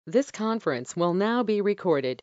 This conference will now be recorded.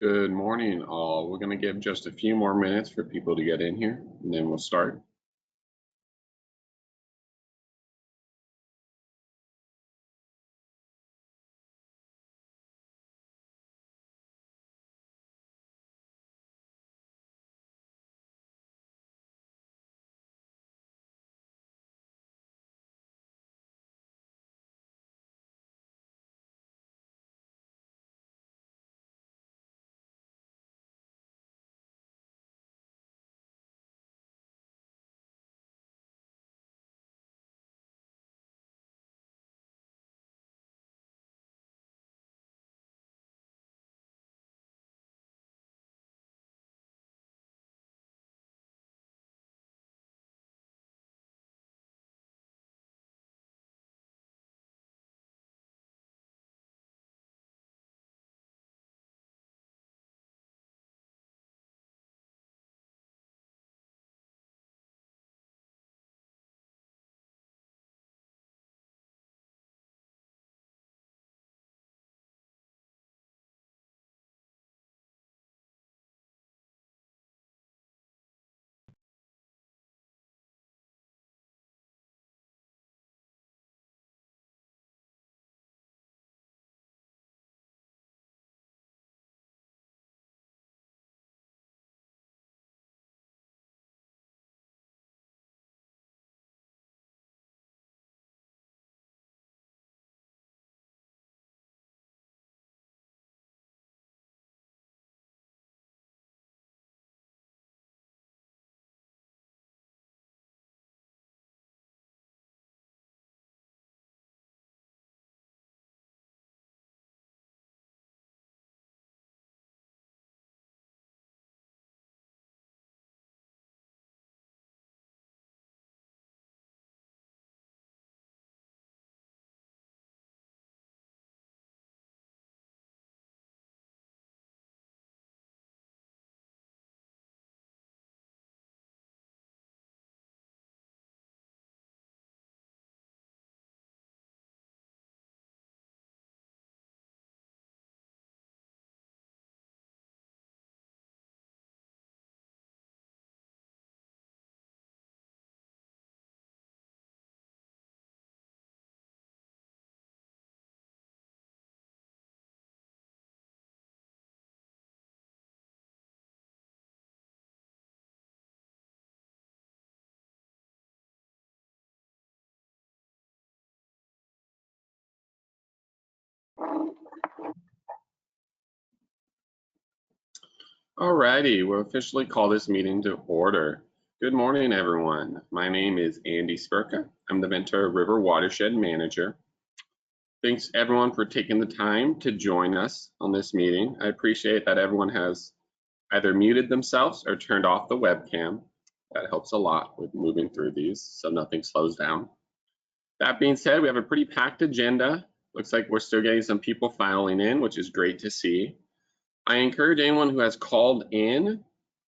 Good morning, all. We're going to give just a few more minutes for people to get in here, and then we'll start. All righty, we'll officially call this meeting to order. Good morning, everyone. My name is Andy Spurka. I'm the Ventura River Watershed Manager. Thanks, everyone, for taking the time to join us on this meeting. I appreciate that everyone has either muted themselves or turned off the webcam. That helps a lot with moving through these so nothing slows down. That being said, we have a pretty packed agenda. Looks like we're still getting some people filing in, which is great to see. I encourage anyone who has called in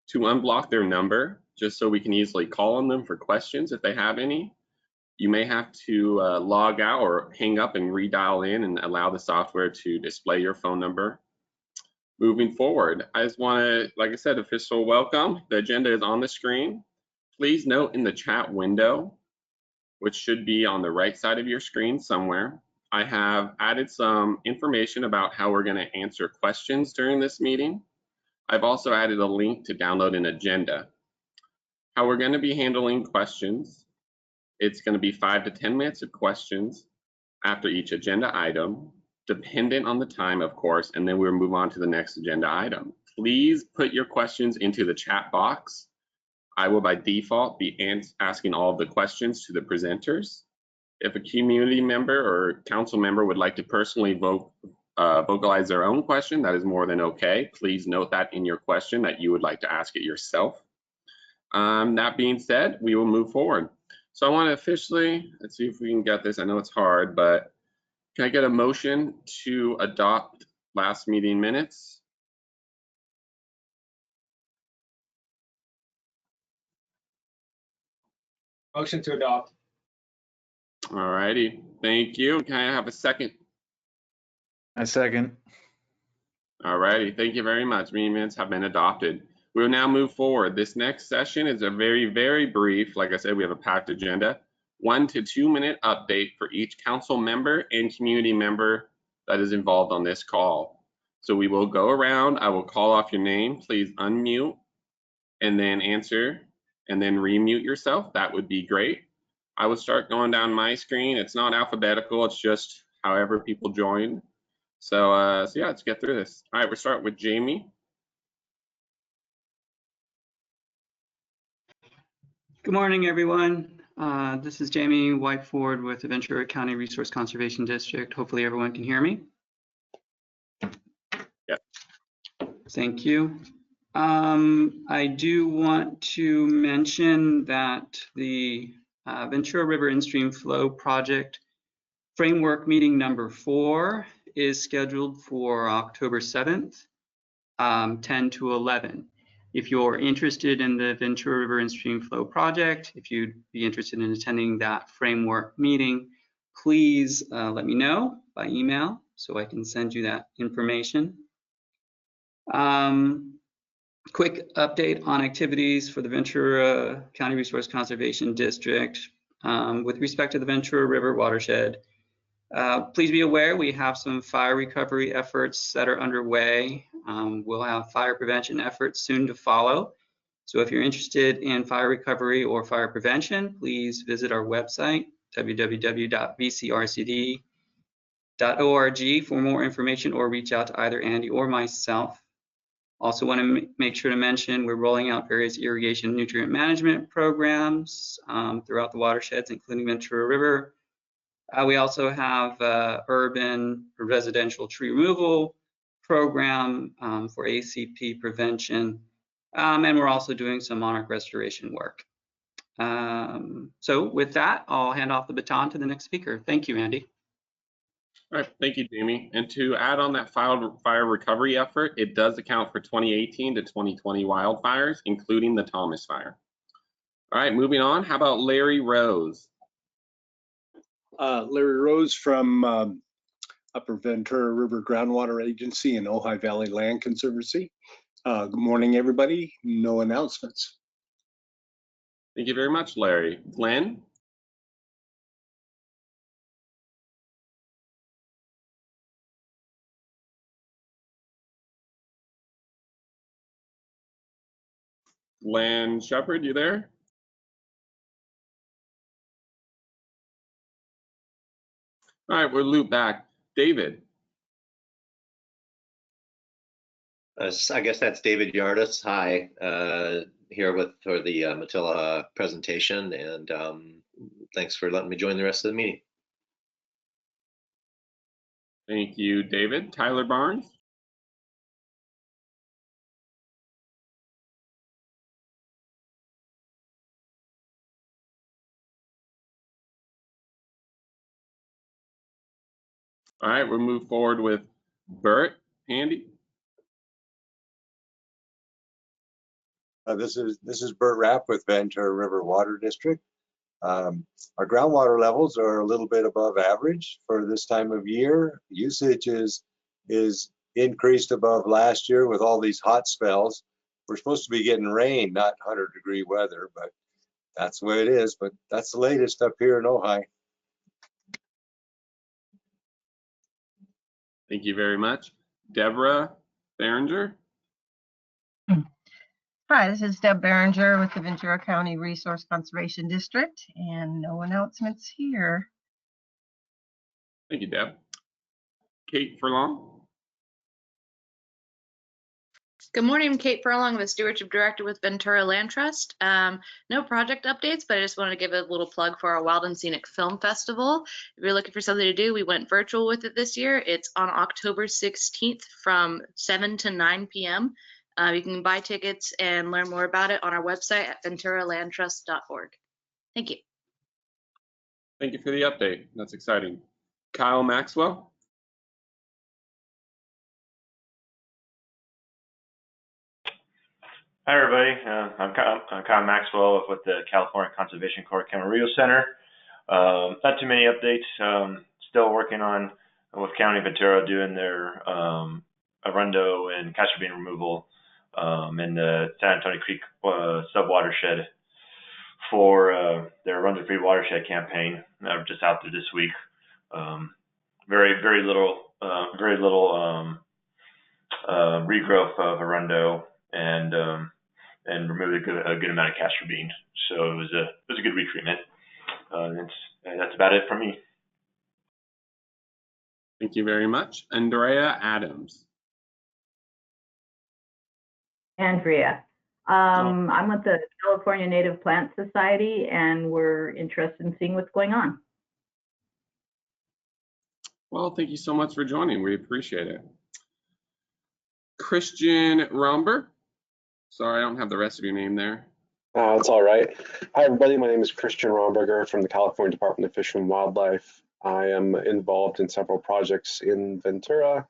to unblock their number just so we can easily call on them for questions if they have any. You may have to log out or hang up and redial in and allow the software to display your phone number. Moving forward, I just want to, like I said, official welcome. The agenda is on the screen. Please note in the chat window, which should be on the right side of your screen somewhere, I have added some information about how we're going to answer questions during this meeting. I've also added a link to download an agenda. How we're going to be handling questions, it's going to be 5 to 10 minutes of questions after each agenda item, dependent on the time, of course, and then we'll move on to the next agenda item. Please put your questions into the chat box. I will by default be asking all of the questions to the presenters. If a community member or council member would like to personally vocalize their own question, that is more than okay. Please note that in your question that you would like to ask it yourself. That being said, we will move forward. So I want to officially, let's see if we can get this. I know it's hard, but can I get a motion to adopt last meeting minutes? Motion to adopt. All righty, thank you. Can I have a second? I second. All righty, thank you very much. Meeting minutes have been adopted. We will now move forward. This next session is a very, very brief, like I said, we have a packed agenda, 1 to 2 minute update for each council member and community member that is involved on this call. So we will go around, I will call off your name, please unmute and then answer and then remute yourself. That would be great. I will start going down my screen. It's not alphabetical, it's just however people join. So yeah, let's get through this. All right, we'll start with Jamie. Good morning, everyone. This is Jamie Whiteford with the Ventura County Resource Conservation District. Hopefully everyone can hear me. Yeah. Thank you. I do want to mention that the Ventura River In-Stream Flow Project Framework Meeting number 4 is scheduled for October 7th, 10 to 11. If you're interested in the Ventura River In-Stream Flow Project, if you'd be interested in attending that framework meeting, please let me know by email so I can send you that information. Quick update on activities for the Ventura County Resource Conservation District with respect to the Ventura River Watershed. Please be aware we have some fire recovery efforts that are underway. We'll have fire prevention efforts soon to follow. So if you're interested in fire recovery or fire prevention, please visit our website, www.vcrcd.org for more information or reach out to either Andy or myself. Also want to make sure to mention we're rolling out various irrigation nutrient management programs throughout the watersheds, including Ventura River. We also have urban residential tree removal program for ACP prevention, and we're also doing some monarch restoration work. So with that, I'll hand off the baton to the next speaker. Thank you, Andy. All right, thank you, Jamie. And to add on that fire recovery effort, it does account for 2018 to 2020 wildfires, including the Thomas Fire. All right, moving on. How about Larry Rose? Larry Rose from Upper Ventura River Groundwater Agency and Ojai Valley Land Conservancy. Good morning, everybody. No announcements. Thank you very much, Larry. Glenn? Glenn Shepard, you there? All right, we'll loop back. David? I guess that's David Yardis. Hi, here for the Matilla presentation, and thanks for letting me join the rest of the meeting. Thank you, David. Tyler Barnes? All right, we'll move forward with Bert. Andy? This is Bert Rapp with Ventura River Water District. Our groundwater levels are a little bit above average for this time of year. Usage is increased above last year with all these hot spells. We're supposed to be getting rain, not 100-degree weather, but that's the way it is. But that's the latest up here in Ojai. Thank you very much. Deborah Behringer? Hi, this is Deb Behringer with the Ventura County Resource Conservation District, and no announcements here. Thank you, Deb. Kate Furlong? Good morning, I'm Kate Furlong, the Stewardship Director with Ventura Land Trust. No project updates, but I just wanted to give a little plug for our Wild and Scenic Film Festival. If you're looking for something to do, we went virtual with it this year. It's on October 16th from 7 to 9 p.m. You can buy tickets and learn more about it on our website at venturalandtrust.org. Thank you. Thank you for the update. That's exciting. Kyle Maxwell? Hi, everybody. I'm Kyle Maxwell with the California Conservation Corps Camarillo Center. Not too many updates. Still working on with County Ventura doing their Arundo and catcher bean removal in the San Antonio Creek sub-watershed for their Run to Free Watershed campaign. We're just out there this week. Very little regrowth of Arundo and removed a good amount of castor bean. So it was a good retreatment. And that's about it from me. Thank you very much. Andrea Adams. Andrea. I'm with the California Native Plant Society, and we're interested in seeing what's going on. Well, thank you so much for joining. We appreciate it. Christian Romber. Sorry, I don't have the rest of your name there. It's all right. Hi, everybody. My name is Christian Romberger from the California Department of Fish and Wildlife. I am involved in several projects in Ventura.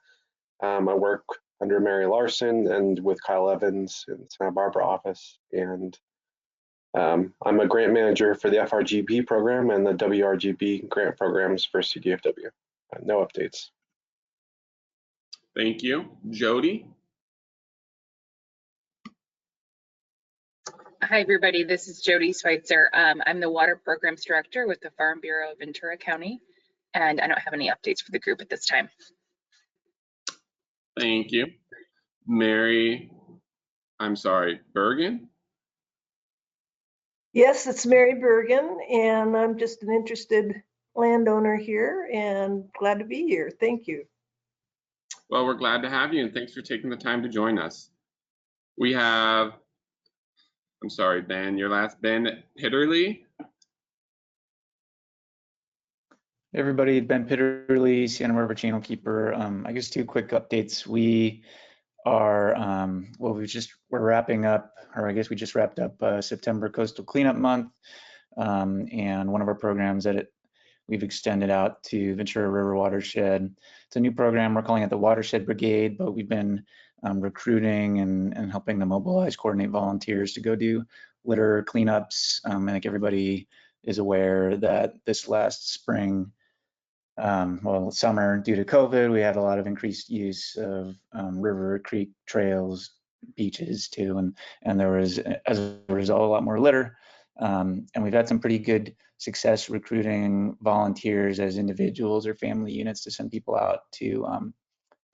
I work under Mary Larson and with Kyle Evans in the Santa Barbara office. And I'm a grant manager for the FRGB program and the WRGB grant programs for CDFW. No updates. Thank you. Jody. Hi, everybody. This is Jody Schweitzer. I'm the Water Programs Director with the Farm Bureau of Ventura County, and I don't have any updates for the group at this time. Thank you. Mary, I'm sorry, Bergen? Yes, it's Mary Bergen, and I'm just an interested landowner here and glad to be here. Thank you. Well, we're glad to have you, and thanks for taking the time to join us. We have, I'm sorry, Ben, your last, Ben Pitterly. Hey everybody, Ben Pitterly, Santa Barbara Channel Keeper. I guess 2 quick updates. We are, well, we're wrapping up, or I guess we just wrapped up September Coastal Cleanup Month. And one of our programs that we've extended out to Ventura River Watershed. It's a new program, we're calling it the Watershed Brigade, but we've been recruiting and helping to mobilize, coordinate volunteers to go do litter cleanups. I think everybody is aware that this last spring, well, summer, due to COVID, we had a lot of increased use of river, creek, trails, beaches too, and there was, as a result, a lot more litter. And we've had some pretty good success recruiting volunteers as individuals or family units to send people out to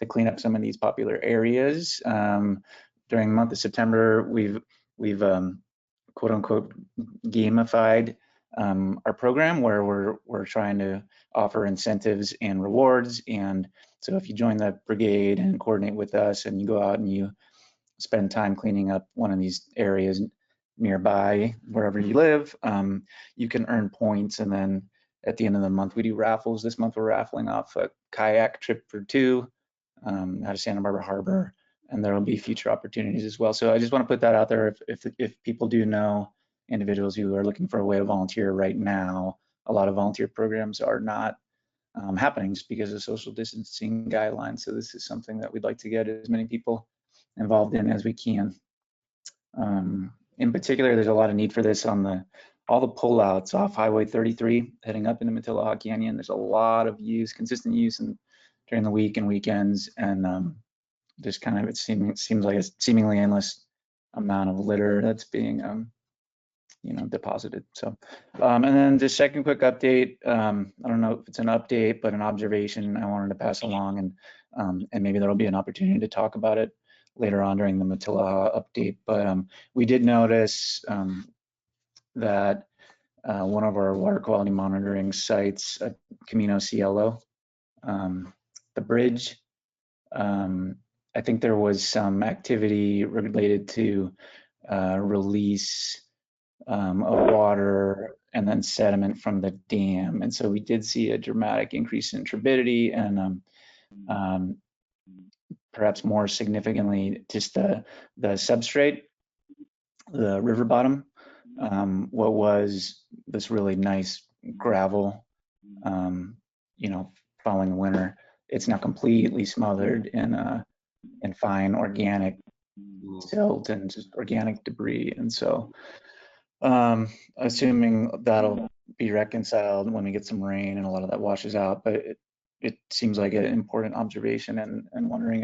clean up some of these popular areas. During the month of September, we've quote unquote gamified our program where we're trying to offer incentives and rewards. And so if you join the brigade and coordinate with us and you go out and you spend time cleaning up one of these areas nearby wherever you live, you can earn points. And then at the end of the month, we do raffles. This month, we're raffling off a kayak trip for 2 out of Santa Barbara Harbor, and there will be future opportunities as well. So I just want to put that out there. If people do know individuals who are looking for a way to volunteer right now, a lot of volunteer programs are not happening just because of social distancing guidelines. So this is something that we'd like to get as many people involved in as we can. In particular, there's a lot of need for this on all the pullouts off Highway 33 heading up into Matilaha Canyon. There's a lot of use, consistent use during the week and weekends, and just kind of it seems like a seemingly endless amount of litter that's being deposited. So, and then the second quick update. I don't know if it's an update, but an observation I wanted to pass along, and maybe there'll be an opportunity to talk about it later on during the Matilaha update. But we did notice that one of our water quality monitoring sites, Camino Cielo, the bridge, I think there was some activity related to release of water and then sediment from the dam. And so we did see a dramatic increase in turbidity and perhaps more significantly, just the substrate, the river bottom, what was this really nice gravel, following the winter, it's now completely smothered in fine organic silt and just organic debris. And so assuming that'll be reconciled when we get some rain and a lot of that washes out, but it seems like an important observation, and wondering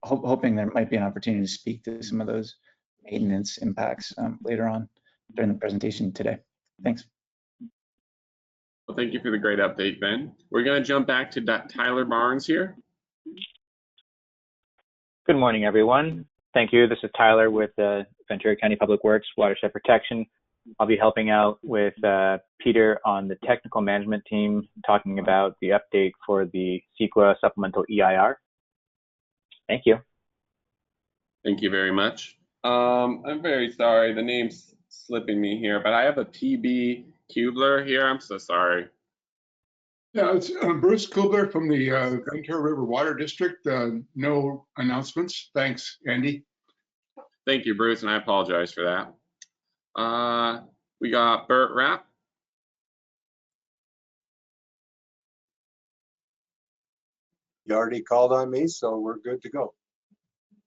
hoping there might be an opportunity to speak to some of those maintenance impacts later on during the presentation today. Thanks. Well, thank you for the great update, Ben. We're going to jump back to Tyler Barnes here. Good morning, everyone. Thank you. This is Tyler with the Ventura County Public Works Watershed Protection. I'll be helping out with Peter on the technical management team, talking about the update for the CEQA supplemental EIR. Thank you. Thank you very much. I'm very sorry, the name's slipping me here, but I have a PB Kubler here. I'm so sorry. Yeah, it's Bruce Kubler from the Ventura River Water District. No announcements. Thanks, Andy. Thank you, Bruce, and I apologize for that. We got Bert Rapp. You already called on me, so we're good to go.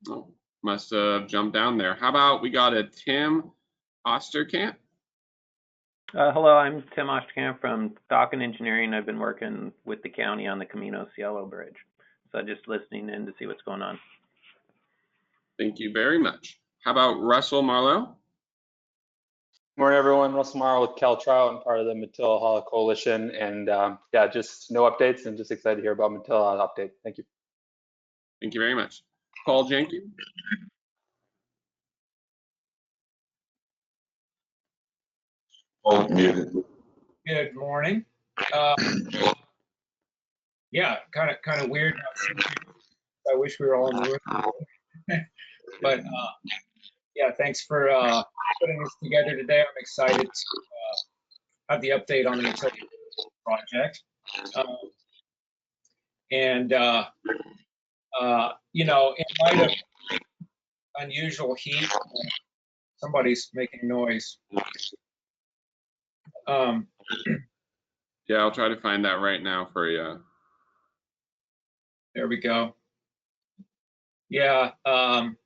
Oh, must have jumped down there. How about we got a Tim Osterkamp? Hello, I'm Tim Osterkamp from Dock and Engineering. I've been working with the county on the Camino Cielo Bridge. So just listening in to see what's going on. Thank you very much. How about Russell Marlowe? Morning, everyone. Russell Morrow with CalTrout and part of the Matilla Coalition. And yeah, just no updates and just excited to hear about Matilla update. Thank you. Thank you very much. Paul Jenkins? Good morning. Yeah, kind of weird. I wish we were all in the room. But yeah, thanks for putting this together today. I'm excited to have the update on the utility project. You know, in light of unusual heat, somebody's making noise. Yeah, I'll try to find that right now for you. There we go. Yeah, I'm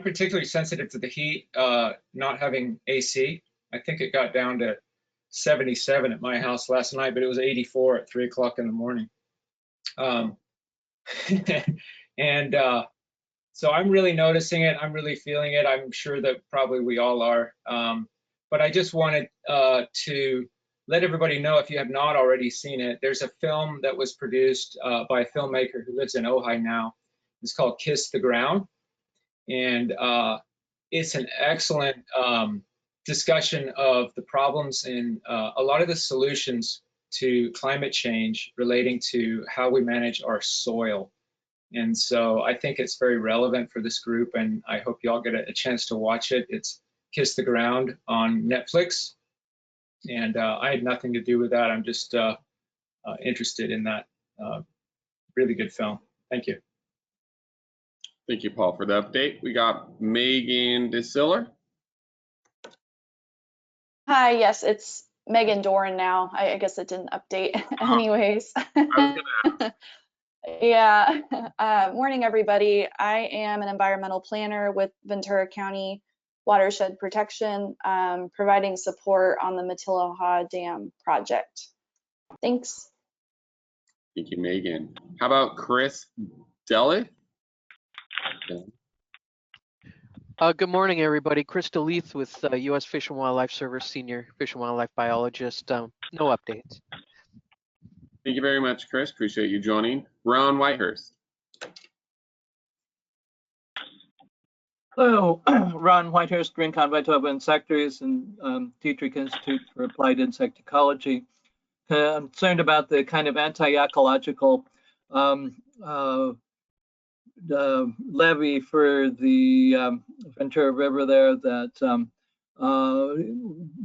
particularly sensitive to the heat, not having AC. I think it got down to 77 at my house last night, but it was 84 at 3 o'clock in the morning. So I'm really noticing it. I'm really feeling it. I'm sure that probably we all are. But I just wanted to let everybody know, if you have not already seen it, there's a film that was produced by a filmmaker who lives in Ojai now. It's called Kiss the Ground. And it's an excellent discussion of the problems and a lot of the solutions to climate change relating to how we manage our soil. And so I think it's very relevant for this group, and I hope you all get a chance to watch it. It's Kiss the Ground on Netflix. And I had nothing to do with that. I'm just interested in that really good film. Thank you. Thank you, Paul, for the update. We got Megan DeSiller. Hi, yes, it's Megan Doran now. I guess it didn't update anyways. Yeah, morning, everybody. I am an environmental planner with Ventura County Watershed Protection, providing support on the Matilla Dam project. Thanks. Thank you, Megan. How about Chris Deli? Good morning, everybody. Chris DeLeith with U.S. Fish and Wildlife Service, Senior Fish and Wildlife Biologist. No updates. Thank you very much, Chris. Appreciate you joining. Ron Whitehurst. Hello, Ron Whitehurst, Green Convitoba Insectaries and Dietrich Institute for Applied Insect Ecology. I'm concerned about the kind of anti-ecological levee for the Ventura River there that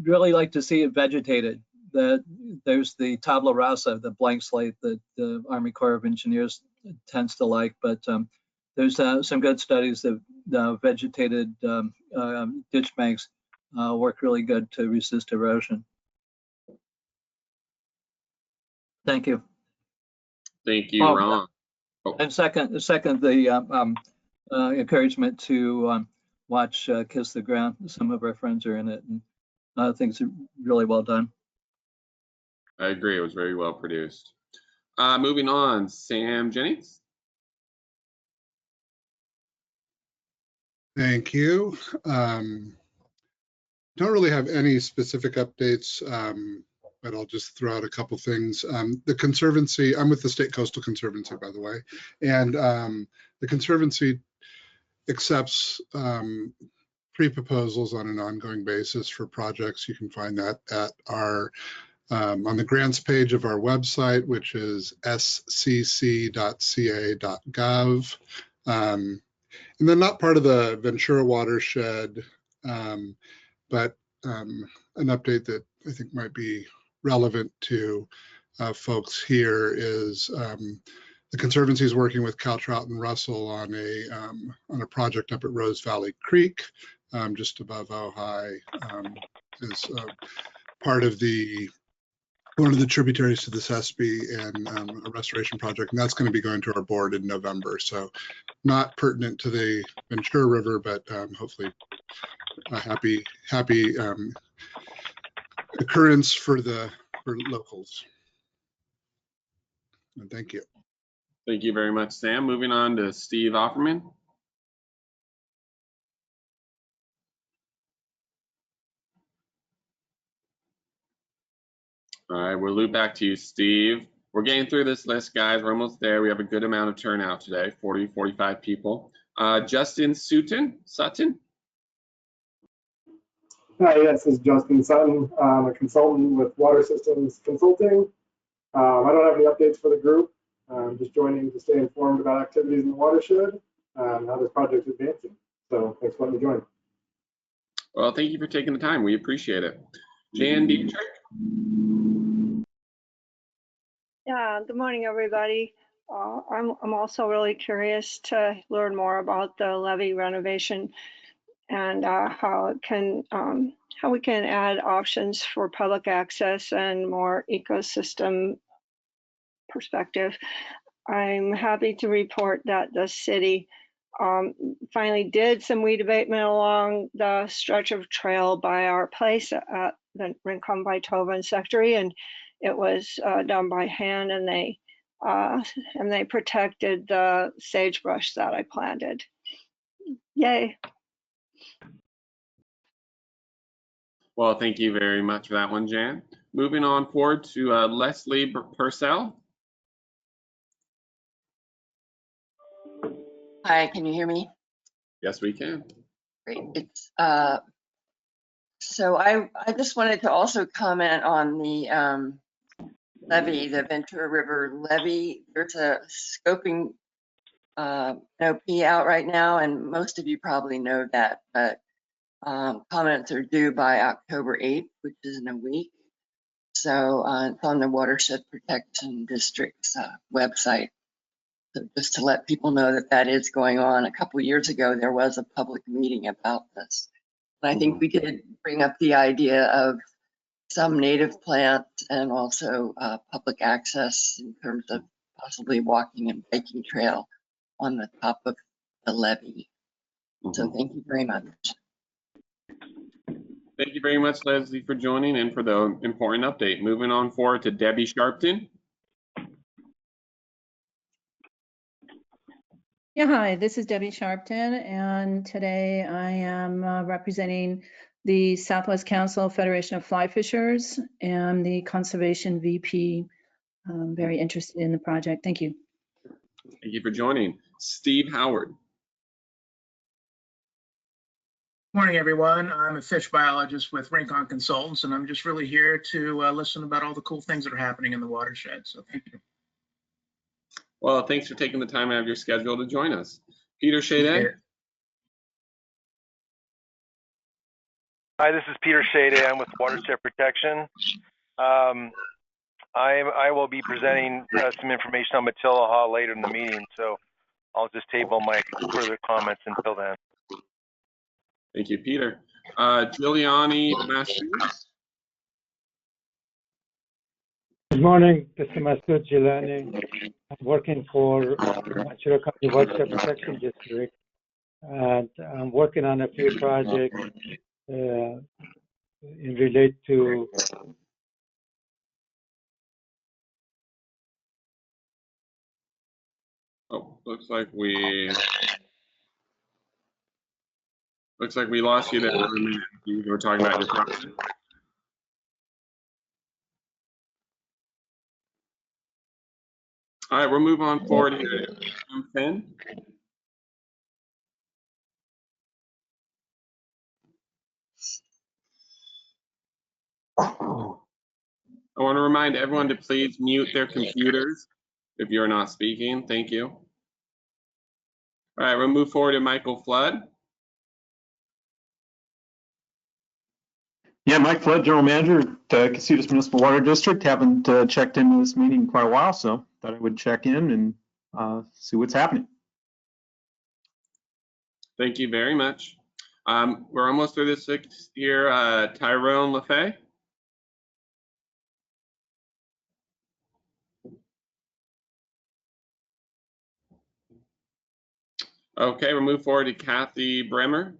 really like to see it vegetated. That there's the tabula rasa, the blank slate that the Army Corps of Engineers tends to like, but there's some good studies that vegetated ditch banks work really good to resist erosion. Thank you. Thank you, Ron. And second, the encouragement to watch Kiss the Ground. Some of our friends are in it, and I think it's really well done. I agree. It was very well produced. Moving on, Sam Jennings. Thank you. Don't really have any specific updates, but I'll just throw out a couple things. The Conservancy, I'm with the State Coastal Conservancy, by the way, and the Conservancy accepts pre-proposals on an ongoing basis for projects. You can find that at our on the grants page of our website, which is scc.ca.gov. And then not part of the Ventura watershed, but an update that I think might be relevant to folks here is the Conservancy is working with Caltrout and Russell on a project up at Rose Valley Creek, just above Ojai, as part of one of the tributaries to the Sespe, and a restoration project, and that's going to be going to our board in November. So not pertinent to the Ventura River, but hopefully a happy occurrence for locals. And thank you. Thank you very much, Sam. Moving on to Steve Offerman. All right, we'll loop back to you, Steve. We're getting through this list, guys. We're almost there. We have a good amount of turnout today, 40, 45 people. Justin Sutton. Hi, yes, this is Justin Sutton. I'm a consultant with Water Systems Consulting. I don't have any updates for the group. I'm just joining to stay informed about activities in the watershed and how this project is advancing. So thanks for letting me join. Well, thank you for taking the time. We appreciate it. Jan Dietrich. Yeah, good morning, everybody. I'm also really curious to learn more about the levee renovation and how we can add options for public access and more ecosystem perspective. I'm happy to report that the city finally did some weed abatement along the stretch of trail by our place at the Rincon by Tova sector, and it was done by hand, and they protected the sagebrush that I planted. Yay. Well, thank you very much for that one, Jan. Moving on forward to Leslie Purcell. Hi, can you hear me? Yes, we can. Great. So I just wanted to also comment on the levee, the Ventura River levee. There's a scoping NOP out right now, and most of you probably know that, but comments are due by October 8th, which is in a week. So it's on the Watershed Protection District's website. So just to let people know that that is going on. A couple of years ago, there was a public meeting about this. And I think we did bring up the idea of some native plants and also public access in terms of possibly walking and biking trail on the top of the levee. So thank you very much. Thank you very much, Leslie, for joining and for the important update. Moving on forward to Debbie Sharpton. Yeah, hi, this is Debbie Sharpton, and today I am representing the Southwest Council Federation of Fly Fishers and the Conservation VP. I'm very interested in the project. Thank you. Thank you for joining. Steve Howard. Morning, everyone. I'm a fish biologist with Rincon Consultants, and I'm just really here to listen about all the cool things that are happening in the watershed. So thank you. Well, thanks for taking the time out of your schedule to join us. Peter Shade. Hi, this is Peter Shade. I'm with Watershed Protection. I will be presenting some information on Matilaha later in the meeting, so I'll just table my further comments until then. Thank you, Peter. Giuliani Masood. Good morning, this is Masood Gilani. I'm working for Ventura County Watershed Protection District, and I'm working on a few projects in relate to Oh, looks like we Looks like we lost you there for a minute. You were talking about your project. All right, we'll move on forward here. Finn. I want to remind everyone to please mute their computers if you're not speaking. Thank you. All right, we'll move forward to Michael Flood. Yeah, Mike Flood, General Manager at Casitas Municipal Water District. Haven't checked into this meeting in quite a while, so thought I would check in and see what's happening. Thank you very much. We're almost through this here. Tyrone LaFay. Okay, we'll move forward to Kathy Bremer.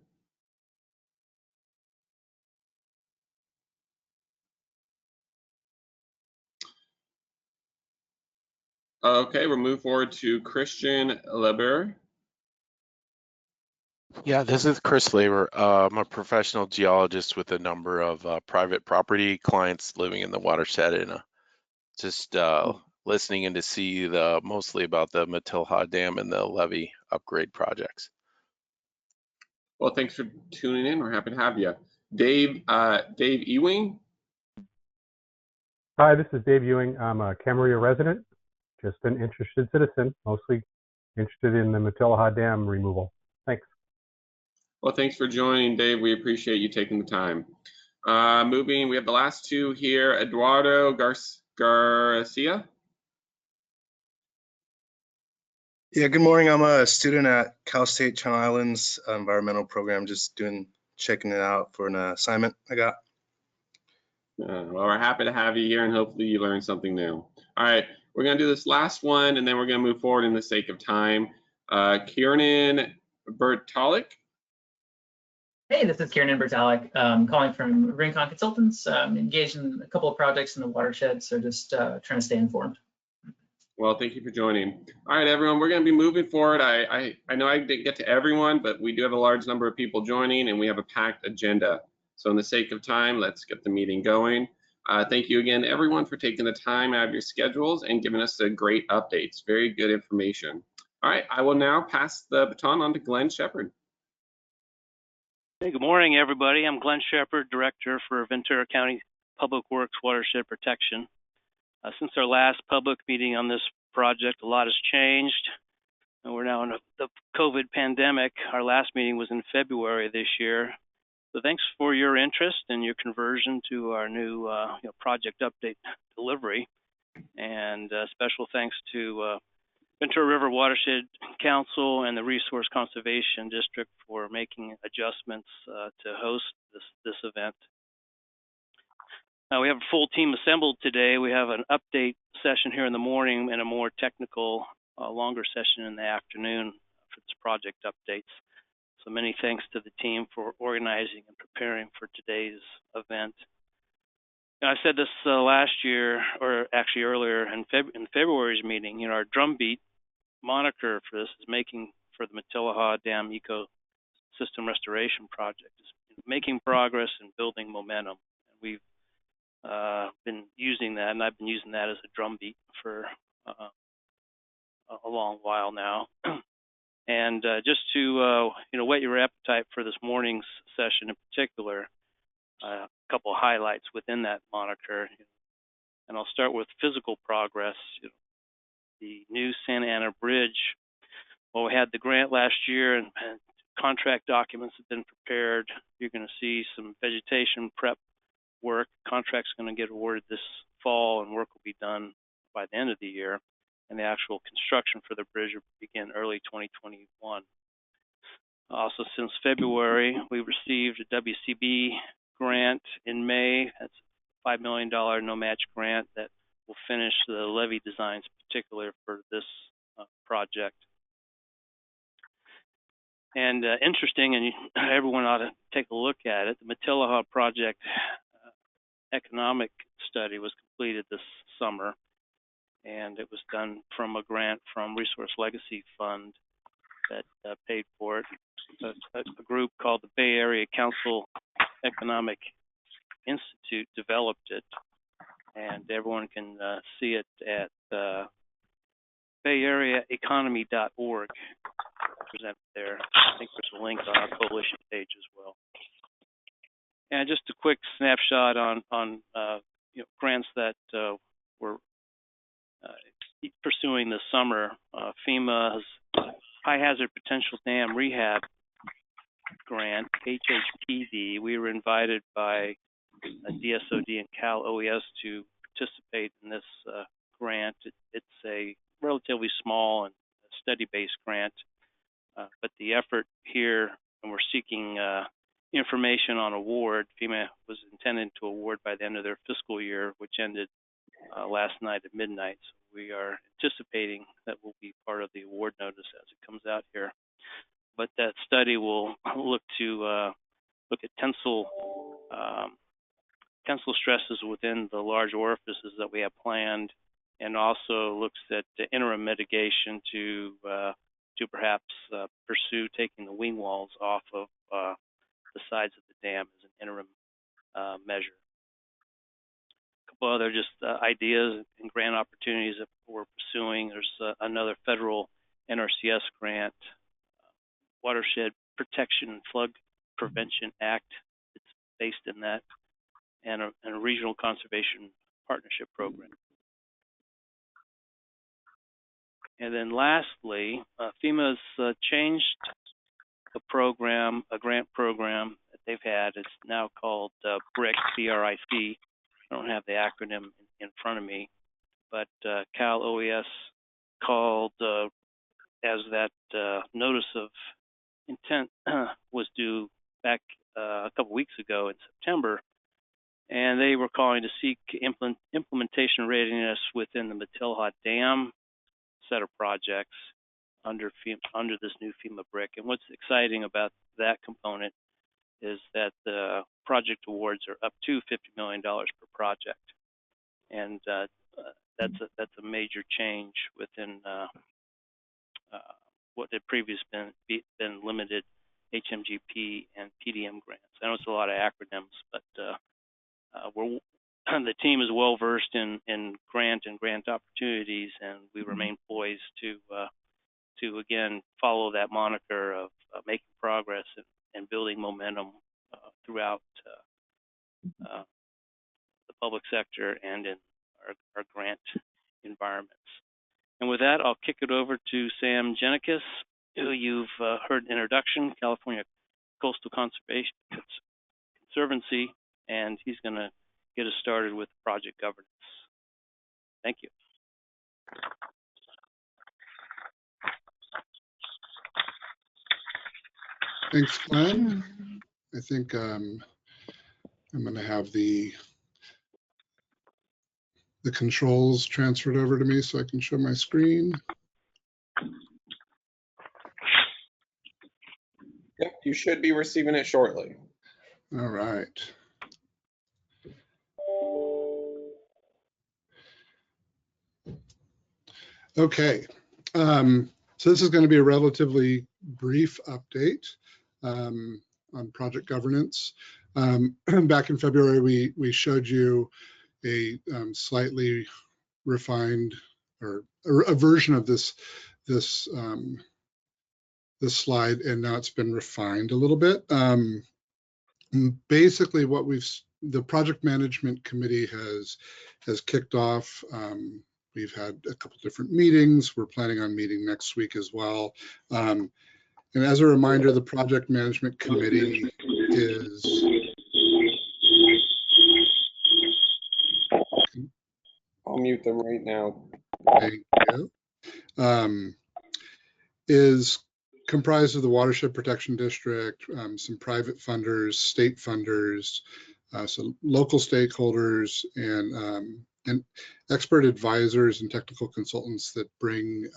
Okay, we'll move forward to Christian Leber. Yeah, this is Chris Leber. I'm a professional geologist with a number of private property clients living in the watershed, and just listening in to see mostly about the Matilha Dam and the levee upgrade projects. Well, thanks for tuning in. We're happy to have you. Dave Ewing. Hi, this is Dave Ewing. I'm a Camarillo resident, just an interested citizen, mostly interested in the Matilha Dam removal. Thanks. Well, thanks for joining, Dave. We appreciate you taking the time. We have the last two here, Eduardo Garcia. Yeah, good morning. I'm a student at Cal State Channel Islands environmental program, just checking it out for an assignment I got. Well, we're happy to have you here, and hopefully you learned something new. All right, we're going to do this last one, and then we're going to move forward in the sake of time. Kieran Bertalik. Hey, this is Kieran Bertalik, calling from Rincon Consultants, engaged in a couple of projects in the watershed, so just trying to stay informed. Well, thank you for joining. All right, everyone, we're going to be moving forward. I know I didn't get to everyone, but we do have a large number of people joining, and we have a packed agenda. So in the sake of time, let's get the meeting going. Thank you again, everyone, for taking the time out of your schedules and giving us the great updates. Very good information. All right, I will now pass the baton on to Glenn Shepard. Hey, good morning, everybody. I'm Glenn Shepard, Director for Ventura County Public Works Watershed Protection. Since our last public meeting on this project, a lot has changed. And we're now in the COVID pandemic. Our last meeting was in February this year. So thanks for your interest and your conversion to our new project update delivery. And special thanks to Ventura River Watershed Council and the Resource Conservation District for making adjustments to host this event. We have a full team assembled today. We have an update session here in the morning and a more technical, longer session in the afternoon for this project updates. So many thanks to the team for organizing and preparing for today's event. I said this last year, or actually earlier in February's meeting, our drumbeat moniker for this is making for the Matilha Dam Ecosystem Restoration Project, is making progress and building momentum. And we've been using that, and I've been using that as a drumbeat for a long while now. And just to whet your appetite for this morning's session in particular, a couple of highlights within that moniker. And I'll start with physical progress. The new Santa Ana Bridge, well, we had the grant last year and contract documents have been prepared. You're going to see some vegetation prep work. Contract's going to get awarded this fall and work will be done by the end of the year. And the actual construction for the bridge will begin early 2021. Also, since February, we received a WCB grant in May. That's a $5 million no-match grant that will finish the levee designs, particularly for this project. And interesting, and everyone ought to take a look at it, the Matilha project economic study was completed this summer, and it was done from a grant from Resource Legacy Fund that paid for it. a group called the Bay Area Council Economic Institute developed it, and everyone can see it at bayareaeconomy.org. Presented there. I think there's a link on our coalition page as well. And just a quick snapshot on grants that we're pursuing this summer. FEMA's High Hazard Potential Dam Rehab Grant, HHPD. We were invited by DSOD and Cal OES to participate in this grant. It's a relatively small and study-based grant, but the effort here, and we're seeking information on award. FEMA was intended to award by the end of their fiscal year, which ended last night at midnight. So we are anticipating that will be part of the award notice as it comes out here. But that study will look at tensile stresses within the large orifices that we have planned, and also looks at the interim mitigation to perhaps pursue taking the wing walls off of the sides of the dam as an interim measure. A couple other just ideas and grant opportunities that we're pursuing. There's another federal NRCS grant, Watershed Protection and Flood Prevention Act. It's based in that, and a regional conservation partnership program. And then lastly, FEMA's changed a grant program that they've had. It's now called BRIC, B-R-I-C. I don't have the acronym in front of me, but Cal OES called as that notice of intent was due back a couple weeks ago in September, and they were calling to seek implementation readiness within the Matilha Dam set of projects under this new FEMA BRIC. And what's exciting about that component is that the project awards are up to $50 million per project, and that's a major change within what had previously been limited HMGP and PDM grants. I know it's a lot of acronyms, but the team is well versed in grant opportunities, and we remain poised to again follow that moniker of making progress and building momentum throughout the public sector and in our grant environments. And with that, I'll kick it over to Sam Genikis, who you've heard an introduction, California Coastal Conservancy, and he's going to get us started with project governance. Thank you. Thanks, Glenn. I think I'm going to have the controls transferred over to me so I can show my screen. Yep, you should be receiving it shortly. All right. Okay, so this is going to be a relatively brief update on project governance. Back in February, we showed you a slightly refined or a version of this slide, and now it's been refined a little bit. Basically, the project management committee has kicked off. We've had a couple different meetings. We're planning on meeting next week as well. And as a reminder, the project management committee is I'll mute them right now. Thank you. Is comprised of the Watershed Protection District, some private funders, state funders, so local stakeholders, and expert advisors and technical consultants that bring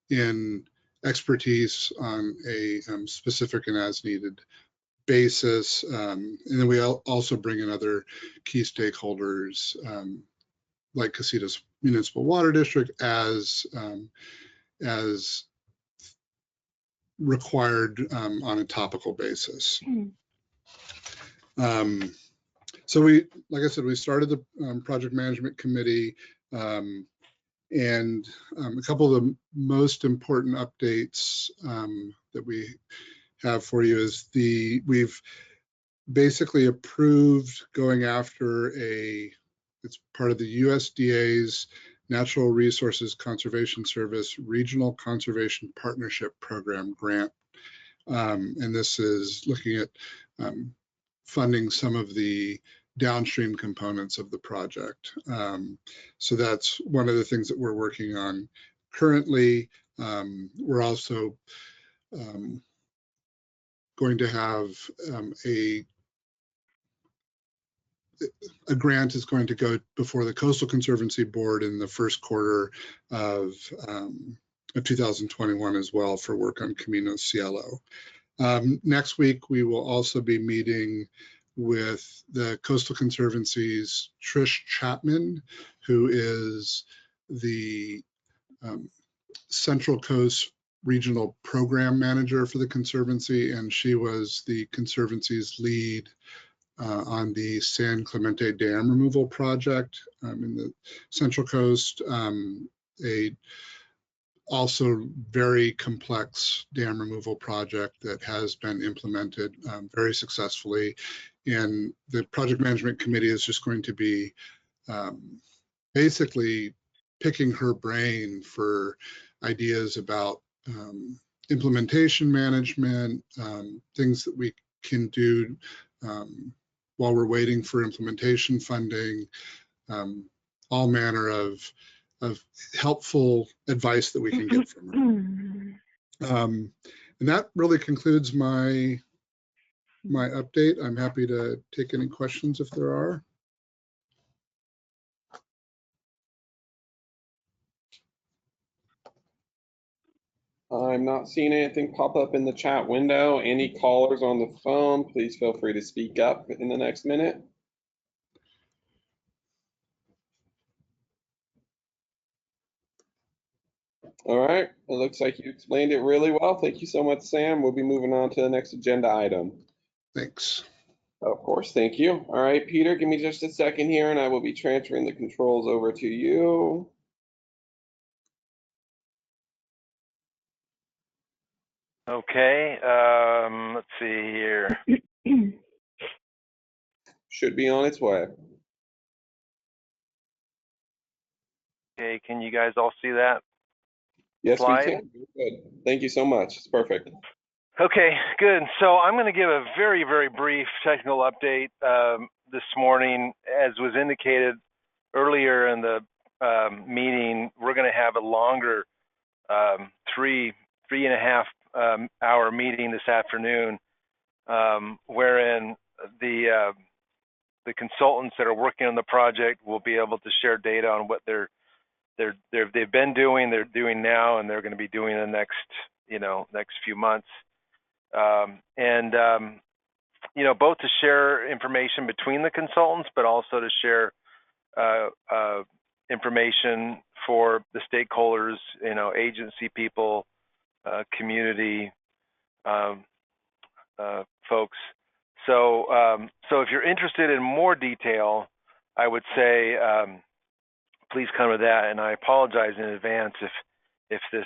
in expertise on a specific and as needed basis. And then we also bring in other key stakeholders like Casitas Municipal Water District as required on a topical basis. So we, like I said, we started the project management committee, and a couple of the most important updates that we have for you is we've basically approved going after it's part of the USDA's Natural Resources Conservation Service Regional Conservation Partnership Program grant. And this is looking at funding some of the downstream components of the project. So that's one of the things that we're working on currently. We're also going to have a grant is going to go before the Coastal Conservancy Board in the first quarter of 2021 as well for work on Camino Cielo. Next week, we will also be meeting with the Coastal Conservancy's Trish Chapman, who is the Central Coast Regional Program Manager for the Conservancy, and she was the Conservancy's lead on the San Clemente Dam removal project in the Central Coast, a also very complex dam removal project that has been implemented very successfully. And the project management committee is just going to be basically picking her brain for ideas about implementation management, things that we can do while we're waiting for implementation funding, all manner of helpful advice that we can get from her. And that really concludes my update. I'm happy to take any questions if there are. I'm not seeing anything pop up in the chat window. Any callers on the phone, please feel free to speak up in the next minute. All right, it looks like you explained it really well. Thank you so much, Sam. We'll be moving on to the next agenda item. Thanks. Of course, thank you. All right, Peter, give me just a second here and I will be transferring the controls over to you. Okay, let's see here. Should be on its way. Okay, can you guys all see that? Yes, slide? we can. Good. Thank you so much. It's perfect. Okay, good. So I'm going to give a very, very brief technical update this morning. As was indicated earlier in the meeting, we're going to have a longer 3.5 hour meeting this afternoon, wherein the consultants that are working on the project will be able to share data on what they've been doing, they're doing now, and they're going to be doing in the next few months. Both to share information between the consultants, but also to share information for the stakeholders, agency people, community folks. So if you're interested in more detail, I would say please come to that. And I apologize in advance if this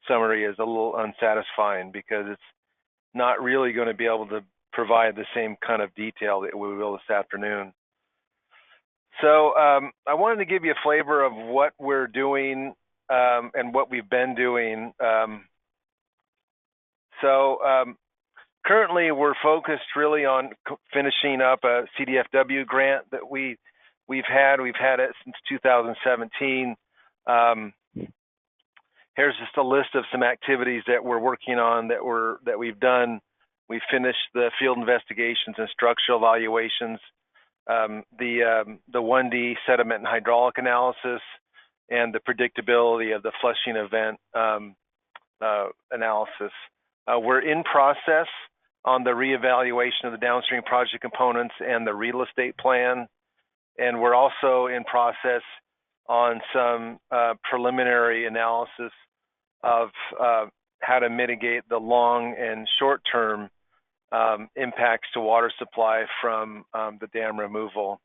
summary is a little unsatisfying, because it's not really going to be able to provide the same kind of detail that we will this afternoon. So I wanted to give you a flavor of what we're doing and what we've been doing. Currently, we're focused really on finishing up a CDFW grant that we've had. We've had it since 2017. Here's just a list of some activities that we're working on that we've done. We finished the field investigations and structural evaluations, the 1D sediment and hydraulic analysis, and the predictability of the flushing event analysis. We're in process on the reevaluation of the downstream project components and the real estate plan. And we're also in process on some preliminary analysis of how to mitigate the long and short-term impacts to water supply from the dam removal.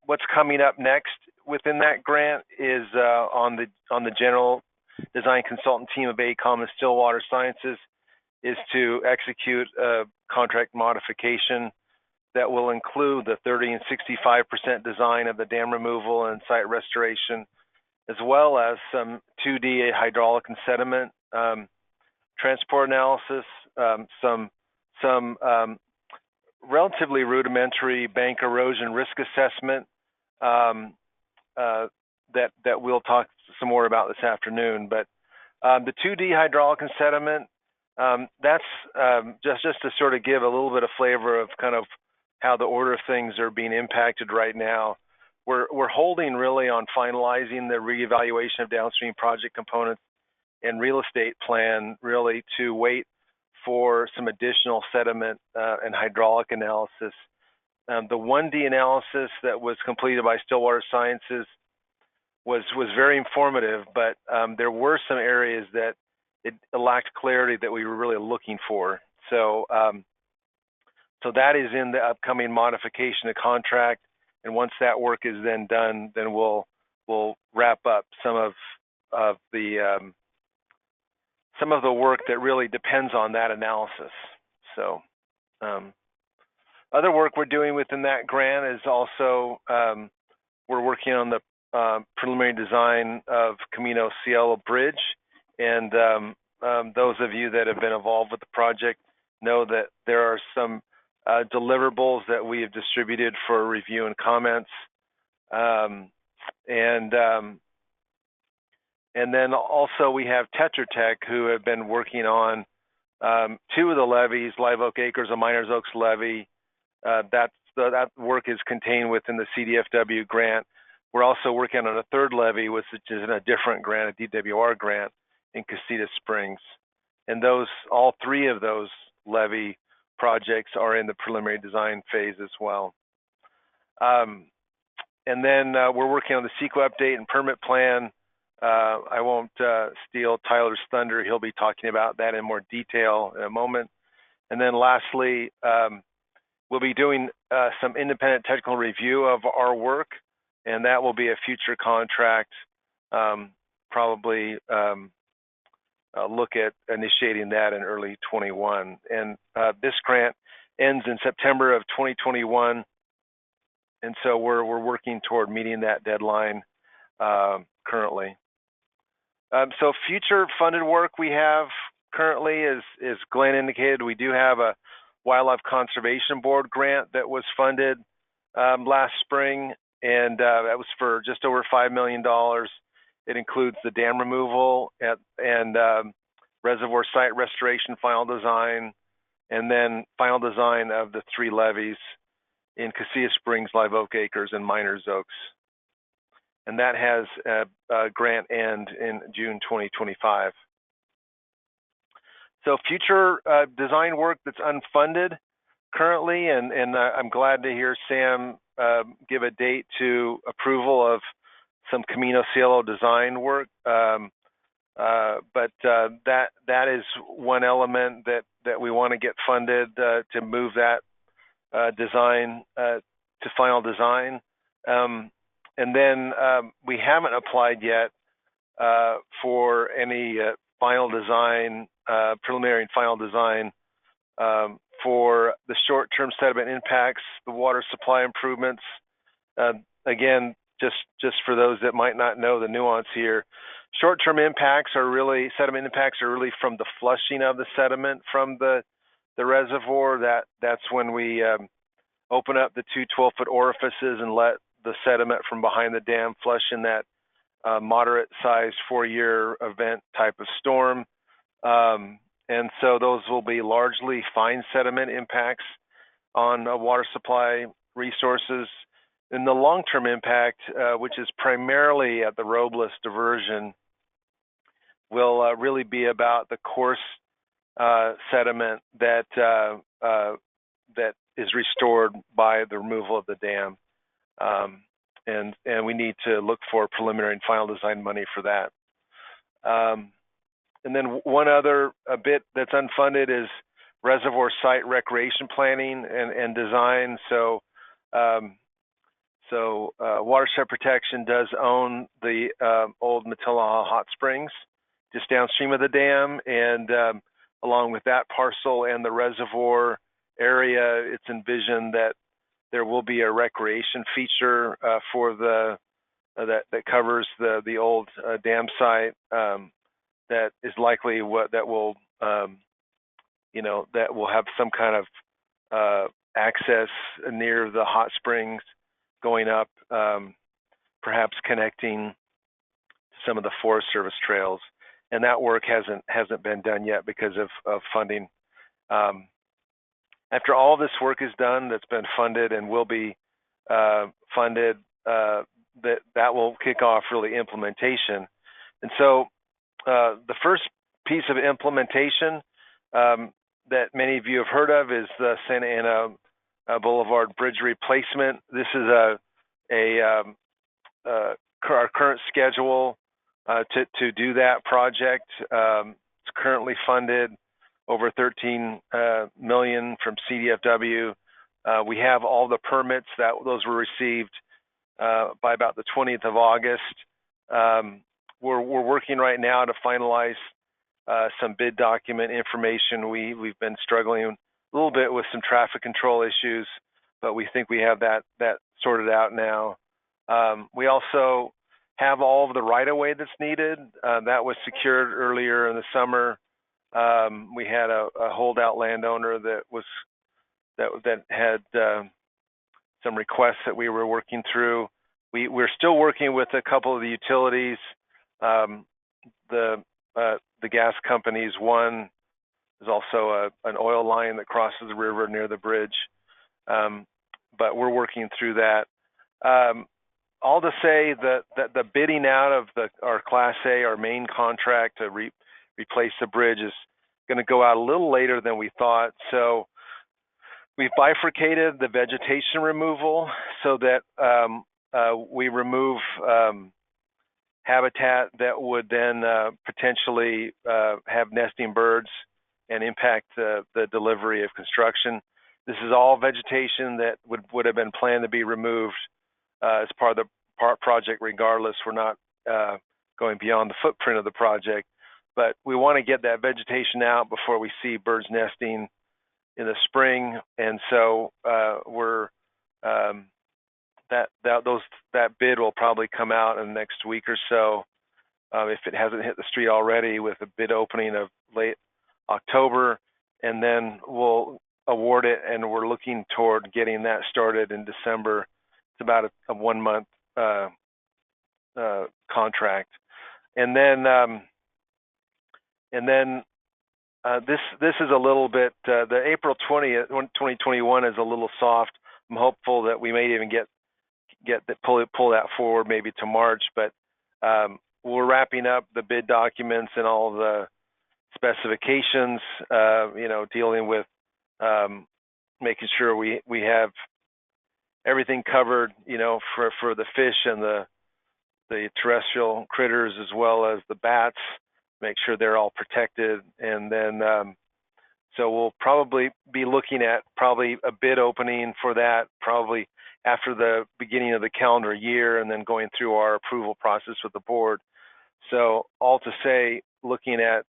What's coming up next within that grant is on the general design consultant team of AECOM and Stillwater Sciences is to execute a contract modification that will include the 30 and 65% design of the dam removal and site restoration, as well as some 2D hydraulic and sediment transport analysis, some relatively rudimentary bank erosion risk assessment that we'll talk some more about this afternoon. But the 2D hydraulic and sediment, that's just to sort of give a little bit of flavor of kind of how the order of things are being impacted right now. We're holding really on finalizing the reevaluation of downstream project components and real estate plan really to wait for some additional sediment and hydraulic analysis. The 1D analysis that was completed by Stillwater Sciences was very informative, but there were some areas that it lacked clarity that we were really looking for. So that is in the upcoming modification of contract, and once that work is then done, then we'll wrap up some of the work that really depends on that analysis. So other work we're doing within that grant is also we're working on the preliminary design of Camino Cielo Bridge, and those of you that have been involved with the project know that there are some deliverables that we have distributed for review and comments, and then also we have Tetra Tech, who have been working on two of the levees, Live Oak Acres and Miners Oaks levee. That work is contained within the CDFW grant. We're also working on a third levee, which is in a different grant, a DWR grant in Casitas Springs. And all three of those levee projects are in the preliminary design phase as well. And then we're working on the CEQA update and permit plan. I won't steal Tyler's thunder. He'll be talking about that in more detail in a moment. And then lastly, we'll be doing some independent technical review of our work, and that will be a future contract, probably look at initiating that in early 21. And this grant ends in September of 2021, and so we're working toward meeting that deadline currently. So future funded work we have currently is Glenn indicated, we do have a Wildlife Conservation Board grant that was funded last spring, and that was for just over $5 million. It includes the dam removal and reservoir site restoration final design, and then final design of the three levees in Casitas Springs, Live Oak Acres, and Miners Oaks. And that has a grant end in June 2025. So future design work that's unfunded currently, and I'm glad to hear Sam give a date to approval of some Camino Cielo design work. But that is one element that we want to get funded to move that design to final design. And then we haven't applied yet for any final design, preliminary and final design for the short-term sediment impacts, the water supply improvements. Again, just for those that might not know the nuance here, short-term impacts are really, sediment impacts are really from the flushing of the sediment from the reservoir. That's when we open up the two 12-foot orifices and let the sediment from behind the dam flush in that moderate-sized 4-year event type of storm. And so those will be largely fine sediment impacts on water supply resources. And the long-term impact, which is primarily at the Robles diversion, will really be about the coarse sediment that is restored by the removal of the dam. And we need to look for preliminary and final design money for that. one other bit that's unfunded is reservoir site recreation planning and design. So Watershed Protection does own the old Matilaha Hot Springs just downstream of the dam, and along with that parcel and the reservoir area, it's envisioned that there will be a recreation feature for the that covers the old dam site. That is likely that will that will have some kind of access near the hot springs going up, perhaps connecting some of the Forest Service trails, and that work hasn't been done yet because of funding. After all this work is done, that's been funded and will be funded, that will kick off really implementation. And so the first piece of implementation that many of you have heard of is the Santa Ana Boulevard Bridge replacement. This is our current schedule to do that project. It's currently funded over $13 million from CDFW. We have all the permits those were received by about the 20th of August. We're working right now to finalize some bid document information. We've been struggling a little bit with some traffic control issues, but we think we have that sorted out now. We also have all of the right-of-way that's needed. That was secured earlier in the summer. We had a holdout landowner that had some requests that we were working through. We're still working with a couple of the utilities. The gas companies. One is also an oil line that crosses the river near the bridge, but we're working through that. All to say that the bidding out of our Class A, our main contract to replace the bridge, is going to go out a little later than we thought. So we've bifurcated the vegetation removal so that we remove habitat that would then potentially have nesting birds and impact the delivery of construction. This is all vegetation that would have been planned to be removed as part of the project regardless. We're not going beyond the footprint of the project, but we want to get that vegetation out before we see birds nesting in the spring. And so that bid will probably come out in the next week or so, if it hasn't hit the street already, with a bid opening of late October, and then we'll award it, and we're looking toward getting that started in December. It's about a 1 month contract, and then this is a little bit, the April 20th, 2021 is a little soft. I'm hopeful that we may even pull that forward maybe to March, but we're wrapping up the bid documents and all the specifications, dealing with making sure we have everything covered, for the fish and the terrestrial critters as well as the bats, make sure they're all protected. And then so we'll probably be looking at a bid opening for that probably after the beginning of the calendar year, and then going through our approval process with the board. So all to say, looking at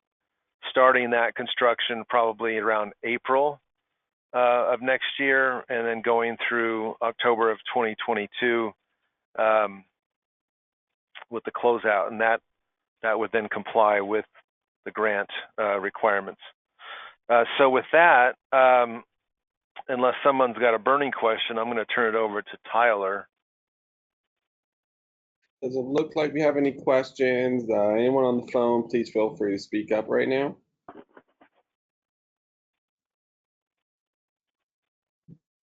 starting that construction probably around April of next year, and then going through October of 2022 with the closeout, and that would then comply with the grant requirements. So with that, unless someone's got a burning question, I'm going to turn it over to Tyler. Does it look like we have any questions? Anyone on the phone, please feel free to speak up right now.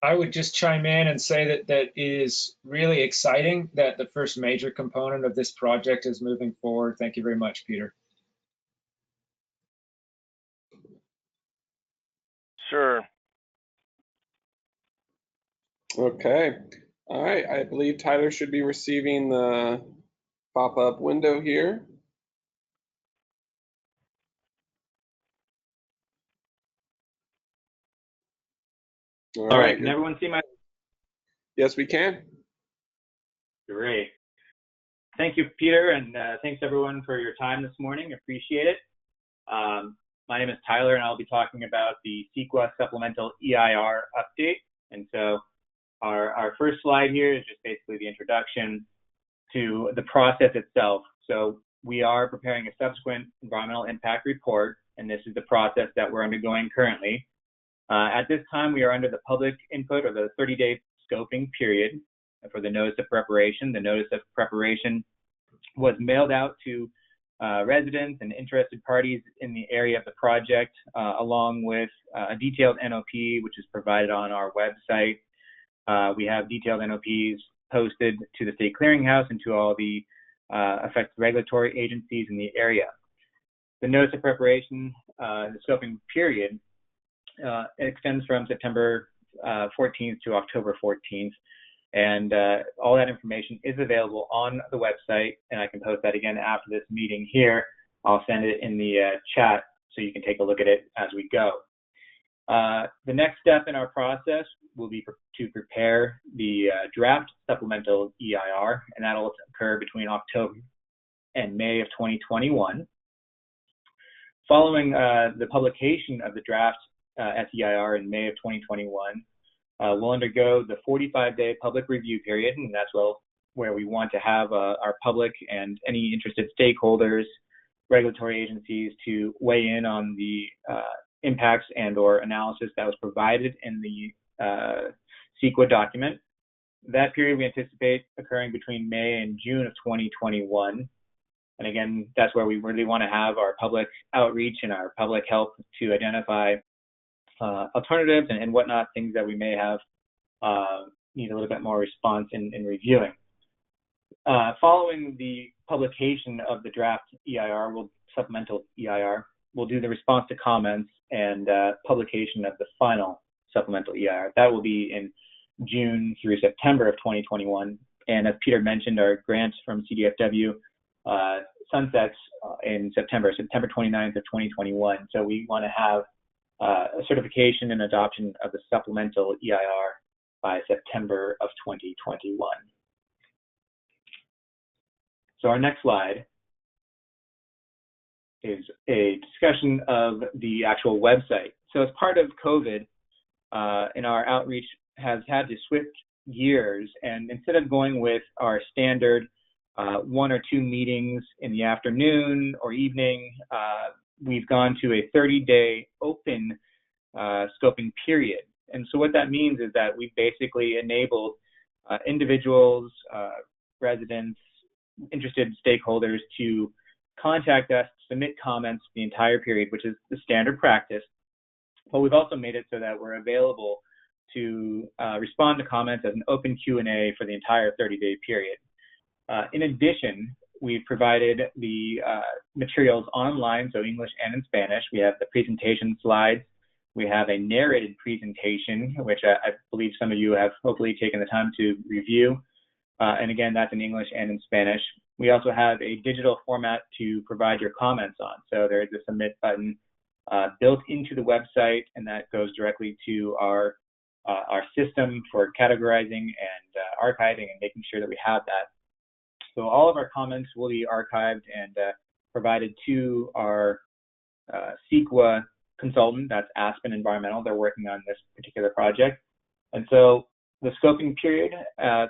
I would just chime in and say that it is really exciting that the first major component of this project is moving forward. Thank you very much, Peter. Sure. Okay. All right. I believe Tyler should be receiving the pop-up window here. All right, can everyone see my? Yes, we can. Great. Thank you, Peter, and thanks everyone for your time this morning. Appreciate it. My name is Tyler, and I'll be talking about the CEQA supplemental EIR update. And so our first slide here is just basically the introduction to the process itself. So we are preparing a subsequent environmental impact report, and this is the process that we're undergoing currently. At this time, we are under the public input or the 30-day scoping period for the notice of preparation. The notice of preparation was mailed out to residents and interested parties in the area of the project, along with a detailed NOP, which is provided on our website. We have detailed NOPs posted to the state clearinghouse and to all the affected regulatory agencies in the area. The notice of preparation, the scoping period, extends from September 14th to October 14th. And all that information is available on the website, and I can post that again after this meeting here. I'll send it in the chat so you can take a look at it as we go. The next step in our process will be to prepare the draft supplemental EIR, and that'll occur between October and May of 2021. Following the publication of the draft SEIR in May of 2021, we'll undergo the 45-day public review period, and that's where we want to have our public and any interested stakeholders, regulatory agencies to weigh in on the impacts and or analysis that was provided in the CEQA document. That period we anticipate occurring between May and June of 2021. And again, that's where we really want to have our public outreach and our public help to identify alternatives and whatnot, things that we may have need a little bit more response in reviewing. Following the publication of the draft EIR, supplemental EIR, we'll do the response to comments and publication of the final supplemental EIR. That will be in June through September of 2021. And as Peter mentioned, our grant from CDFW sunsets in September 29th of 2021. So we want to have a certification and adoption of the supplemental EIR by September of 2021. So our next slide is a discussion of the actual website. So as part of COVID, and our outreach has had to switch gears, and instead of going with our standard 1 or 2 meetings in the afternoon or evening, we've gone to a 30-day open scoping period. And so what that means is that we've basically enabled individuals, residents, interested stakeholders to contact us, submit comments the entire period, which is the standard practice. But we've also made it so that we're available to respond to comments as an open Q&A for the entire 30-day period. In addition, we've provided the materials online, so English and in Spanish. We have the presentation slides. We have a narrated presentation, which I believe some of you have hopefully taken the time to review. And again, that's in English and in Spanish. We also have a digital format to provide your comments on. So there's a submit button built into the website, and that goes directly to our system for categorizing and archiving and making sure that we have that. So all of our comments will be archived and provided to our CEQA consultant, that's Aspen Environmental. They're working on this particular project. And so the scoping period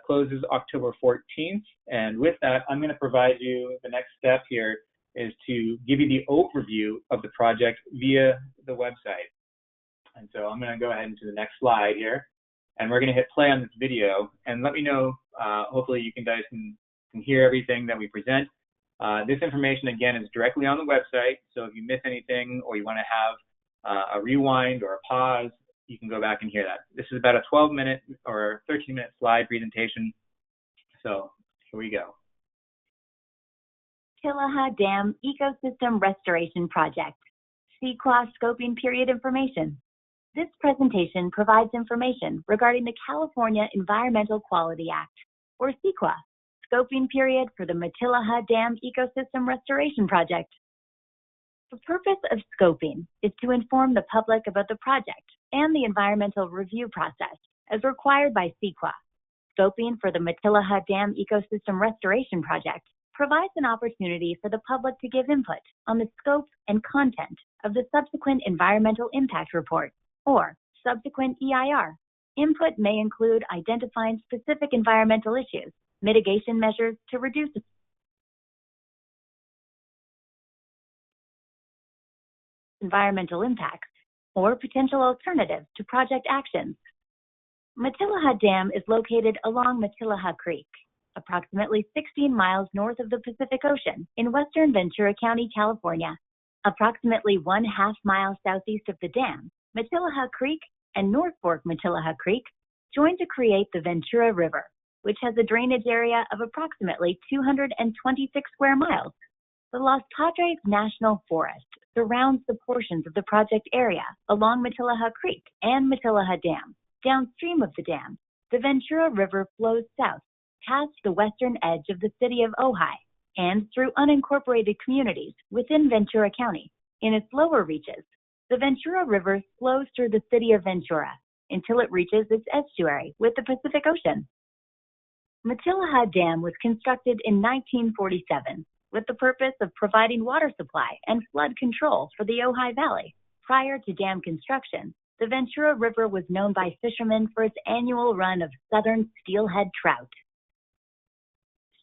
closes October 14th. And with that, I'm going to provide you, the next step here is to give you the overview of the project via the website. And so I'm going to go ahead into the next slide here. And we're going to hit play on this video. And let me know, hopefully you guys can hear everything that we present. This information, again, is directly on the website. So if you miss anything or you want to have a rewind or a pause, you can go back and hear that. This is about a 12-minute or 13-minute slide presentation. So here we go. Tillaha Dam Ecosystem Restoration Project, CEQA Scoping Period Information. This presentation provides information regarding the California Environmental Quality Act, or CEQA, scoping period for the Tillaha Dam Ecosystem Restoration Project. The purpose of scoping is to inform the public about the project and the environmental review process as required by CEQA. Scoping for the Matilaha Dam Ecosystem Restoration Project provides an opportunity for the public to give input on the scope and content of the subsequent Environmental Impact Report, or subsequent EIR. Input may include identifying specific environmental issues, mitigation measures to reduce environmental impacts, or potential alternatives to project actions. Matilaha Dam is located along Matilaha Creek, approximately 16 miles north of the Pacific Ocean in western Ventura County, California. Approximately 1/2 mile southeast of the dam, Matilaha Creek and North Fork Matilaha Creek join to create the Ventura River, which has a drainage area of approximately 226 square miles. The Los Padres National Forest surrounds the portions of the project area along Matilaha Creek and Matilaha Dam. Downstream of the dam, the Ventura River flows south past the western edge of the city of Ojai and through unincorporated communities within Ventura County. In its lower reaches, the Ventura River flows through the city of Ventura until it reaches its estuary with the Pacific Ocean. Matilaha Dam was constructed in 1947 with the purpose of providing water supply and flood control for the Ojai Valley. Prior to dam construction, the Ventura River was known by fishermen for its annual run of southern steelhead trout.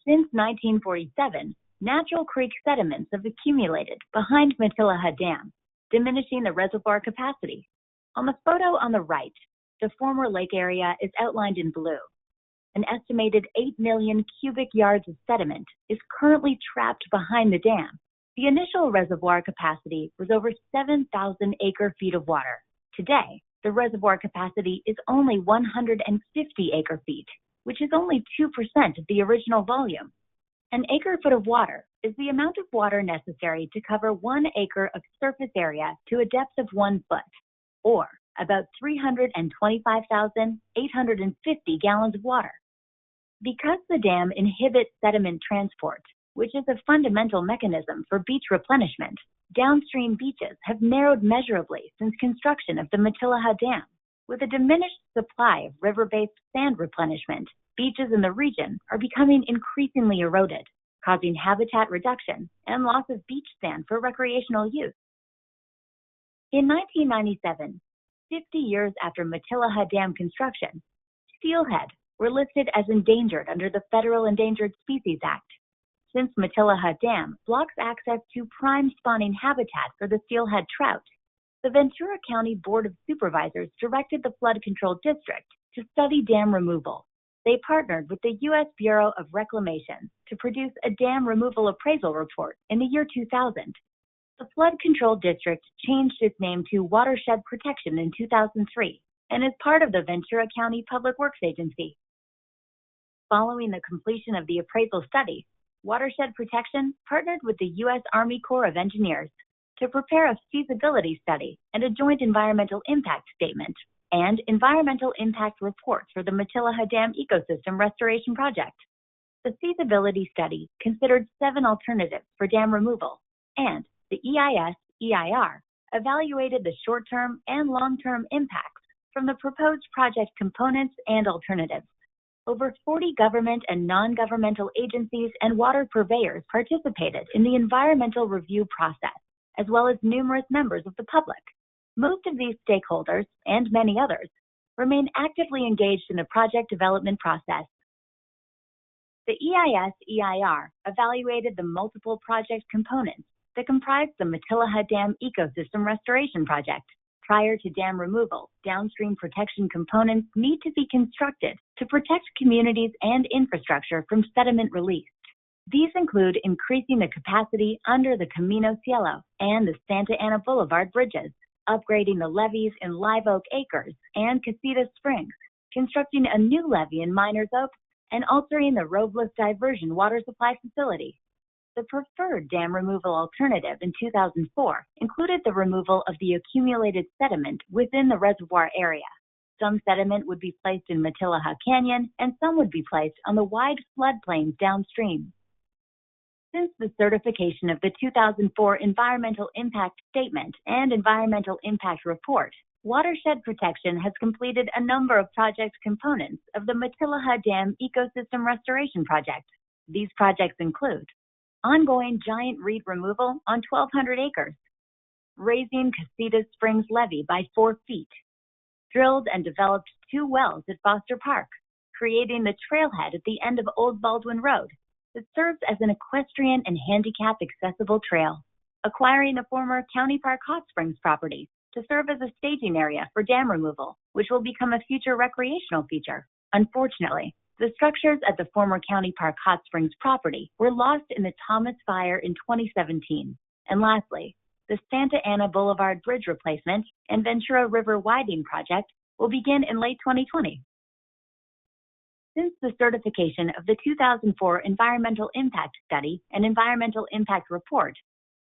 Since 1947, natural creek sediments have accumulated behind Matilaha Dam, diminishing the reservoir capacity. On the photo on the right, the former lake area is outlined in blue. An estimated 8 million cubic yards of sediment is currently trapped behind the dam. The initial reservoir capacity was over 7,000 acre-feet of water. Today, the reservoir capacity is only 150 acre-feet, which is only 2% of the original volume. An acre-foot of water is the amount of water necessary to cover 1 acre of surface area to a depth of 1 foot, or about 325,850 gallons of water. Because the dam inhibits sediment transport, which is a fundamental mechanism for beach replenishment, downstream beaches have narrowed measurably since construction of the Matilaha Dam. With a diminished supply of river-based sand replenishment, beaches in the region are becoming increasingly eroded, causing habitat reduction and loss of beach sand for recreational use. In 1997, 50 years after Matilaha Dam construction, steelhead were listed as endangered under the Federal Endangered Species Act. Since Matilaha Dam blocks access to prime spawning habitat for the steelhead trout, the Ventura County Board of Supervisors directed the Flood Control District to study dam removal. They partnered with the U.S. Bureau of Reclamation to produce a dam removal appraisal report in the year 2000. The Flood Control District changed its name to Watershed Protection in 2003 and is part of the Ventura County Public Works Agency. Following the completion of the appraisal study, Watershed Protection partnered with the U.S. Army Corps of Engineers to prepare a feasibility study and a joint environmental impact statement and environmental impact reports for the Matilaha Dam Ecosystem Restoration Project. The feasibility study considered 7 alternatives for dam removal, and the EIS-EIR evaluated the short-term and long-term impacts from the proposed project components and alternatives. Over 40 government and non-governmental agencies and water purveyors participated in the environmental review process, as well as numerous members of the public. Most of these stakeholders, and many others, remain actively engaged in the project development process. The EIS-EIR evaluated the multiple project components that comprise the Matilaha Dam Ecosystem Restoration Project. Prior to dam removal, downstream protection components need to be constructed to protect communities and infrastructure from sediment release. These include increasing the capacity under the Camino Cielo and the Santa Ana Boulevard bridges, upgrading the levees in Live Oak Acres and Casitas Springs, constructing a new levee in Miners Oak, and altering the Robles Diversion Water Supply Facility. The preferred dam removal alternative in 2004 included the removal of the accumulated sediment within the reservoir area. Some sediment would be placed in Matilaha Canyon, and some would be placed on the wide floodplains downstream. Since the certification of the 2004 Environmental Impact Statement and Environmental Impact Report, Watershed Protection has completed a number of project components of the Matilaha Dam Ecosystem Restoration Project. These projects include ongoing giant reed removal on 1,200 acres, raising Casitas Springs levee by 4 feet, drilled and developed 2 wells at Foster Park, creating the trailhead at the end of Old Baldwin Road that serves as an equestrian and handicap accessible trail, acquiring the former County Park Hot Springs property to serve as a staging area for dam removal, which will become a future recreational feature. Unfortunately, the structures at the former County Park Hot Springs property were lost in the Thomas Fire in 2017. And lastly, the Santa Ana Boulevard Bridge replacement and Ventura River widening project will begin in late 2020. Since the certification of the 2004 Environmental Impact Study and Environmental Impact Report,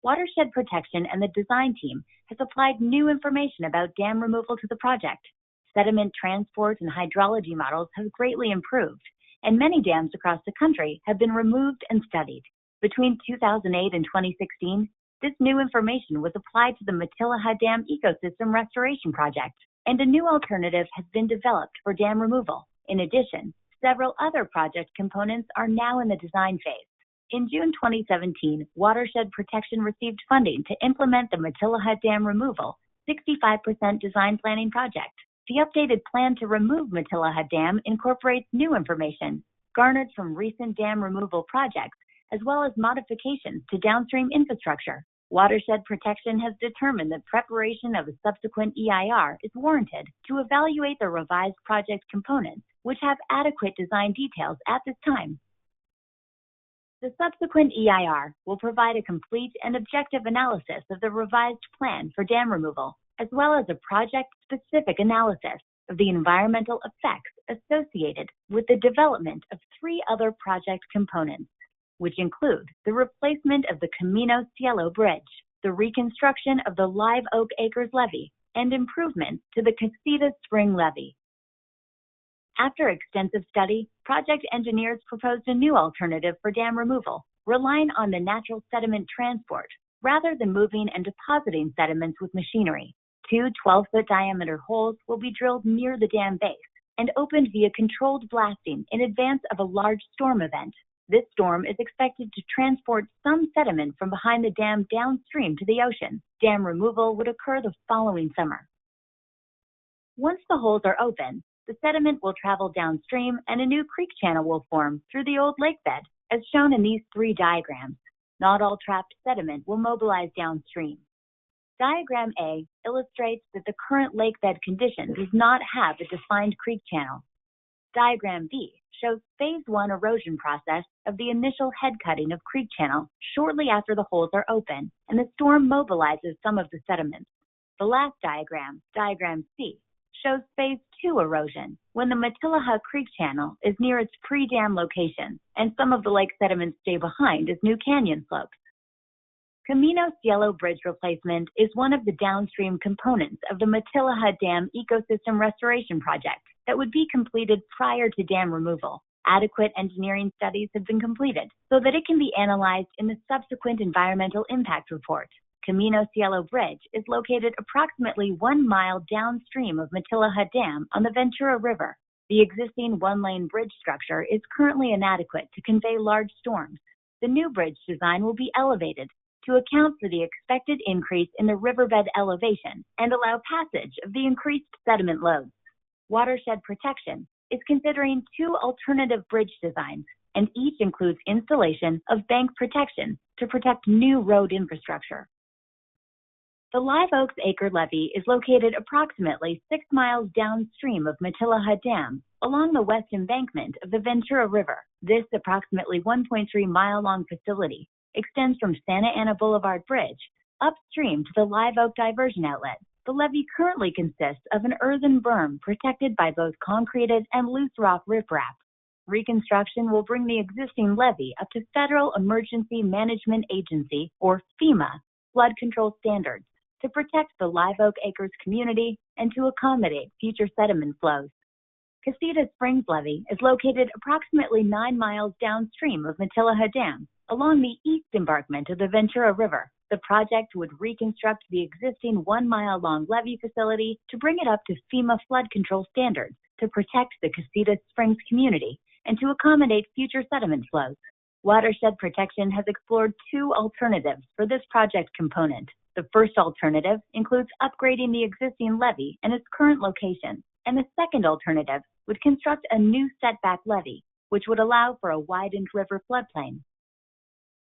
Watershed Protection and the design team has applied new information about dam removal to the project. Sediment transport and hydrology models have greatly improved, and many dams across the country have been removed and studied. Between 2008 and 2016, this new information was applied to the Matilaha Dam Ecosystem Restoration Project, and a new alternative has been developed for dam removal. In addition, several other project components are now in the design phase. In June 2017, Watershed Protection received funding to implement the Matilaha Dam Removal 65% Design Planning Project. The updated plan to remove Matilaha Dam incorporates new information garnered from recent dam removal projects, as well as modifications to downstream infrastructure. Watershed Protection has determined that preparation of a subsequent EIR is warranted to evaluate the revised project components, which have adequate design details at this time. The subsequent EIR will provide a complete and objective analysis of the revised plan for dam removal, as well as a project-specific analysis of the environmental effects associated with the development of 3 other project components, which include the replacement of the Camino Cielo Bridge, the reconstruction of the Live Oak Acres levee, and improvements to the Casitas Spring levee. After extensive study, project engineers proposed a new alternative for dam removal, relying on the natural sediment transport rather than moving and depositing sediments with machinery. 2 12-foot diameter holes will be drilled near the dam base and opened via controlled blasting in advance of a large storm event. This storm is expected to transport some sediment from behind the dam downstream to the ocean. Dam removal would occur the following summer. Once the holes are open, the sediment will travel downstream and a new creek channel will form through the old lake bed, as shown in these 3 diagrams. Not all trapped sediment will mobilize downstream. Diagram A illustrates that the current lake bed condition does not have a defined creek channel. Diagram B shows phase 1 erosion process of the initial head cutting of creek channel shortly after the holes are open and the storm mobilizes some of the sediments. The last diagram, diagram C, shows phase 2 erosion when the Matilaha Creek channel is near its pre-dam location and some of the lake sediments stay behind as new canyon slopes. Camino Cielo Bridge replacement is one of the downstream components of the Matilaha Dam Ecosystem Restoration Project that would be completed prior to dam removal. Adequate engineering studies have been completed so that it can be analyzed in the subsequent environmental impact report. Camino Cielo Bridge is located approximately 1 mile downstream of Matilaha Dam on the Ventura River. The existing 1-lane bridge structure is currently inadequate to convey large storms. The new bridge design will be elevated to account for the expected increase in the riverbed elevation and allow passage of the increased sediment loads. Watershed Protection is considering 2 alternative bridge designs, and each includes installation of bank protection to protect new road infrastructure. The Live Oaks Acre levee is located approximately 6 miles downstream of Matilaha Dam along the west embankment of the Ventura River. This approximately 1.3-mile-long facility extends from Santa Ana Boulevard Bridge upstream to the Live Oak diversion outlet. The levee currently consists of an earthen berm protected by both concreted and loose rock riprap. Reconstruction will bring the existing levee up to Federal Emergency Management Agency, or FEMA, flood control standards to protect the Live Oak Acres community and to accommodate future sediment flows. Casitas Springs levee is located approximately 9 miles downstream of Matilaha Dam Along the east embankment of the Ventura River, the project would reconstruct the existing 1-mile-long levee facility to bring it up to FEMA flood control standards to protect the Casitas Springs community and to accommodate future sediment flows. Watershed Protection has explored 2 alternatives for this project component. The first alternative includes upgrading the existing levee and its current location, and the second alternative would construct a new setback levee, which would allow for a widened river floodplain.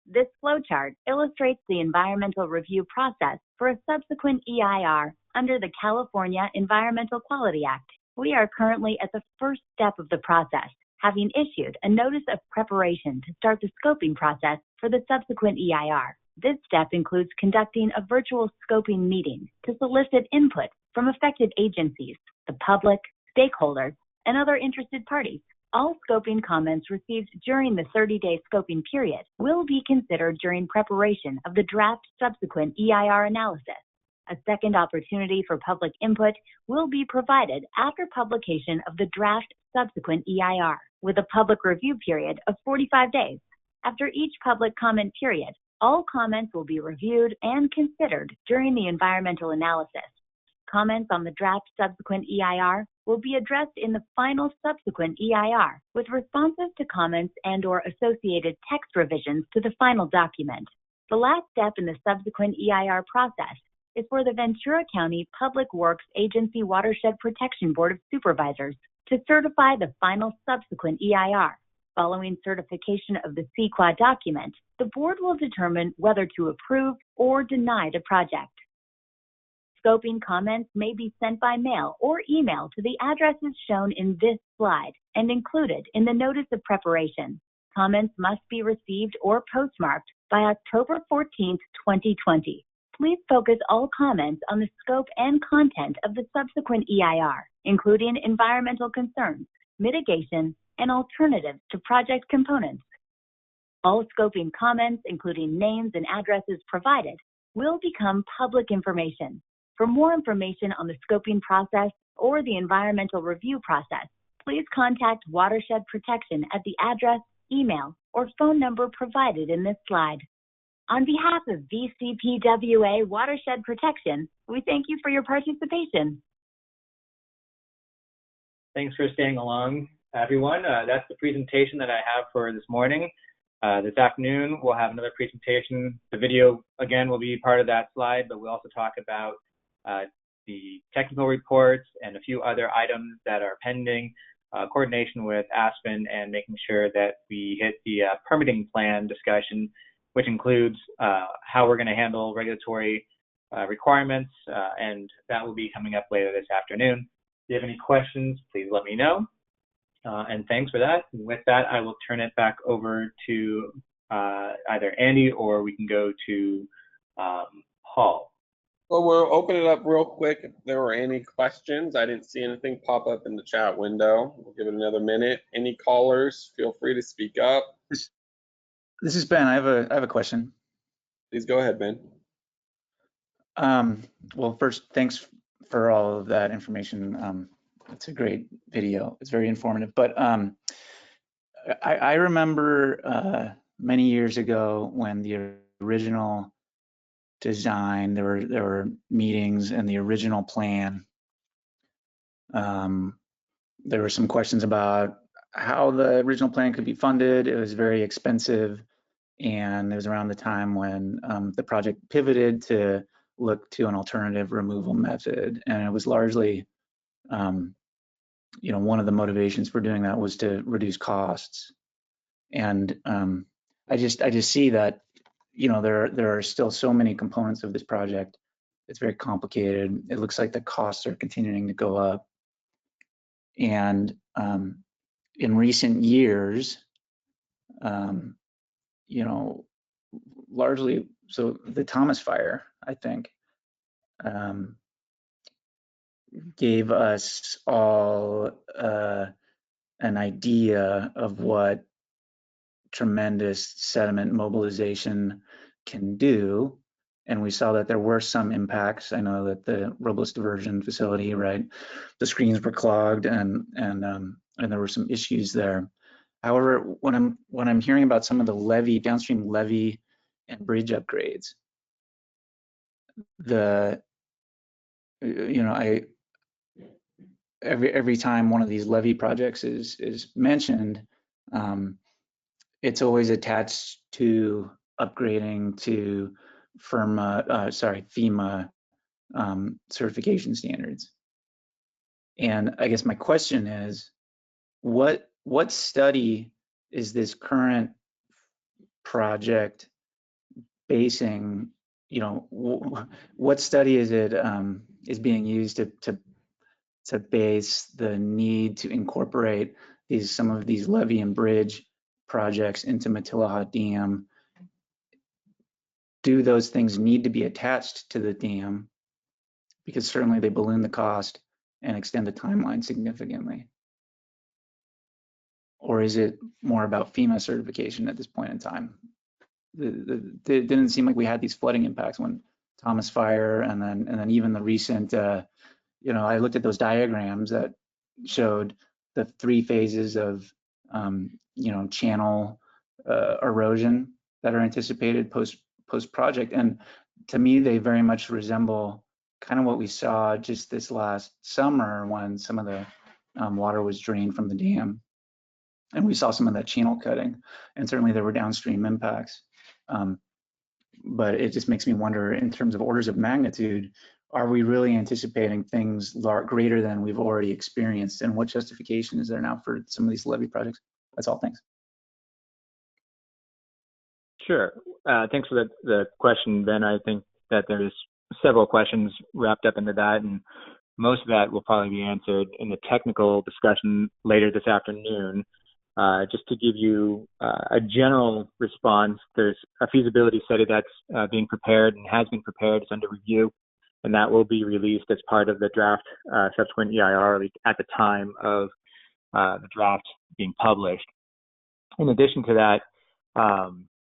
This flowchart illustrates the environmental review process for a subsequent EIR under the California Environmental Quality Act. We are currently at the first step of the process, having issued a notice of preparation to start the scoping process for the subsequent EIR. This step includes conducting a virtual scoping meeting to solicit input from affected agencies, the public, stakeholders, and other interested parties. All scoping comments received during the 30-day scoping period will be considered during preparation of the draft subsequent EIR analysis. A second opportunity for public input will be provided after publication of the draft subsequent EIR, with a public review period of 45 days. After each public comment period, all comments will be reviewed and considered during the environmental analysis. Comments on the draft subsequent EIR will be addressed in the final subsequent EIR, with responses to comments and/or associated text revisions to the final document. The last step in the subsequent EIR process is for the Ventura County Public Works Agency Watershed Protection Board of Supervisors to certify the final subsequent EIR. Following certification of the CEQA document, the board will determine whether to approve or deny the project. Scoping comments may be sent by mail or email to the addresses shown in this slide and included in the notice of preparation. Comments must be received or postmarked by October 14th, 2020. Please focus all comments on the scope and content of the subsequent EIR, including environmental concerns, mitigation, and alternatives to project components. All scoping comments, including names and addresses provided, will become public information. For more information on the scoping process or the environmental review process, please contact Watershed Protection at the address, email, or phone number provided in this slide. On behalf of VCPWA Watershed Protection, we thank you for your participation. Thanks for staying along, everyone. That's the presentation that I have for this morning. This afternoon, we'll have another presentation. The video, again, will be part of that slide, but we'll also talk about the technical reports and a few other items that are pending, coordination with Aspen, and making sure that we hit the permitting plan discussion, which includes how we're going to handle regulatory requirements, and that will be coming up later this afternoon. If you have any questions, please let me know. And thanks for that. And with that, I will turn it back over to either Andy or we can go to Paul. Well, we'll open it up real quick if there were any questions. I didn't see anything pop up in the chat window. We'll give it another minute. Any callers, feel free to speak up. This is Ben. I have a question. Please go ahead, Ben. Well, first, thanks for all of that information. It's a great video. It's very informative. But I remember many years ago when the original design, there were meetings and the original plan. There were some questions about how the original plan could be funded. It was very expensive, and it was around the time when the project pivoted to look to an alternative removal method, and it was largely, one of the motivations for doing that was to reduce costs. And I just see that there are still so many components of this project. It's very complicated. It looks like the costs are continuing to go up. And in recent years, largely, so the Thomas Fire, I think, gave us all an idea of what tremendous sediment mobilization can do, and we saw that there were some impacts. I know that the Robles diversion facility, right, the screens were clogged, and there were some issues there. However, when I'm hearing about some of the downstream levee and bridge upgrades, every time one of these levee projects is mentioned, it's always attached to upgrading to FEMA certification standards. And I guess my question is, what study is this current project basing? What study is it is being used to base the need to incorporate some of these levee and bridge projects into Matilaha Dam? Do those things need to be attached to the dam? Because certainly they balloon the cost and extend the timeline significantly. Or is it more about FEMA certification at this point in time? It didn't seem like we had these flooding impacts when Thomas Fire, and then even the recent, I looked at those diagrams that showed the 3 phases of, channel erosion that are anticipated post project. And to me, they very much resemble kind of what we saw just this last summer when some of the water was drained from the dam. And we saw some of that channel cutting, and certainly there were downstream impacts. But it just makes me wonder, in terms of orders of magnitude, are we really anticipating things greater than we've already experienced? And what justification is there now for some of these levee projects? That's all, thanks. Sure. Thanks for the question, Ben. I think that there's several questions wrapped up into that, and most of that will probably be answered in the technical discussion later this afternoon. Just to give you a general response, there's a feasibility study that's being prepared and has been prepared. It's under review, and that will be released as part of the draft subsequent EIR at the time of the draft being published. In addition to that,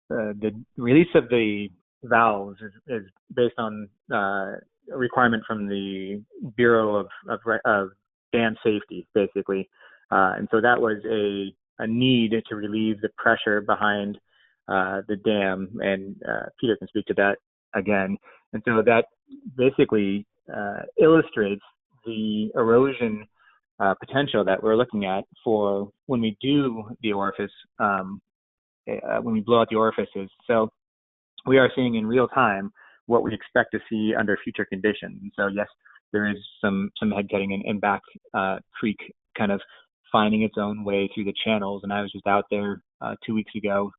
the release of the valves is based on a requirement from the Bureau of Dam Safety, basically. And so that was a need to relieve the pressure behind the dam, and Peter can speak to that again. And so that basically illustrates the erosion potential that we're looking at for when we do the orifice, when we blow out the orifices. So we are seeing in real time what we expect to see under future conditions. And so yes, there is some head cutting and back creek kind of finding its own way through the channels. And I was just out there 2 weeks ago.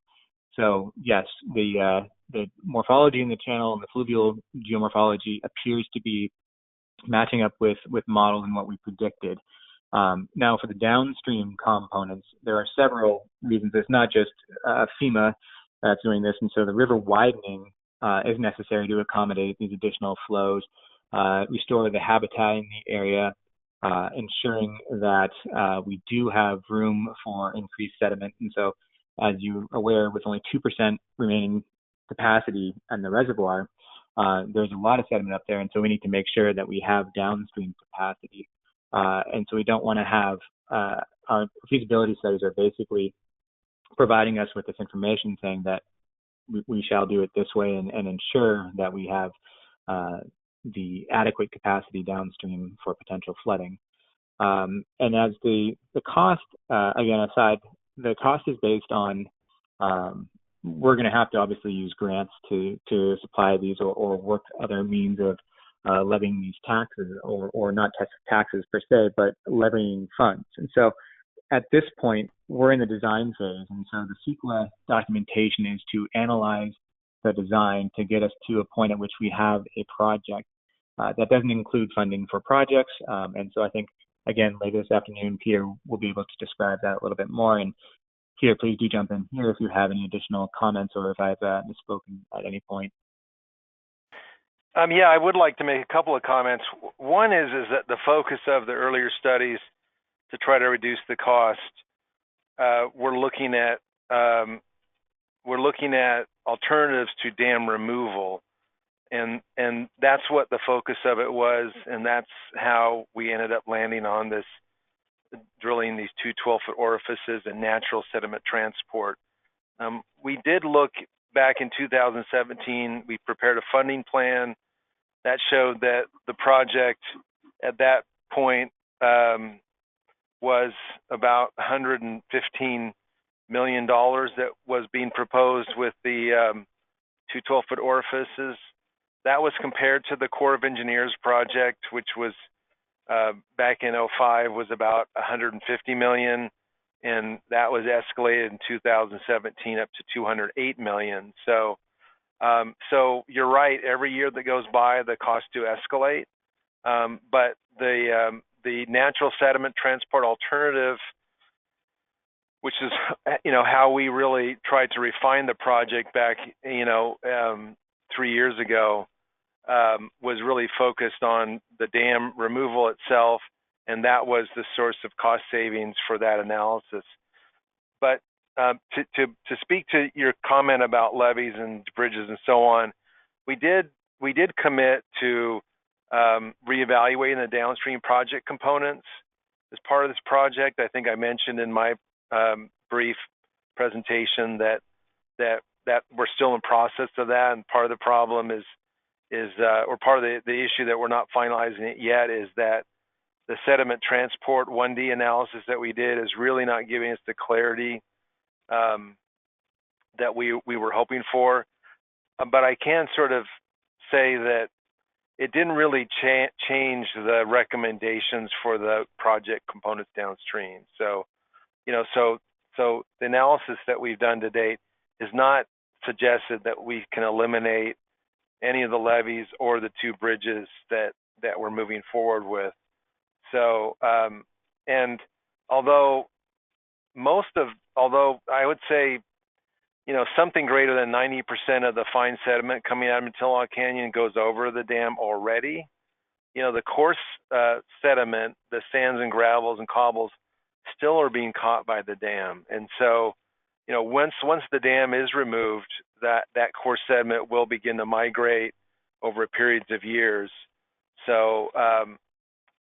So yes, the morphology in the channel and the fluvial geomorphology appears to be matching up with models and what we predicted. Now for the downstream components, there are several reasons. It's not just FEMA that's doing this. And so the river widening is necessary to accommodate these additional flows, restore the habitat in the area, ensuring that we do have room for increased sediment. And so, as you're aware, with only 2% remaining capacity in the reservoir, there's a lot of sediment up there. And so we need to make sure that we have downstream capacity. And so we don't want to have, our feasibility studies are basically providing us with this information saying that we shall do it this way and ensure that we have the adequate capacity downstream for potential flooding. And as the cost, again, aside, the cost is based on, we're going to have to obviously use grants to supply these or work other means of levying these taxes, or not taxes per se, but levying funds. And so at this point, we're in the design phase. And so the CEQA documentation is to analyze the design to get us to a point at which we have a project. That doesn't include funding for projects. And so I think, again, later this afternoon, Peter will be able to describe that a little bit more. And Peter, please do jump in here if you have any additional comments or if I've misspoken at any point. Yeah, I would like to make a couple of comments. One is that the focus of the earlier studies to try to reduce the cost, we're looking at alternatives to dam removal, and that's what the focus of it was, and that's how we ended up landing on this drilling these two 12-foot orifices and natural sediment transport. We did look back in 2017, we prepared a funding plan that showed that the project at that point was about $115 million that was being proposed with the two 12-foot orifices. That was compared to the Corps of Engineers project, which was back in 2005 was about 150 million, and that was escalated in 2017 up to 208 million. So, so you're right. Every year that goes by, the costs do escalate. But the natural sediment transport alternative, which is how we really tried to refine the project back 3 years ago, was really focused on the dam removal itself, and that was the source of cost savings for that analysis. But to speak to your comment about levees and bridges and so on, we did commit to reevaluating the downstream project components as part of this project. I think I mentioned in my brief presentation that we're still in process of that, and part of the problem is or part of the issue that we're not finalizing it yet is that the sediment transport 1D analysis that we did is really not giving us the clarity that we were hoping for. But I can sort of say that it didn't really change the recommendations for the project components downstream. So, so the analysis that we've done to date has not suggested that we can eliminate any of the levees or the two bridges that we're moving forward with. So, and although I would say, something greater than 90% of the fine sediment coming out of Matillo Canyon goes over the dam already, the coarse sediment, the sands and gravels and cobbles still are being caught by the dam. And so, once the dam is removed, that coarse sediment will begin to migrate over periods of years. So,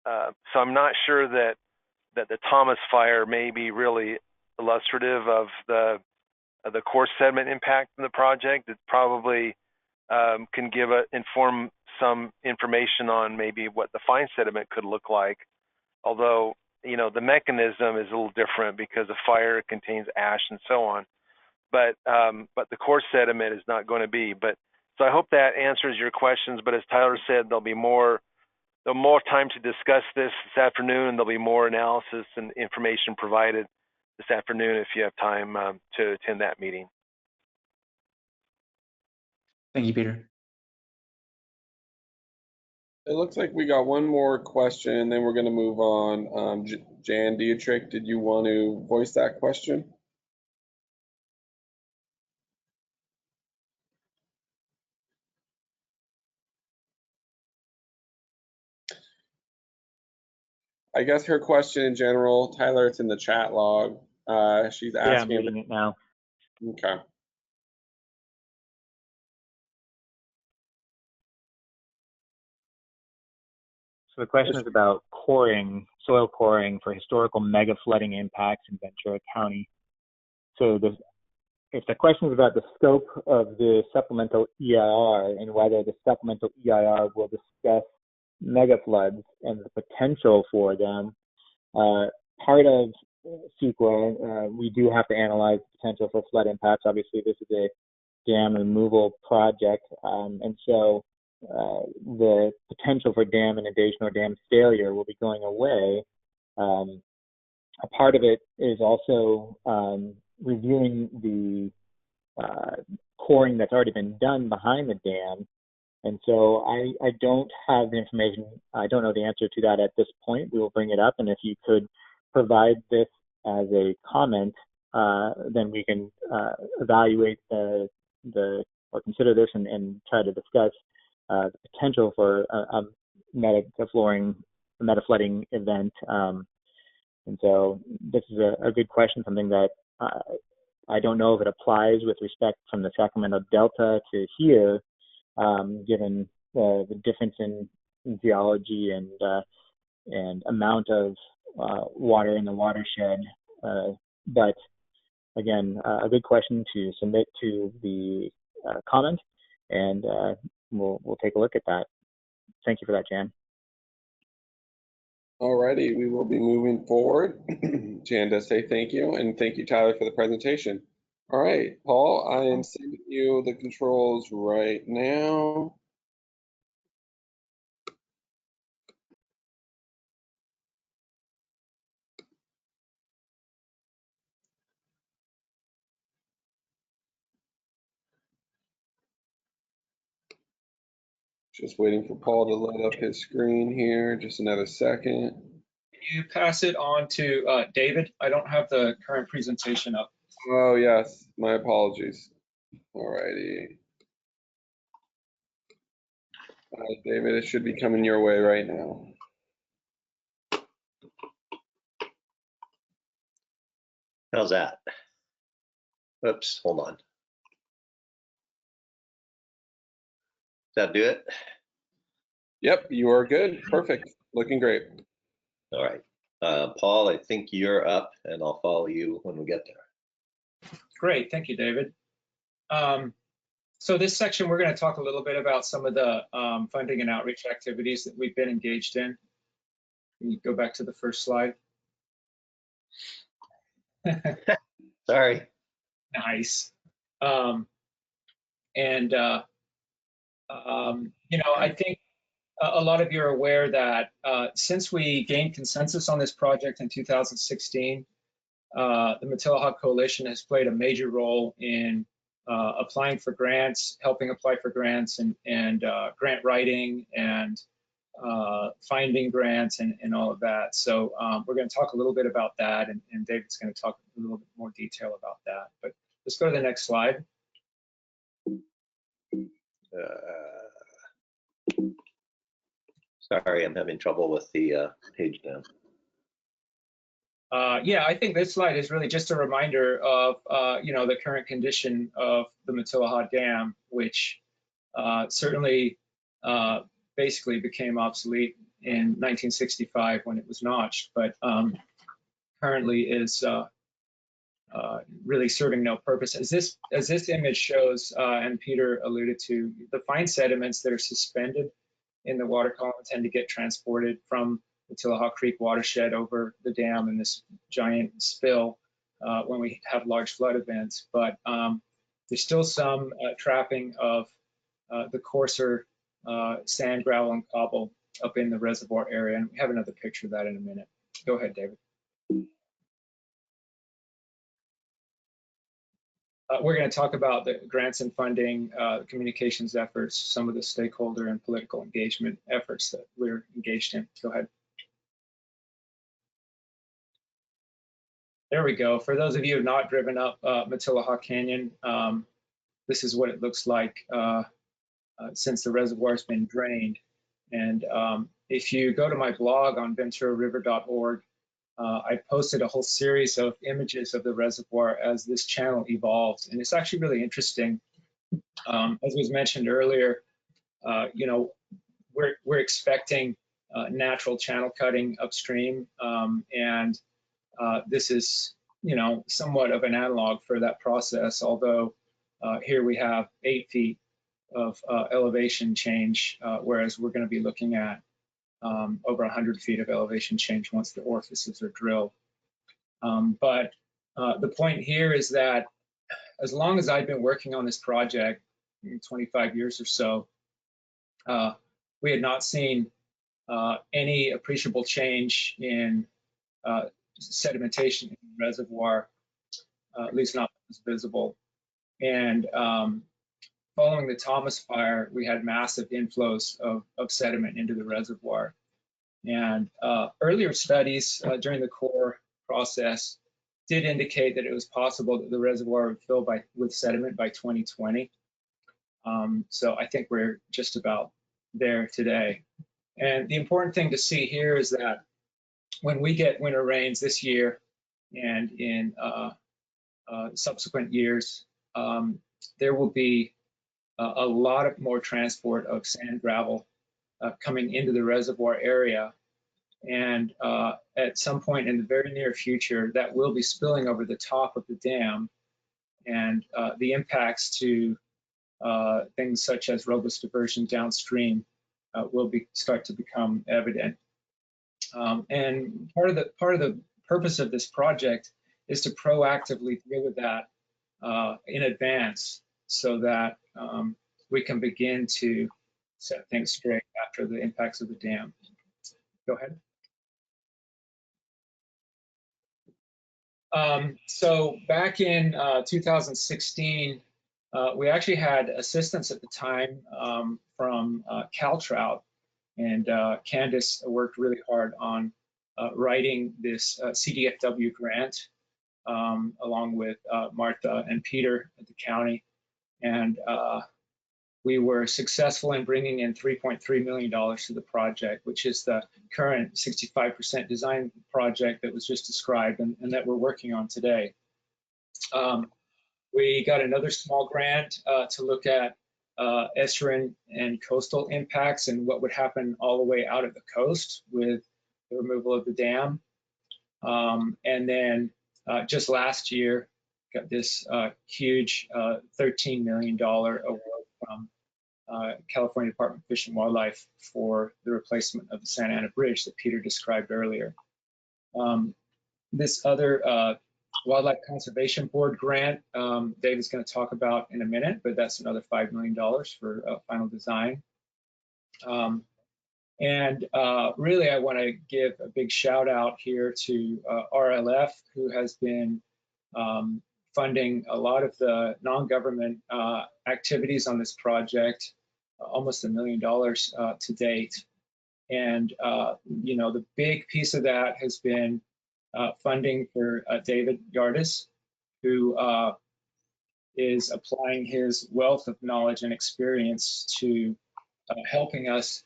so I'm not sure that the Thomas fire may be really illustrative of the coarse sediment impact in the project. It probably can inform some information on maybe what the fine sediment could look like. Although, the mechanism is a little different because a fire contains ash and so on. But the coarse sediment is not going to be. So I hope that answers your questions. But as Tyler said, there'll be more time to discuss this afternoon. There'll be more analysis and information provided this afternoon if you have time to attend that meeting. Thank you, Peter. It looks like we got one more question, and then we're going to move on. Jan Dietrich, did you want to voice that question? I guess her question in general, Tyler, it's in the chat log. She's asking. Yeah, I'm reading it now. Okay. So the question is about coring, soil coring for historical mega flooding impacts in Ventura County. So if the question is about the scope of the supplemental EIR and whether the supplemental EIR will discuss mega floods and the potential for them, part of CEQA, we do have to analyze the potential for flood impacts. Obviously, this is a dam removal project, and so the potential for dam inundation or dam failure will be going away. A part of it is also reviewing the coring that's already been done behind the dam. And so I don't have the information. I don't know the answer to that at this point. We will bring it up. And if you could provide this as a comment, then we can evaluate or consider this and try to discuss the potential for a meta-flooding event. And so this is a good question, something that I don't know if it applies with respect from the Sacramento Delta to here, given the difference in geology and amount of water in the watershed. But again, a good question to submit to the comment, and we'll take a look at that. Thank you for that, Jan. Alrighty, we will be moving forward. Jan does say thank you, and thank you, Tyler, for the presentation. All right, Paul, I am sending you the controls right now. Just waiting for Paul to load up his screen here. Just another second. You pass it on to David. I don't have the current presentation up. Oh, yes, my apologies. All righty. David, it should be coming your way right now. How's that? Oops, hold on. Does that do it? Yep, you are good. Perfect. Looking great. All right. Paul, I think you're up, and I'll follow you when we get there. Great. Thank you, David. So this section, we're going to talk a little bit about some of the funding and outreach activities that we've been engaged in. Can you go back to the first slide? Sorry. Nice. You know, I think a lot of you are aware that since we gained consensus on this project in 2016, the Matilah Coalition has played a major role in applying for grants, helping apply for grants, and grant writing and finding grants and all of that. So we're going to talk a little bit about that, and David's going to talk a little bit more detail about that. But let's go to the next slide. Sorry, I'm having trouble with the page down. Yeah, I think this slide is really just a reminder of, you know, the current condition of the Matilah Dam, which certainly basically became obsolete in 1965 when it was notched, but currently is really serving no purpose. As this image shows, and Peter alluded to, the fine sediments that are suspended in the water column tend to get transported from the Matilah Creek watershed over the dam in this giant spill when we have large flood events. But there's still some trapping of the coarser sand, gravel, and cobble up in the reservoir area. And we have another picture of that in a minute. Go ahead, David. We're going to talk about the grants and funding, communications efforts, some of the stakeholder and political engagement efforts that we're engaged in. Go ahead. There we go. For those of you who have not driven up Matilah Canyon, this is what it looks like since the reservoir has been drained. And if you go to my blog on venturariver.org, I posted a whole series of images of the reservoir as this channel evolves. And it's actually really interesting. As was mentioned earlier, you know, we're expecting natural channel cutting upstream. And this is, you know, somewhat of an analog for that process, although here we have 8 feet of elevation change, whereas we're going to be looking at over 100 feet of elevation change once the orifices are drilled. But the point here is that as long as I've been working on this project, 25 years or so, we had not seen any appreciable change in sedimentation in the reservoir, at least not as visible. And following the Thomas fire, we had massive inflows of sediment into the reservoir. And earlier studies during the core process did indicate that it was possible that the reservoir would fill with sediment by 2020. So I think we're just about there today. And the important thing to see here is that when we get winter rains this year and in subsequent years, there will be a lot of more transport of sand, gravel coming into the reservoir area. And at some point in the very near future, that will be spilling over the top of the dam, and the impacts to things such as robust diversion downstream will start to become evident. And part of the purpose of this project is to proactively deal with that in advance, so that we can begin to set things straight after the impacts of the dam. Go ahead. So back in 2016, we actually had assistance at the time from CalTrout, and Candace worked really hard on writing this CDFW grant along with Martha and Peter at the county. And we were successful in bringing in $3.3 million to the project, which is the current 65% design project that was just described and that we're working on today. We got another small grant to look at estuarine and coastal impacts and what would happen all the way out of the coast with the removal of the dam. And then just last year, got this huge $13 million award from California Department of Fish and Wildlife for the replacement of the Santa Ana Bridge that Peter described earlier. This other Wildlife Conservation Board grant, Dave is going to talk about in a minute, but that's another $5 million for final design. And really, I want to give a big shout out here to RLF, who has been funding a lot of the non-government activities on this project, almost $1 million to date. And, you know, the big piece of that has been funding for David Yardis, who is applying his wealth of knowledge and experience to helping us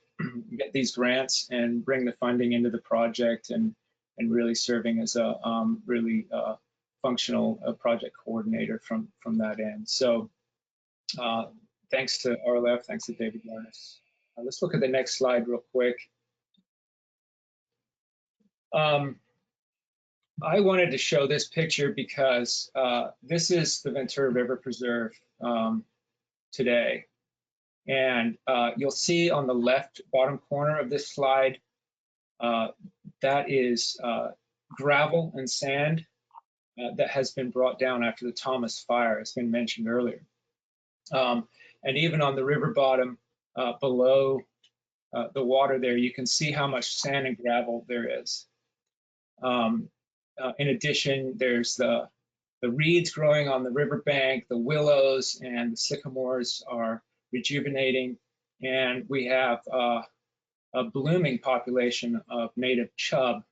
get these grants and bring the funding into the project, and really serving as a really functional project coordinator from that end. So thanks to RLF, thanks to David Yardis. Let's look at the next slide real quick. I wanted to show this picture because this is the Ventura River Preserve today. And you'll see on the left bottom corner of this slide, that is gravel and sand that has been brought down after the Thomas fire, as been mentioned earlier. And even on the river bottom below the water there, you can see how much sand and gravel there is. In addition, there's the reeds growing on the riverbank, the willows and the sycamores are rejuvenating, and we have a blooming population of native chub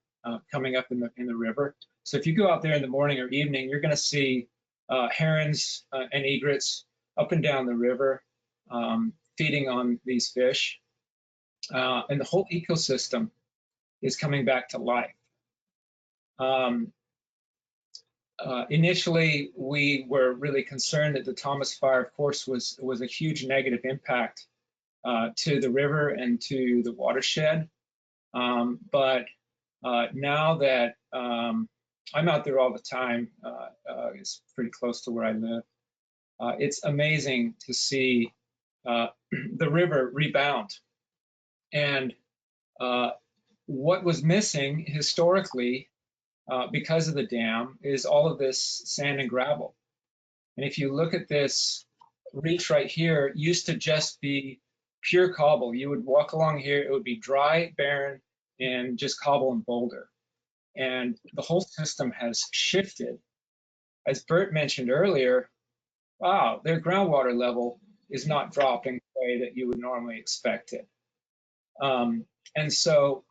coming up in the river. So if you go out there in the morning or evening, you're going to see herons and egrets up and down the river feeding on these fish, and the whole ecosystem is coming back to life. Initially, we were really concerned that the Thomas fire, of course, was a huge negative impact to the river and to the watershed. But now that I'm out there all the time, it's pretty close to where I live, it's amazing to see the river rebound. And what was missing historically because of the dam is all of this sand and gravel. And if you look at this reach right here, it used to just be pure cobble. You would walk along here, it would be dry, barren, and just cobble and boulder. And the whole system has shifted. As Bert mentioned earlier, wow, their groundwater level is not dropping the way that you would normally expect it. And so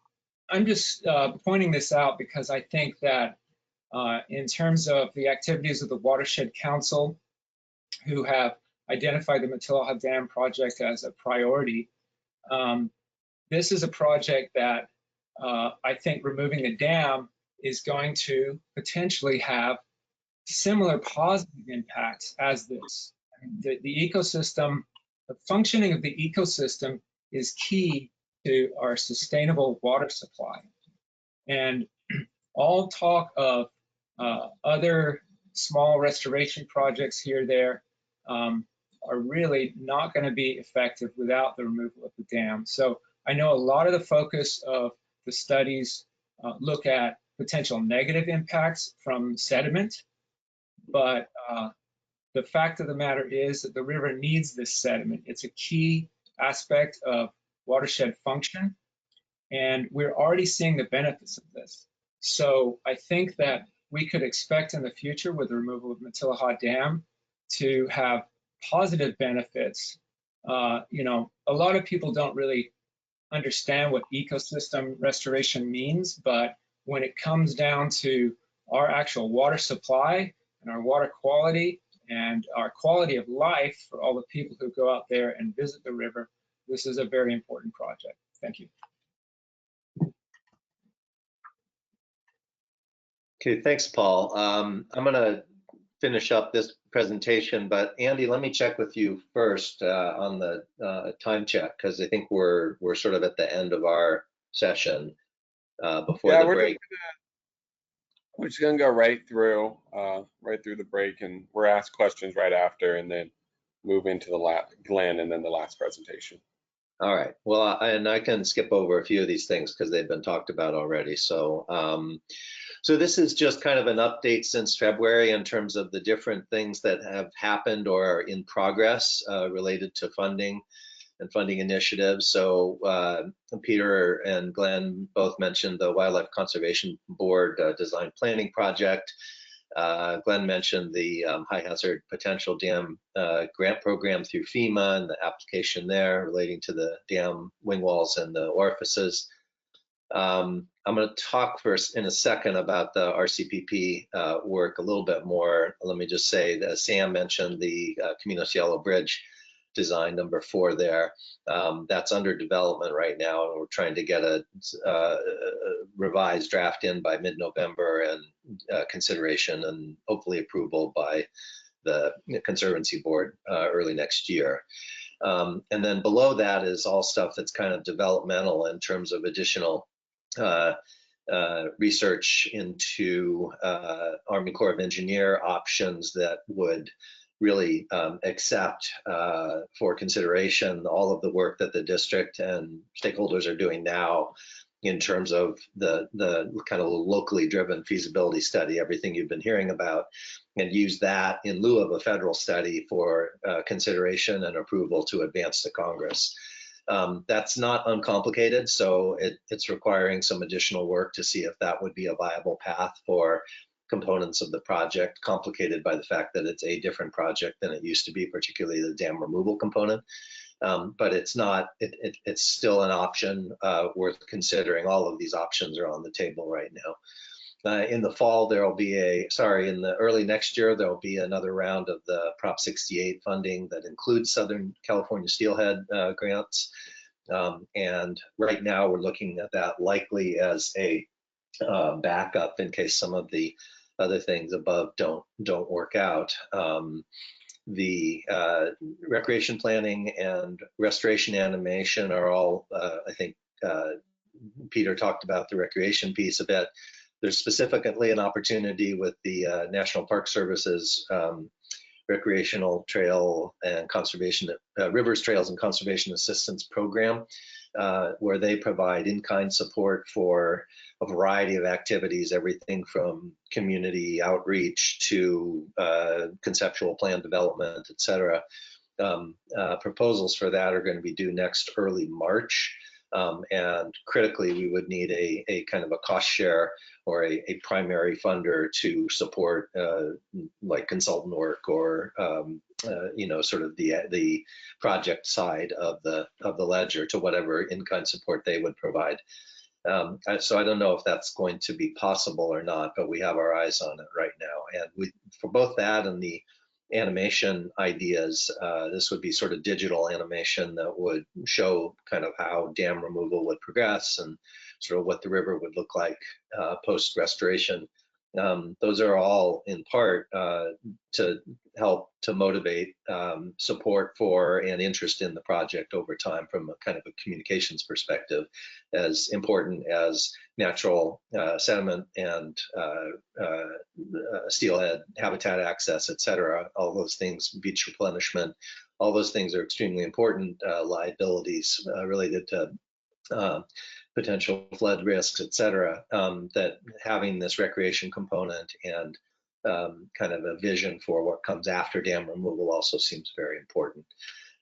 I'm just pointing this out because I think that in terms of the activities of the Watershed Council, who have identified the Matilaha Dam project as a priority, this is a project that I think removing the dam is going to potentially have similar positive impacts as this. The ecosystem, the functioning of the ecosystem is key to our sustainable water supply. And all talk of other small restoration projects here or there are really not going to be effective without the removal of the dam. So I know a lot of the focus of the studies look at potential negative impacts from sediment, but the fact of the matter is that the river needs this sediment. It's a key aspect of watershed function, and we're already seeing the benefits of this. So I think that we could expect in the future with the removal of Matilaha Dam to have positive benefits. You know, a lot of people don't really understand what ecosystem restoration means, but when it comes down to our actual water supply and our water quality and our quality of life for all the people who go out there and visit the river, this is a very important project. Thank you. Okay, thanks, Paul. I'm going to finish up this presentation, but Andy, let me check with you first on the time check, because I think we're sort of at the end of our session before the break. We're just gonna go right through the break, and we're asked questions right after, and then move into the Glenn, and then the last presentation. All right. Well, and I can skip over a few of these things because they've been talked about already. So, so this is just kind of an update since February in terms of the different things that have happened or are in progress related to funding and funding initiatives. So Peter and Glenn both mentioned the Wildlife Conservation Board Design Planning Project. Glenn mentioned the High Hazard Potential Dam Grant Program through FEMA and the application there relating to the dam wing walls and the orifices. I'm going to talk first in a second about the RCPP work a little bit more. Let me just say that Sam mentioned the Camino Cielo Bridge design number 4 there. That's under development right now, and we're trying to get a revised draft in by mid-November and consideration and hopefully approval by the Conservancy Board early next year. And then below that is all stuff that's kind of developmental in terms of additional research into Army Corps of Engineer options that would really accept for consideration all of the work that the district and stakeholders are doing now in terms of the kind of locally driven feasibility study, everything you've been hearing about, and use that in lieu of a federal study for consideration and approval to advance to Congress. That's not uncomplicated, so it's requiring some additional work to see if that would be a viable path for components of the project, complicated by the fact that it's a different project than it used to be, particularly the dam removal component. But it's not, it's still an option worth considering. All of these options are on the table right now. In the fall, there will be in the early next year, there will be another round of the Prop 68 funding that includes Southern California Steelhead grants. And right now we're looking at that likely as a backup in case some of the other things above don't work out. The recreation planning and restoration animation are all, I think Peter talked about the recreation piece a bit. There's specifically an opportunity with the National Park Service's Recreational Trail and Conservation, Rivers, Trails and Conservation Assistance Program, where they provide in-kind support for a variety of activities, everything from community outreach to conceptual plan development, et cetera. Proposals for that are going to be due next early March. And critically, we would need a kind of a cost share or a primary funder to support like consultant work or you know, sort of the project side of the ledger to whatever in-kind support they would provide. So I don't know if that's going to be possible or not, but we have our eyes on it right now. And for both that and the animation ideas, this would be sort of digital animation that would show kind of how dam removal would progress and sort of what the river would look like post restoration. those are all in part to help to motivate support for and interest in the project over time from a kind of a communications perspective, as important as natural sediment and steelhead habitat access, et cetera. All those things, beach replenishment, all those things are extremely important liabilities related to potential flood risks, et cetera, that having this recreation component and kind of a vision for what comes after dam removal also seems very important.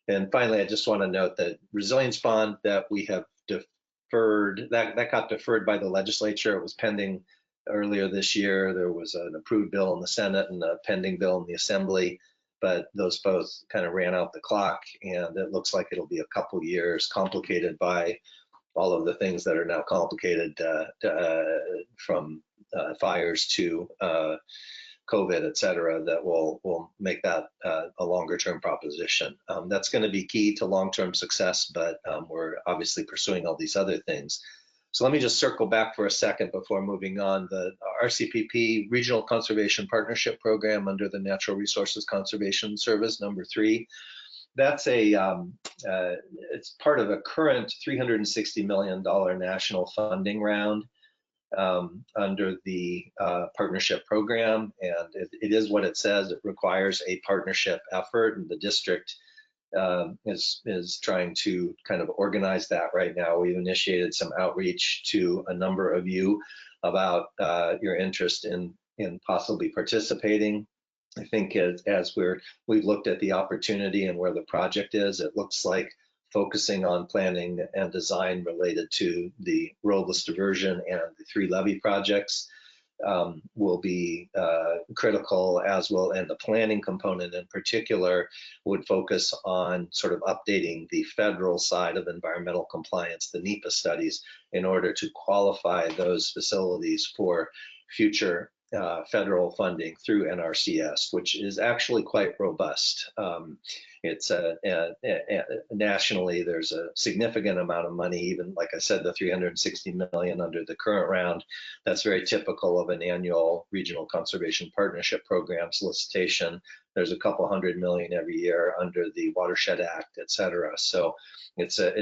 And finally, I just want to note that resilience bond that we have deferred, that got deferred by the legislature. It was pending earlier this year. There was an approved bill in the Senate and a pending bill in the Assembly, but those both kind of ran out the clock, and it looks like it'll be a couple years, complicated by all of the things that are now complicated from fires to COVID, et cetera, that will make that a longer term proposition. That's going to be key to long-term success, but we're obviously pursuing all these other things. So let me just circle back for a second before moving on. The RCPP Regional Conservation Partnership Program under the Natural Resources Conservation Service, number 3. That's it's part of a current $360 million national funding round under the partnership program, and it is what it says. It requires a partnership effort, and the district is trying to kind of organize that right now. We've initiated some outreach to a number of you about your interest in possibly participating. I think as we've looked at the opportunity and where the project is, it looks like focusing on planning and design related to the roadless diversion and the 3 levee projects will be critical, as will, and the planning component in particular would focus on sort of updating the federal side of environmental compliance, the NEPA studies, in order to qualify those facilities for future federal funding through NRCS, which is actually quite robust. It's nationally, there's a significant amount of money, even like I said, the $360 million under the current round. That's very typical of an annual regional conservation partnership program solicitation. There's a couple $100 million every year under the Watershed Act, et cetera. So it's a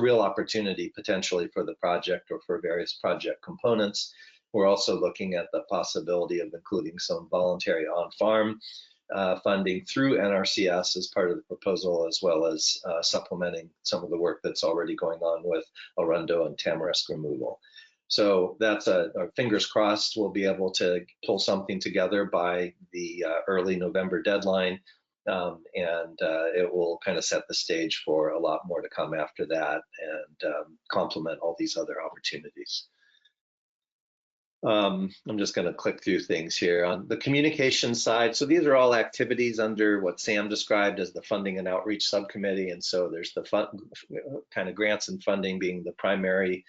real opportunity potentially for the project or for various project components. We're also looking at the possibility of including some voluntary on-farm funding through NRCS as part of the proposal, as well as supplementing some of the work that's already going on with arundo and tamarisk removal. So that's our fingers crossed we'll be able to pull something together by the early November deadline, and it will kind of set the stage for a lot more to come after that and complement all these other opportunities. I'm just going to click through things here on the communication side. So these are all activities under what Sam described as the funding and outreach subcommittee. And so there's the kind of grants and funding being the primary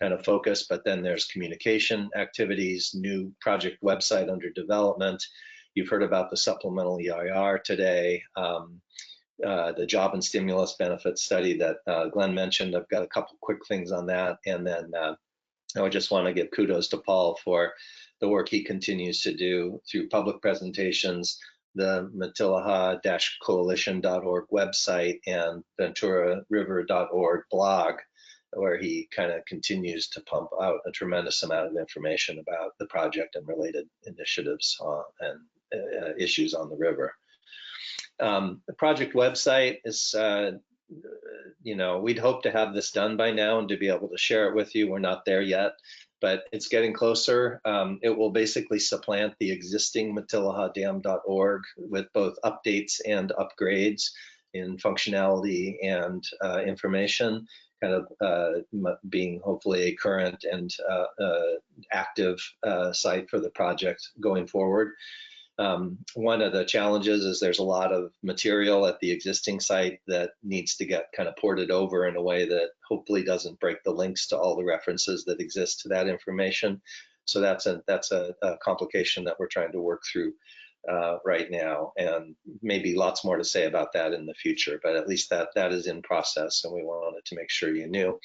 kind of focus, but then there's communication activities, new project website under development. You've heard about the supplemental EIR today, the job and stimulus benefits study that Glenn mentioned. I've got a couple quick things on that. And then I would just want to give kudos to Paul for the work he continues to do through public presentations, the Matilaha-coalition.org website and VenturaRiver.org blog, where he kind of continues to pump out a tremendous amount of information about the project and related initiatives and issues on the river. The project website is we'd hope to have this done by now and to be able to share it with you. We're not there yet, but it's getting closer. It will basically supplant the existing matilahadam.org with both updates and upgrades in functionality and information, kind of being hopefully a current and active site for the project going forward. One of the challenges is there's a lot of material at the existing site that needs to get kind of ported over in a way that hopefully doesn't break the links to all the references that exist to that information. So that's a complication that we're trying to work through right now, and maybe lots more to say about that in the future, but at least that is in process, and we wanted to make sure you knew.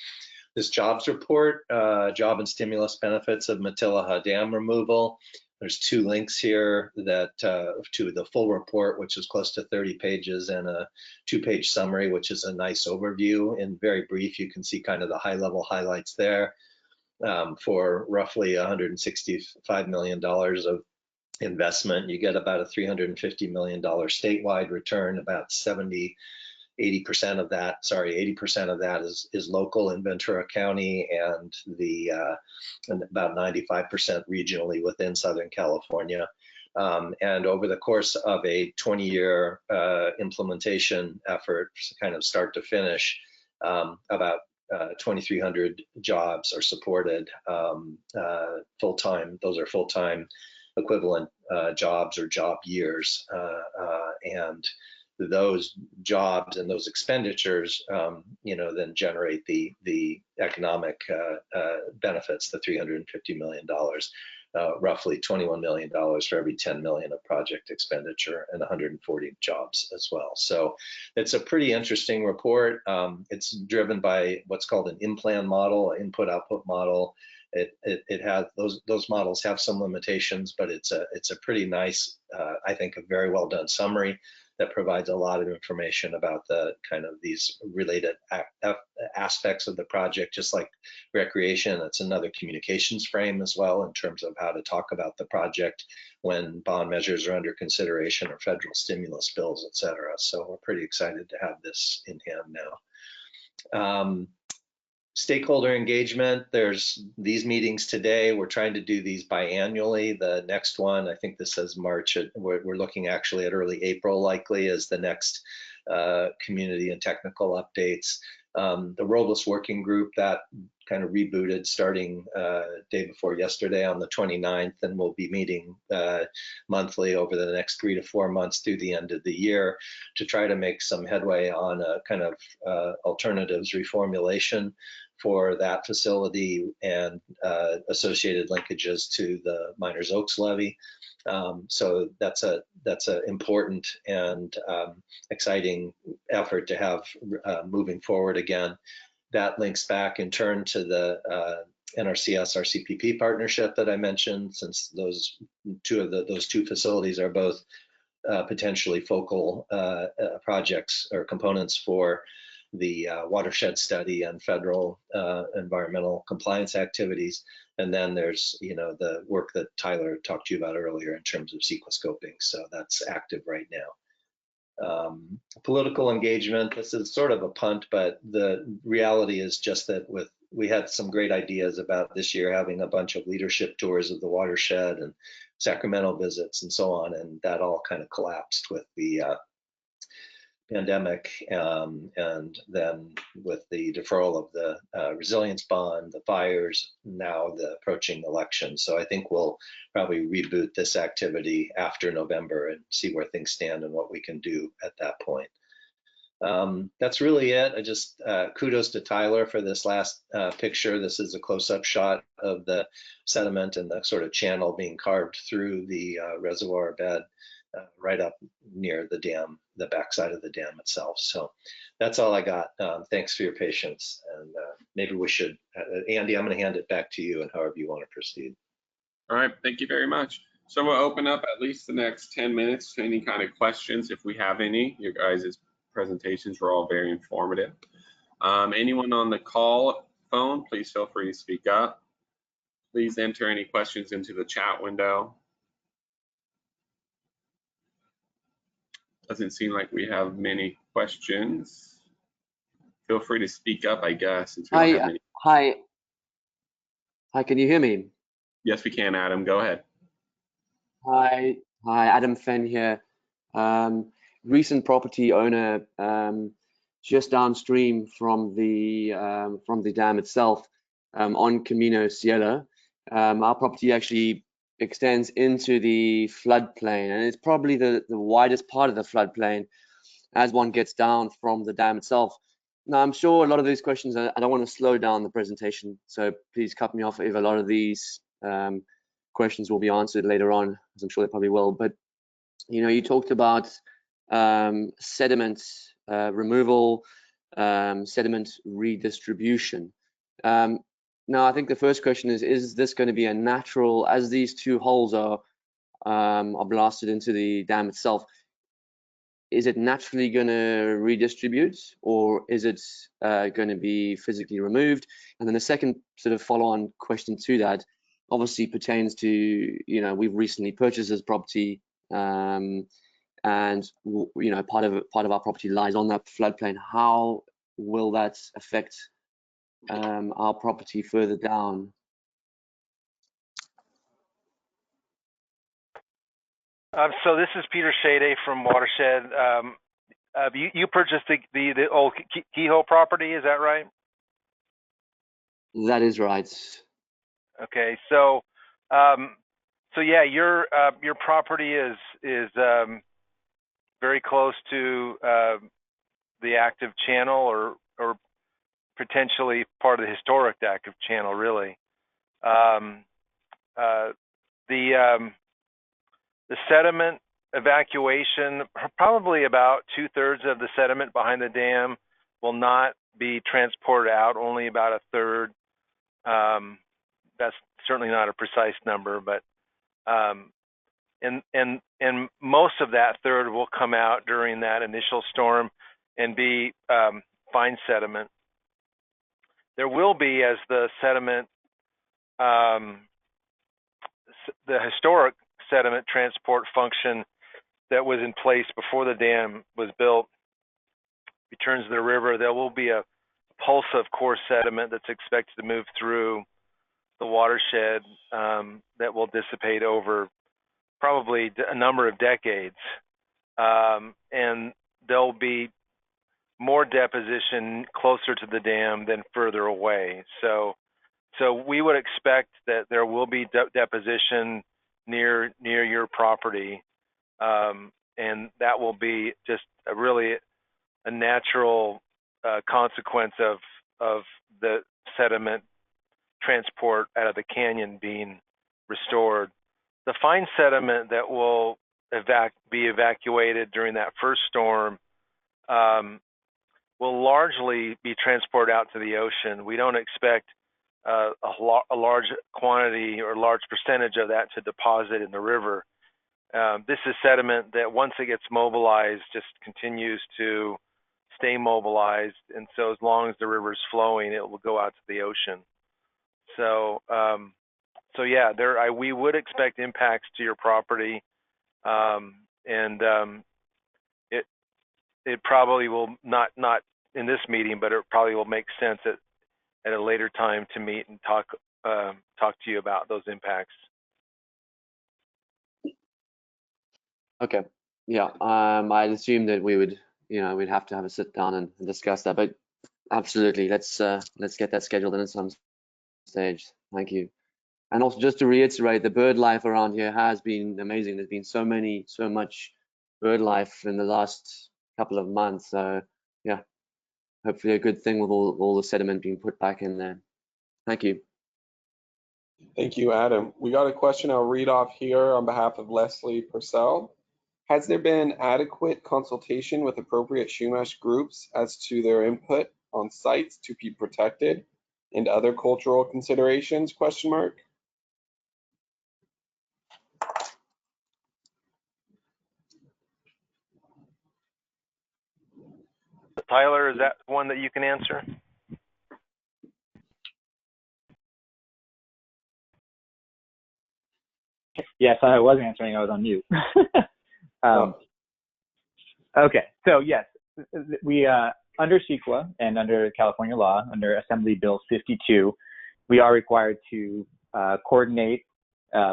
This jobs report, job and stimulus benefits of Matilaha Dam removal. there's 2 links here that to the full report, which is close to 30 pages, and a 2-page summary, which is a nice overview. In very brief, you can see kind of the high-level highlights there. For roughly $165 million of investment, you get about a $350 million statewide return. About 80% of that is local in Ventura County, and and about 95% regionally within Southern California. And over the course of a 20-year implementation effort, kind of start to finish, about 2,300 jobs are supported full-time. Those are full-time equivalent jobs or job years, and those jobs and those expenditures, then generate the economic benefits, the $350 million, roughly $21 million for every 10 million of project expenditure, and 140 jobs as well. So it's a pretty interesting report. It's driven by what's called an in-plan model, input-output model. It has those models have some limitations, but it's a pretty nice, I think, a very well done summary that provides a lot of information about the kind of these related aspects of the project. Just like recreation, it's another communications frame as well in terms of how to talk about the project when bond measures are under consideration or federal stimulus bills, et cetera. So we're pretty excited to have this in hand now. Stakeholder engagement, there's these meetings today. We're trying to do these biannually. The next one, I think this says March. We're looking actually at early April likely as the next community and technical updates. The Robles Working Group, that kind of rebooted starting day before yesterday on the 29th, and we'll be meeting monthly over the next 3 to 4 months through the end of the year to try to make some headway on a kind of alternatives reformulation for that facility and associated linkages to the Miners Oaks levee. So that's a important and exciting effort to have moving forward again. That links back in turn to the NRCS RCPP partnership that I mentioned, since those two facilities are both potentially focal projects or components for the watershed study and federal environmental compliance activities. And then there's, the work that Tyler talked to you about earlier in terms of sequescoping. So that's active right now. Political engagement, this is sort of a punt, but the reality is just that we had some great ideas about this year having a bunch of leadership tours of the watershed and Sacramento visits and so on, and that all kind of collapsed with the pandemic, and then with the deferral of the resilience bond, the fires, now the approaching election. So I think we'll probably reboot this activity after November and see where things stand and what we can do at that point. That's really it. I just kudos to Tyler for this last picture. This is a close-up shot of the sediment and the sort of channel being carved through the reservoir bed. Right up near the dam, the backside of the dam itself. So that's all I got. Thanks for your patience. And maybe we should, Andy, I'm going to hand it back to you and however you want to proceed. All right, thank you very much. So we'll open up at least the next 10 minutes to any kind of questions if we have any. Your guys' presentations were all very informative. Anyone on the call phone, please feel free to speak up. Please enter any questions into the chat window. Doesn't seem like we have many questions. Feel free to speak up, I guess. Hi, can you hear me? Yes, we can, Adam. Go ahead. Hi, Adam Fenn here. Recent property owner, just downstream from the dam itself, on Camino Cielo. Our property actually extends into the floodplain, and it's probably the widest part of the floodplain as one gets down from the dam itself. Now, I'm sure a lot of these questions, I don't want to slow down the presentation, so please cut me off if a lot of these questions will be answered later on, as I'm sure they probably will. But, you talked about sediment removal, sediment redistribution. no, I think the first question is this going to be a natural, as these two holes are blasted into the dam itself, is it naturally going to redistribute, or is it going to be physically removed? And then the second sort of follow-on question to that obviously pertains to, you know, we've recently purchased this property, and you know, part of our property lies on that floodplain. How will that affect our property further down? So this is Peter Shade from Watershed. You purchased the old Kehoe property, is that right? That is right. Okay, so yeah, your property is very close to the active channel, or potentially part of the historic active channel, really. The sediment evacuation, probably about 2/3 of the sediment behind the dam will not be transported out, only about 1/3. That's certainly not a precise number, but and most of that 1/3 will come out during that initial storm and be fine sediment. There will be, as the sediment, the historic sediment transport function that was in place before the dam was built returns to the river, there will be a pulse of coarse sediment that's expected to move through the watershed that will dissipate over probably a number of decades. And there'll be more deposition closer to the dam than further away. So we would expect that there will be deposition near your property, and that will be just really a natural consequence of the sediment transport out of the canyon being restored. The fine sediment that will be evacuated during that first storm will largely be transported out to the ocean. We don't expect a large quantity or large percentage of that to deposit in the river. This is sediment that once it gets mobilized just continues to stay mobilized, and so as long as the river is flowing, it will go out to the ocean. So yeah, we would expect impacts to your property, and it probably will not in this meeting, but it probably will make sense at a later time to meet and talk to you about those impacts. Okay. Yeah. I'd assume that we would, you know, we'd have to have a sit down and discuss that, but absolutely, let's get that scheduled in at some stage. Thank you. And also, just to reiterate, the bird life around here has been amazing. There's been so much bird life in the last couple of months. So yeah, hopefully a good thing with all the sediment being put back in there. Thank you. Thank you, Adam. We got a question I'll read off here on behalf of Leslie Purcell. Has there been adequate consultation with appropriate Chumash groups as to their input on sites to be protected and other cultural considerations? ? Tyler, is that one that you can answer? Yes, I was answering. I was on mute. Okay, so yes, we under CEQA and under California law, under Assembly Bill 52, we are required to coordinate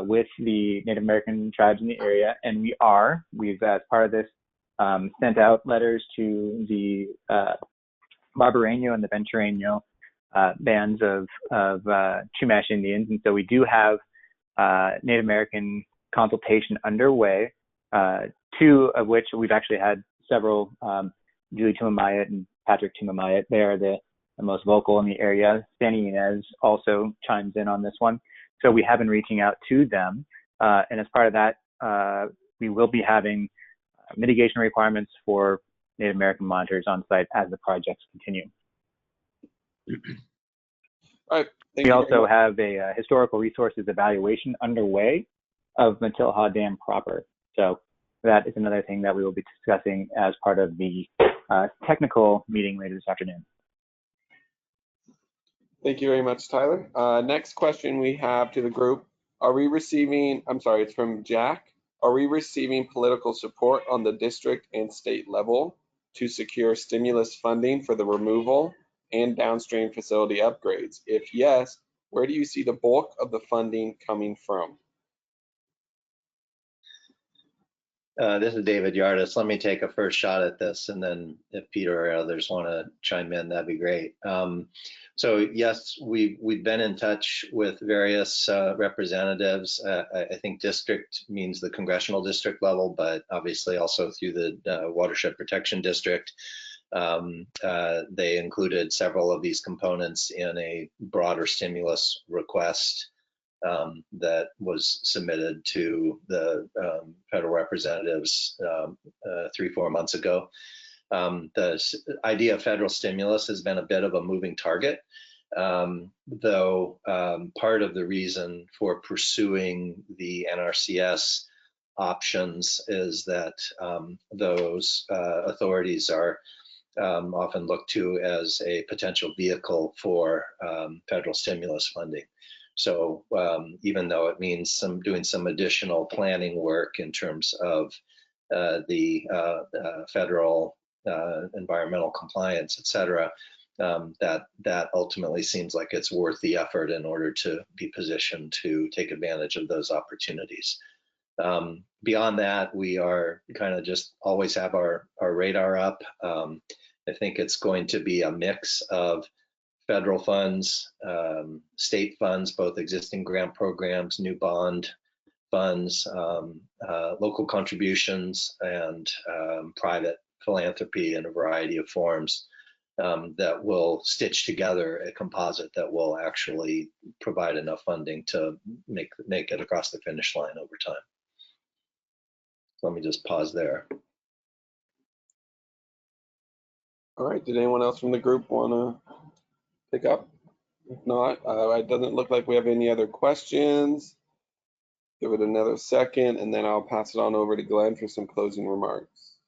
with the Native American tribes in the area, and we've as part of this sent out letters to the Barbareño and the Ventureño bands of Chumash Indians, and so we do have Native American consultation underway, two of which we've actually had several, Julie Tumamayat and Patrick Tumamayat. They are the most vocal in the area. Stanny Inez also chimes in on this one. So we have been reaching out to them, and as part of that, we will be having mitigation requirements for Native American monitors on site as the projects continue. All right. Thank We you. also have a historical resources evaluation underway of Ventura Dam proper. So that is another thing that we will be discussing as part of the technical meeting later this afternoon. Thank you very much, Tyler. Next question we have to the group. Are we receiving, I'm sorry, it's from Jack. Are we receiving political support on the district and state level to secure stimulus funding for the removal and downstream facility upgrades? If yes, where do you see the bulk of the funding coming from? This is David Yardis. Let me take a first shot at this, and then if Peter or others want to chime in, that'd be great. So yes, we've been in touch with various representatives. I think district means the congressional district level, but obviously also through the Watershed Protection District. They included several of these components in a broader stimulus request that was submitted to the federal representatives 3-4 months ago. The idea of federal stimulus has been a bit of a moving target, though part of the reason for pursuing the NRCS options is that those authorities are often looked to as a potential vehicle for federal stimulus funding. So even though it means doing some additional planning work in terms of the federal environmental compliance, et cetera, that ultimately seems like it's worth the effort in order to be positioned to take advantage of those opportunities. Beyond that, we are kind of just always have our radar up. I think it's going to be a mix of federal funds, state funds, both existing grant programs, new bond funds, local contributions, and private philanthropy in a variety of forms that will stitch together a composite that will actually provide enough funding to make it across the finish line over time. So let me just pause there. All right, did anyone else from the group want to pick up? If not, it doesn't look like we have any other questions. Give it another second, and then I'll pass it on over to Glenn for some closing remarks.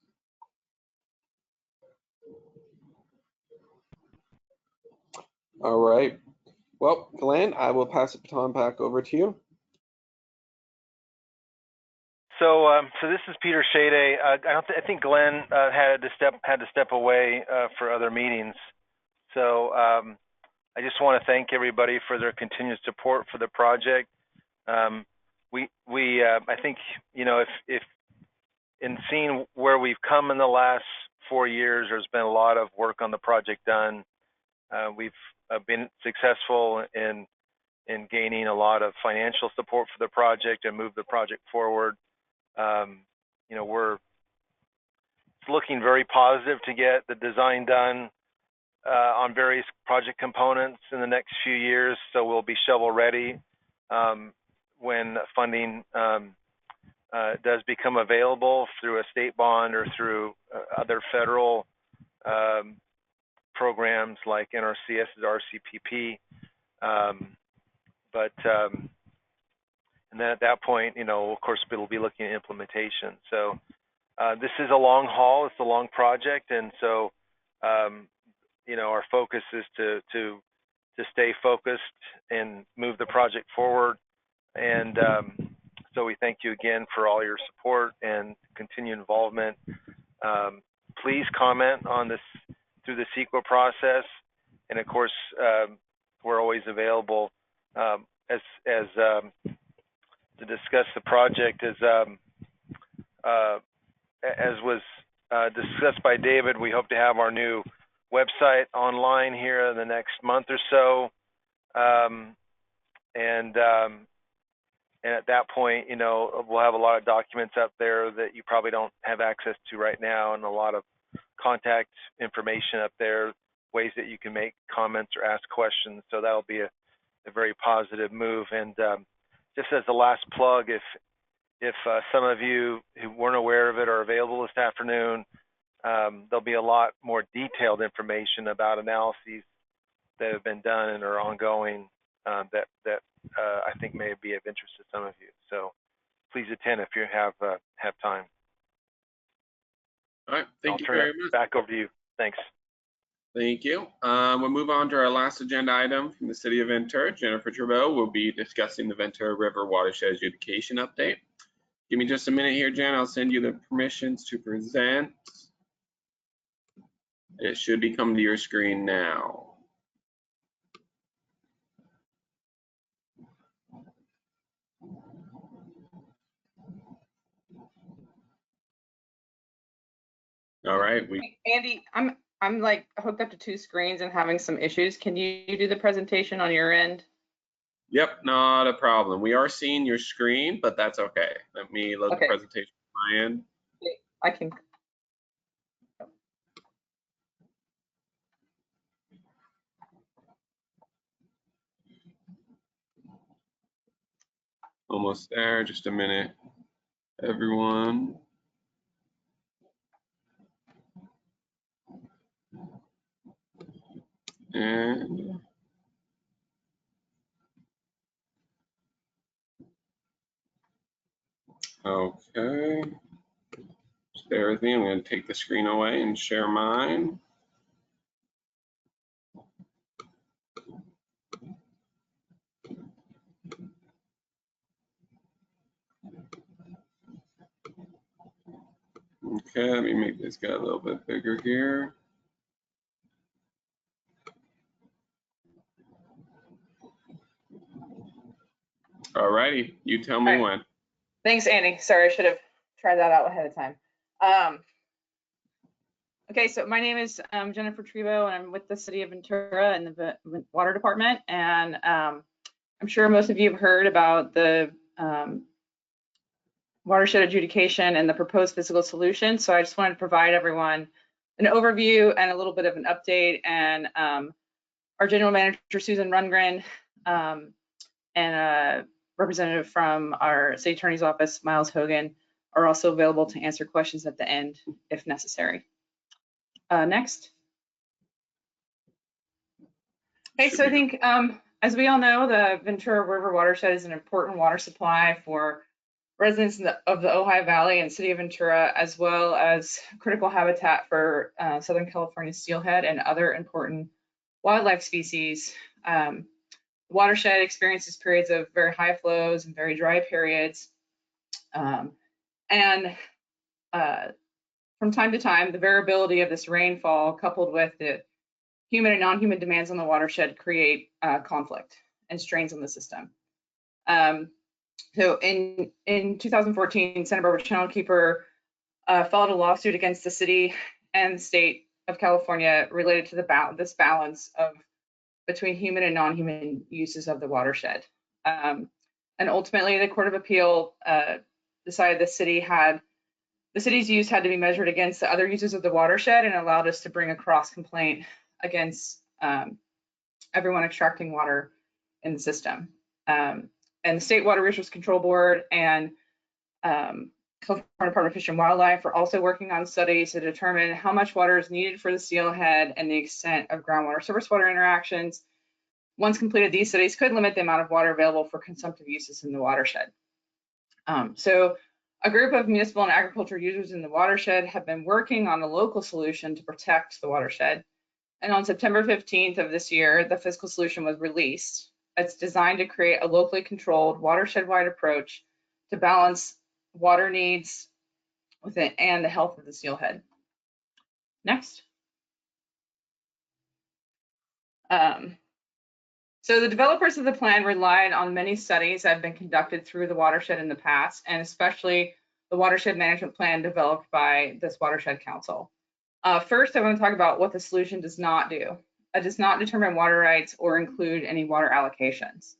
All right. Well, Glenn, I will pass the baton back over to you. So, so this is Peter Shade. I think Glenn had to step away for other meetings. So I just want to thank everybody for their continued support for the project. I think, you know, if in seeing where we've come in the last 4 years, there's been a lot of work on the project done. We've been successful in gaining a lot of financial support for the project and move the project forward. You know, it's looking very positive to get the design done on various project components in the next few years. So we'll be shovel ready when funding does become available through a state bond or through other federal programs like NRCS's RCPP. And then at that point, you know, of course, we'll be looking at implementation. So this is a long haul. It's a long project. And so, you know, our focus is to stay focused and move the project forward. And so we thank you again for all your support and continued involvement. Please comment on this through the CEQA process. And of course, we're always available to discuss the project. As was discussed by David, we hope to have our new website online here in the next month or so. And at that point, you know, we'll have a lot of documents up there that you probably don't have access to right now, and a lot of contact information up there, ways that you can make comments or ask questions. So that'll be a very positive move. And just as the last plug, if some of you who weren't aware of it are available this afternoon, there'll be a lot more detailed information about analyses that have been done and are ongoing that I think may be of interest to some of you. So please attend if you have time. All right, thank you I'll turn very it much. back over to you. Thanks. Thank you. We'll move on to our last agenda item from the City of Ventura. Jennifer Trudeau will be discussing the Ventura River Watershed Adjudication Update. Give me just a minute here, Jen. I'll send you the permissions to present. It should be coming to your screen now. All right. Andy, I'm like hooked up to 2 screens and having some issues. Can you do the presentation on your end? Yep, not a problem. We are seeing your screen, but that's okay. Let me load the presentation on my end. I can. Almost there, just a minute, everyone. And okay, just bear with me. I'm going to take the screen away and share mine. Okay, let me make this guy a little bit bigger here. All righty, you tell me when. Thanks, Andy. Sorry, I should have tried that out ahead of time. Okay, so my name is Jennifer Trudeau, and I'm with the City of Ventura in the Water Department. And I'm sure most of you have heard about the watershed adjudication and the proposed physical solution. So I just wanted to provide everyone an overview and a little bit of an update. And our General Manager, Susan Rundgren, and a representative from our State Attorney's Office, Miles Hogan, are also available to answer questions at the end if necessary. Next. Okay, so I think as we all know, the Ventura River Watershed is an important water supply for residents of the Ojai Valley and City of Ventura, as well as critical habitat for Southern California steelhead and other important wildlife species. Watershed experiences periods of very high flows and very dry periods. From time to time, the variability of this rainfall, coupled with the human and non-human demands on the watershed, create conflict and strains on the system. So in 2014, Santa Barbara Channelkeeper filed a lawsuit against the city and the state of California related to this balance between human and non-human uses of the watershed. And ultimately, the Court of Appeal decided the city's use had to be measured against the other uses of the watershed and allowed us to bring a cross complaint against everyone extracting water in the system. And the State Water Resource Control Board and California Department of Fish and Wildlife are also working on studies to determine how much water is needed for the steelhead and the extent of groundwater surface water interactions. Once completed, these studies could limit the amount of water available for consumptive uses in the watershed. So a group of municipal and agriculture users in the watershed have been working on a local solution to protect the watershed. And on September 15th of this year, the fiscal solution was released. It's designed to create a locally controlled watershed-wide approach to balance water needs within and the health of the steelhead. Next. So the developers of the plan relied on many studies that have been conducted through the watershed in the past, and especially the watershed management plan developed by this Watershed Council. First, I want to talk about what the solution does not do. It does not determine water rights or include any water allocations.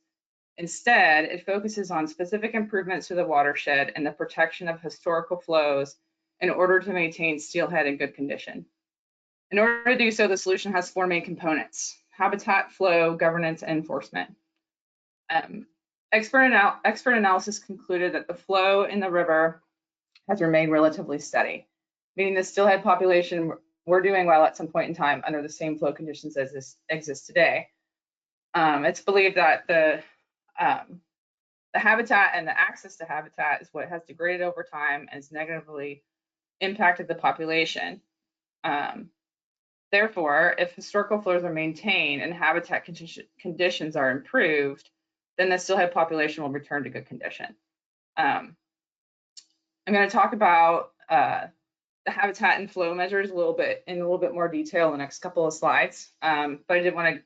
Instead, it focuses on specific improvements to the watershed and the protection of historical flows in order to maintain steelhead in good condition. In order to do so, the solution has 4 main components: habitat, flow, governance, and enforcement. Expert analysis concluded that the flow in the river has remained relatively steady, meaning the steelhead population were doing well at some point in time under the same flow conditions as this exists today. It's believed that the habitat and the access to habitat is what has degraded over time and has negatively impacted the population. Therefore, if historical flows are maintained and habitat conditions are improved, then the steelhead population will return to good condition. I'm going to talk about the habitat and flow measures in a little bit more detail in the next couple of slides. But I did want to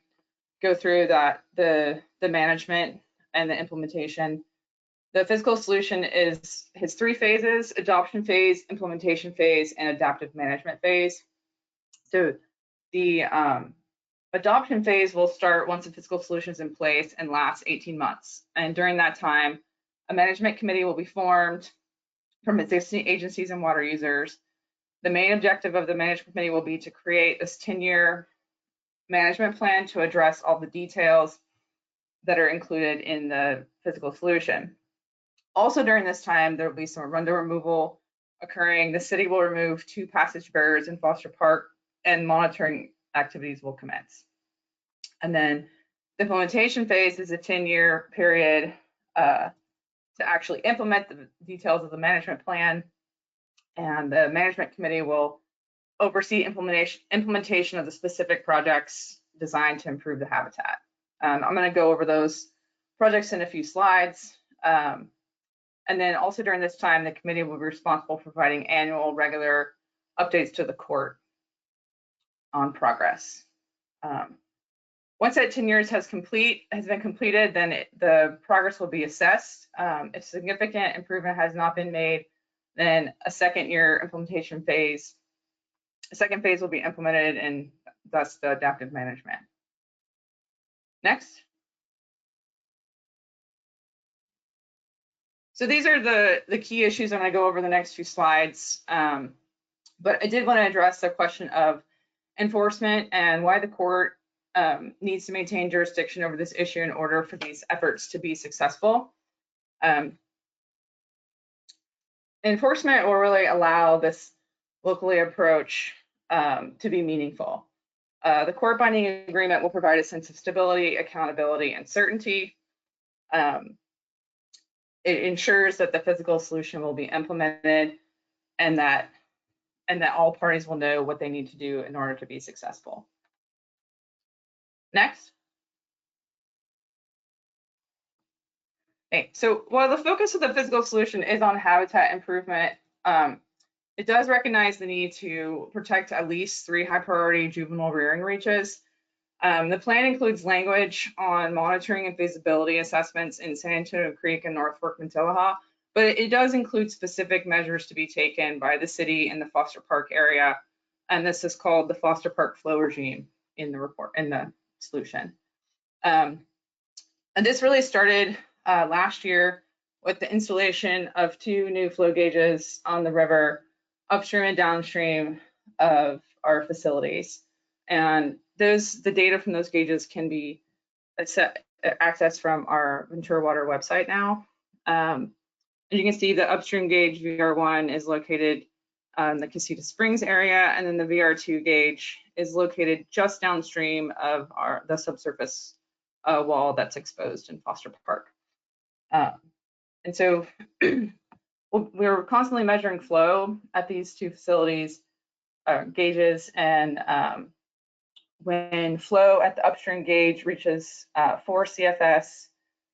go through that the management and the implementation. The physical solution has 3 phases: adoption phase, implementation phase, and adaptive management phase. So the adoption phase will start once the physical solution is in place and lasts 18 months. And during that time, a management committee will be formed from existing agencies and water users. The main objective of the management committee will be to create this 10-year management plan to address all the details that are included in the physical solution. Also during this time, there will be some rundown removal occurring. The city will remove 2 passage barriers in Foster Park, and monitoring activities will commence. And then the implementation phase is a 10-year period to actually implement the details of the management plan. And the management committee will oversee implementation of the specific projects designed to improve the habitat. I'm going to go over those projects in a few slides. And then also during this time, the committee will be responsible for providing annual regular updates to the court on progress. Once that 10 years has been completed, then the progress will be assessed. If significant improvement has not been made, then a second phase will be implemented, and thus the adaptive management. Next. So these are the key issues I'm going to go over the next few slides. But I did want to address the question of enforcement and why the court needs to maintain jurisdiction over this issue in order for these efforts to be successful. Enforcement will really allow this locally approach to be meaningful. The court binding agreement will provide a sense of stability, accountability, and certainty. It ensures that the physical solution will be implemented and that all parties will know what they need to do in order to be successful. Next. Okay, so while the focus of the physical solution is on habitat improvement, it does recognize the need to protect at least 3 high-priority juvenile rearing reaches. The plan includes language on monitoring and feasibility assessments in San Antonio Creek and North Fork Mintillaha, but it does include specific measures to be taken by the city in the Foster Park area, and this is called the Foster Park Flow Regime in the solution. And this really started last year with the installation of 2 new flow gauges on the river upstream and downstream of our facilities. And the data from those gauges can be accessed from our Ventura Water website now. And you can see the upstream gauge VR1 is located in the Casita Springs area, and then the VR2 gauge is located just downstream of the subsurface wall that's exposed in Foster Park. And so we're constantly measuring flow at these 2 facilities gauges, and when flow at the upstream gauge reaches 4 CFS,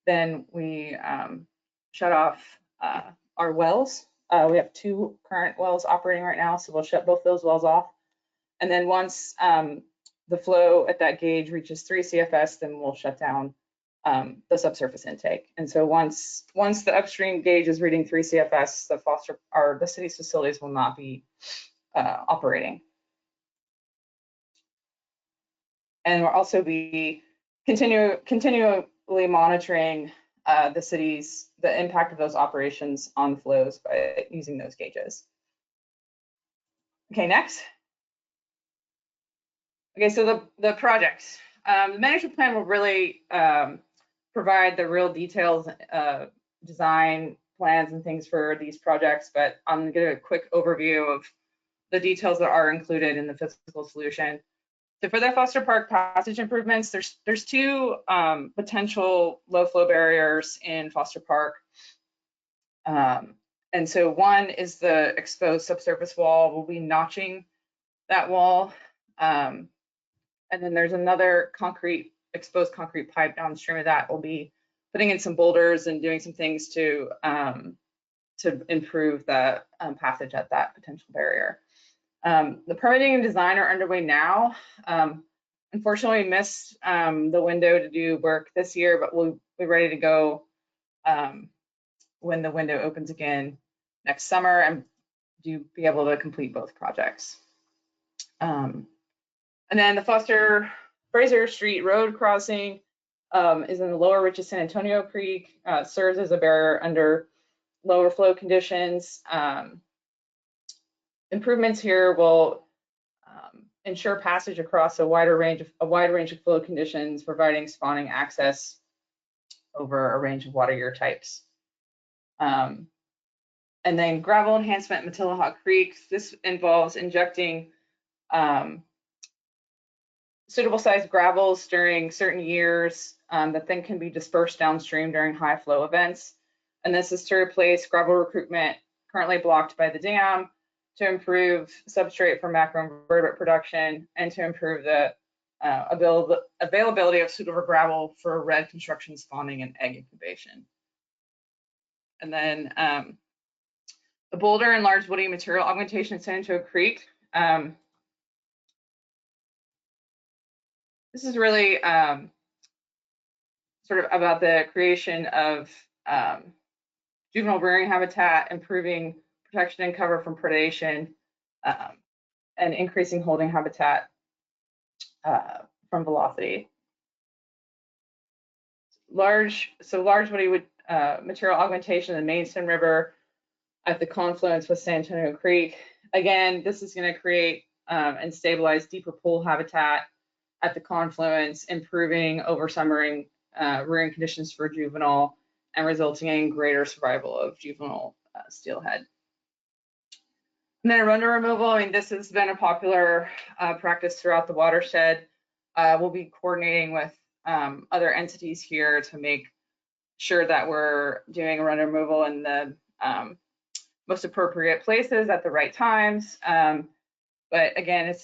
then we shut off our wells. We have 2 current wells operating right now, so we'll shut both those wells off. And then once the flow at that gauge reaches 3 CFS, then we'll shut down the subsurface intake. And so once the upstream gauge is reading 3 CFS, the city's facilities will not be operating. And we'll also be continually monitoring the impact of those operations on flows by using those gauges. Okay, next. Okay, so the projects. The management plan will really provide the real details, design plans and things for these projects, but I'm going to give a quick overview of the details that are included in the physical solution. So for the Foster Park passage improvements, there's two potential low flow barriers in Foster Park. And so one is the exposed subsurface wall. We'll be notching that wall. And then there's another exposed concrete pipe downstream of that. We'll be putting in some boulders and doing some things to improve the passage at that potential barrier. The permitting and design are underway now. Unfortunately, we missed the window to do work this year, but we'll be ready to go when the window opens again next summer and be able to complete both projects. And then the Foster Fraser Street Road crossing is in the lower reach of San Antonio Creek, serves as a barrier under lower flow conditions. Improvements here will ensure passage across a wide range of flow conditions, providing spawning access over a range of water year types. And then gravel enhancement at Matilaha Creek. This involves injecting suitable sized gravels during certain years that then can be dispersed downstream during high flow events. And this is to replace gravel recruitment currently blocked by the dam, to improve substrate for macroinvertebrate production, and to improve the availability of suitable gravel for red construction spawning and egg incubation. And then the boulder and large woody material augmentation at San Antonio Creek. This is really sort of about the creation of juvenile rearing habitat, improving protection and cover from predation, and increasing holding habitat from velocity. Large woody material augmentation in the Mainston River at the confluence with San Antonio Creek. Again, this is going to create and stabilize deeper pool habitat at the confluence, improving oversummering rearing conditions for juvenile and resulting in greater survival of juvenile steelhead. And then rundle removal. I mean, this has been a popular practice throughout the watershed. We'll be coordinating with other entities here to make sure that we're doing rundle removal in the most appropriate places at the right times. But again, it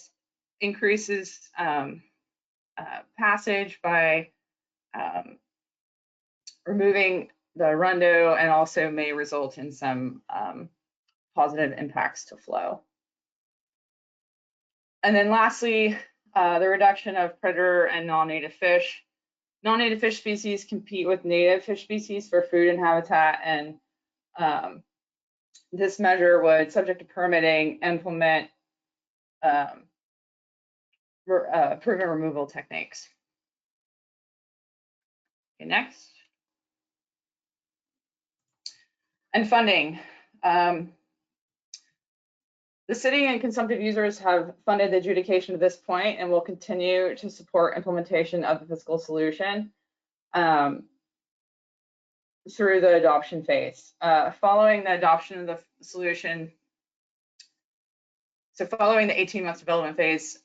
increases passage by removing the rundo, and also may result in some positive impacts to flow. And then lastly, the reduction of predator and non-native fish. Non-native fish species compete with native fish species for food and habitat, and this measure would, subject to permitting, implement proven removal techniques. Okay, next. And funding. The city and consumptive users have funded the adjudication to this point and will continue to support implementation of the fiscal solution through the adoption phase. Following the adoption of the solution, so following the 18-month development phase,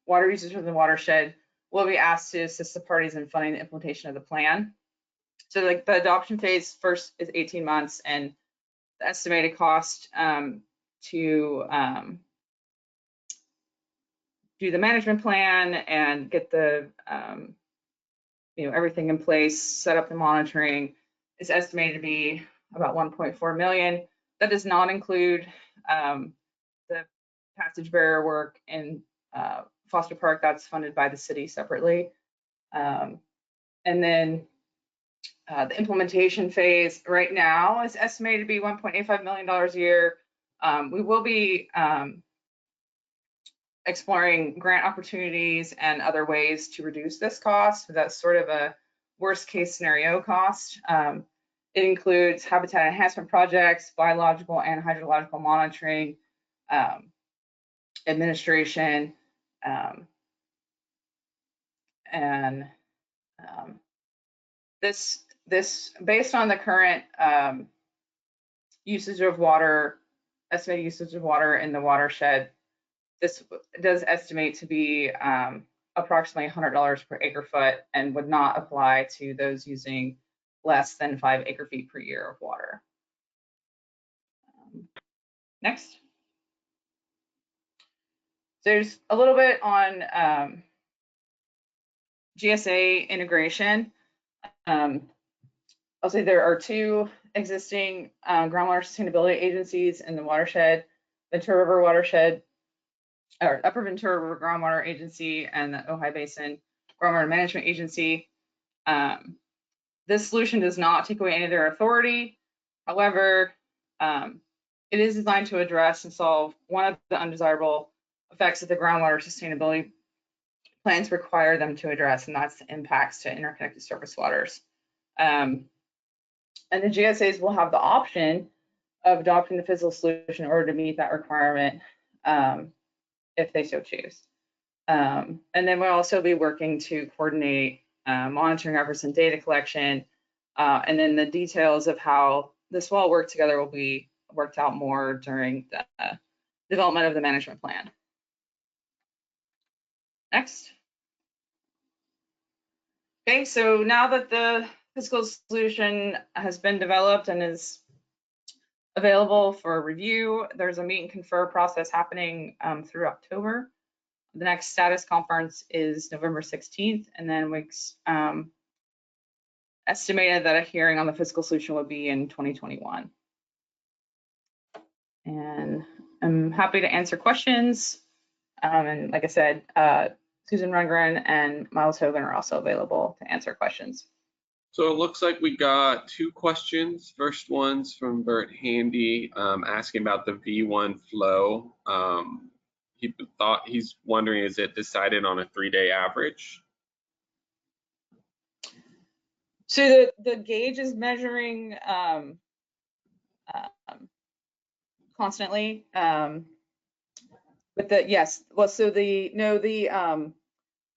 water users within the watershed will be asked to assist the parties in funding the implementation of the plan. So like the adoption phase first is 18 months, and the estimated cost to do the management plan and get the everything in place, set up the monitoring, is estimated to be about 1.4 million. That does not include the passage barrier work in Foster Park. That's funded by the city separately. And then the implementation phase right now is estimated to be $1.85 million a year. We will be exploring grant opportunities and other ways to reduce this cost. That's sort of a worst case scenario cost. It includes habitat enhancement projects, biological and hydrological monitoring, administration, and this based on the current usage of water estimated usage of water in the watershed. This does estimate to be approximately $100 per acre foot and would not apply to those using less than 5 acre feet per year of water. Next. There's a little bit on GSA integration. I'll say there are 2 existing groundwater sustainability agencies in the watershed, Ventura River Watershed, or Upper Ventura River Groundwater Agency and the Ojai Basin Groundwater Management Agency. This solution does not take away any of their authority. However, it is designed to address and solve one of the undesirable effects that the groundwater sustainability plans require them to address, and that's the impacts to interconnected surface waters. And the GSAs will have the option of adopting the physical solution in order to meet that requirement if they so choose. And then we'll also be working to coordinate monitoring efforts and data collection. And then the details of how this will all work together will be worked out more during the development of the management plan. Next. Okay, so now that the physical solution has been developed and is available for review, there's a meet and confer process happening through October. The next status conference is November 16th, and then we estimated that a hearing on the physical solution would be in 2021. And I'm happy to answer questions. And like I said, Susan Rundgren and Miles Hogan are also available to answer questions. So it looks like we got 2 questions. First one's from Bert Handy, asking about the V1 flow. He's wondering, is it decided on a 3-day average? So the gauge is measuring constantly. But yes, well, so the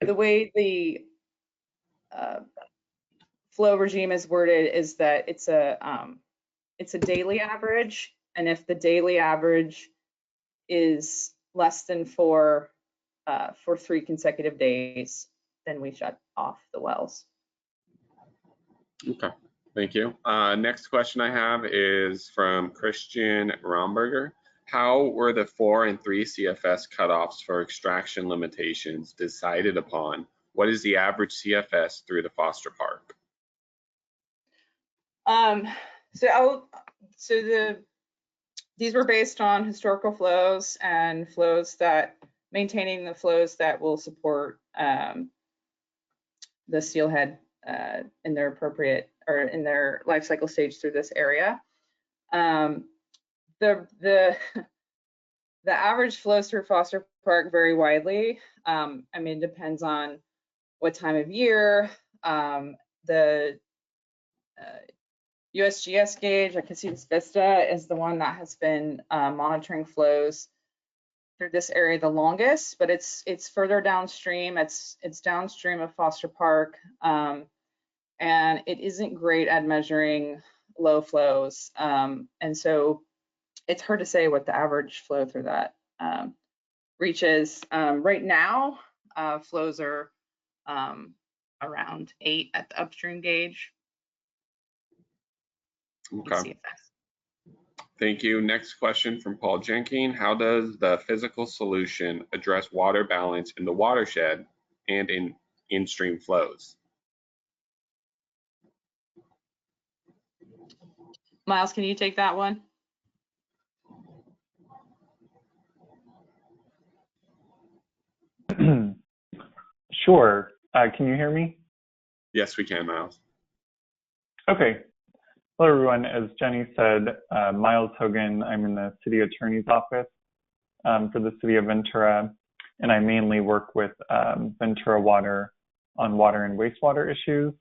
way the flow regime is worded is that it's a daily average, and if the daily average is less than 4 for 3 consecutive days, then we shut off the wells. Okay, thank you. Next question I have is from Christian Romberger. How were the 4 and 3 CFS cutoffs for extraction limitations decided upon? What is the average CFS through the Foster Park? These were based on historical flows and maintaining the flows that will support the steelhead in their appropriate or in their life cycle stage through this area. The average flows through Foster Park vary widely. I mean, it depends on what time of year. The USGS gauge, I can see this Vista, is the one that has been monitoring flows through this area the longest, but it's further downstream. It's downstream of Foster Park, and it isn't great at measuring low flows. And so it's hard to say what the average flow through that reaches. Right now, flows are around 8 at the upstream gauge. Okay. Thank you. Next question from Paul Jenkin. How does the physical solution address water balance in the watershed and in in-stream flows? Miles, can you take that one? Sure. Can you hear me? Yes, we can, Miles. Okay. Hello, everyone. As Jenny said, Miles Hogan, I'm in the City Attorney's Office for the City of Ventura, and I mainly work with Ventura Water on water and wastewater issues.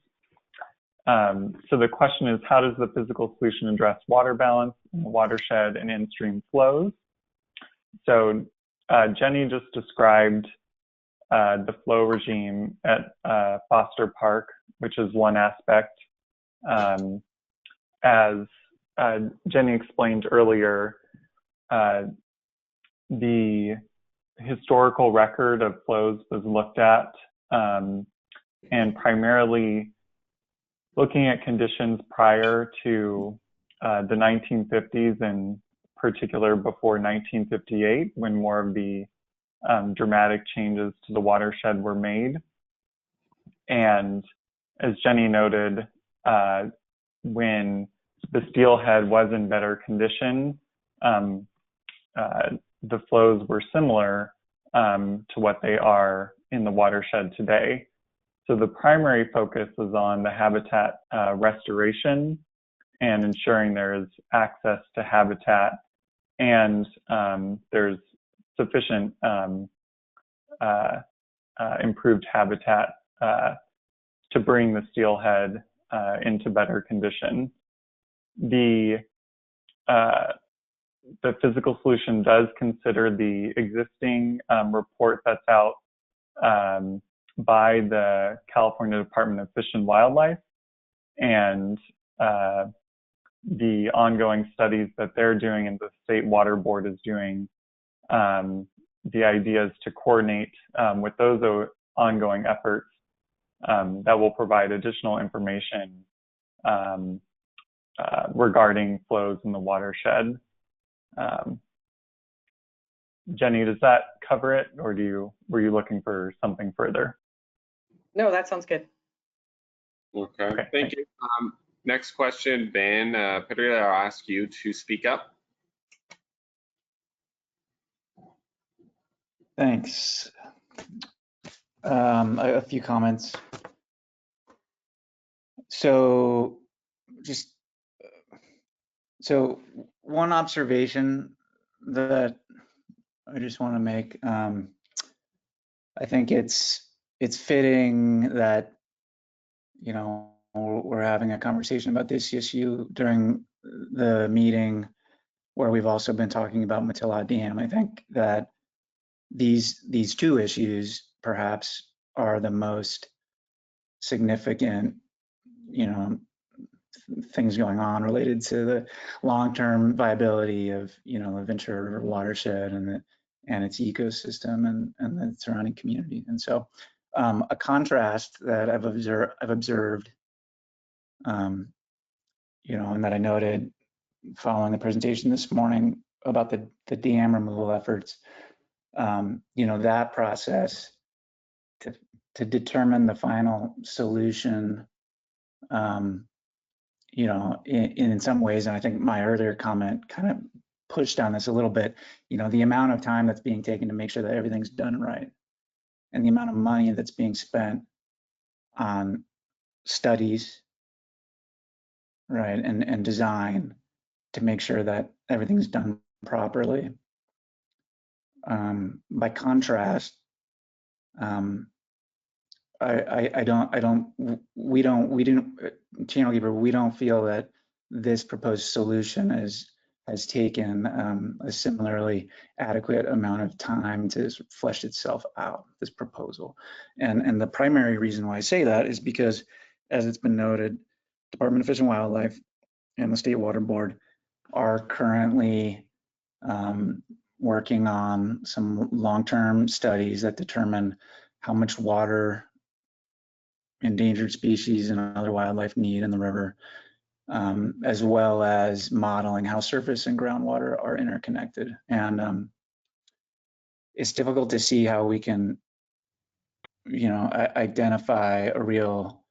So the question is, how does the physical solution address water balance in the watershed and in-stream flows? So Jenny just described the flow regime at Foster Park, which is one aspect. As Jenny explained earlier, the historical record of flows was looked at, and primarily looking at conditions prior to the 1950s, and particular before 1958, when more of the dramatic changes to the watershed were made. And as Jenny noted, when the steelhead was in better condition, the flows were similar to what they are in the watershed today. So the primary focus is on the habitat restoration and ensuring there is access to habitat, and there's sufficient improved habitat to bring the steelhead into better condition. The physical solution does consider the existing report that's out by the California Department of Fish and Wildlife, and the ongoing studies that they're doing and the State Water Board is doing. The idea is to coordinate with those ongoing efforts that will provide additional information regarding flows in the watershed. Jenny, does that cover it, or were you looking for something further? No, that sounds good. Okay, thank you. Next question, Ben Pereira, I'll ask you to speak up. Thanks. A few comments. So one observation that I just want to make, I think it's fitting that, you know, we're having a conversation about this issue during the meeting where we've also been talking about Matilha Dam. I think that these two issues perhaps are the most significant, you know, things going on related to the long-term viability of, you know, the Ventura River watershed and its ecosystem and the surrounding community. And so a contrast that I've observed, you know, and that I noted following the presentation this morning about the dam removal efforts, you know, that process to determine the final solution, you know, in some ways, and I think my earlier comment kind of pushed on this a little bit, you know, the amount of time that's being taken to make sure that everything's done right, and the amount of money that's being spent on studies, right, and design to make sure that everything's done properly. By contrast, we don't feel that this proposed solution has taken a similarly adequate amount of time to flesh itself out, this proposal. And the primary reason why I say that is because, as it's been noted, Department of Fish and Wildlife and the State Water Board are currently working on some long-term studies that determine how much water endangered species and other wildlife need in the river, as well as modeling how surface and groundwater are interconnected. And it's difficult to see how we can, you know, identify a real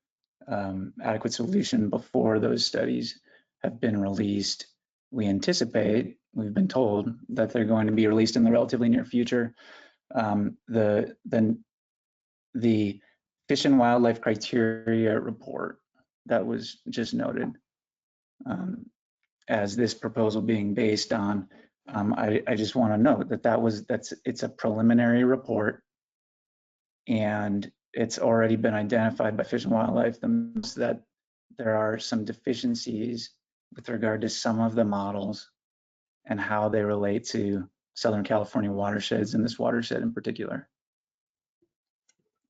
adequate solution before those studies have been released. We anticipate, we've been told, that they're going to be released in the relatively near future. The Fish and Wildlife Criteria report that was just noted, as this proposal being based on, I just want to note that it's a preliminary report, and it's already been identified by Fish and Wildlife that there are some deficiencies with regard to some of the models and how they relate to Southern California watersheds and this watershed in particular.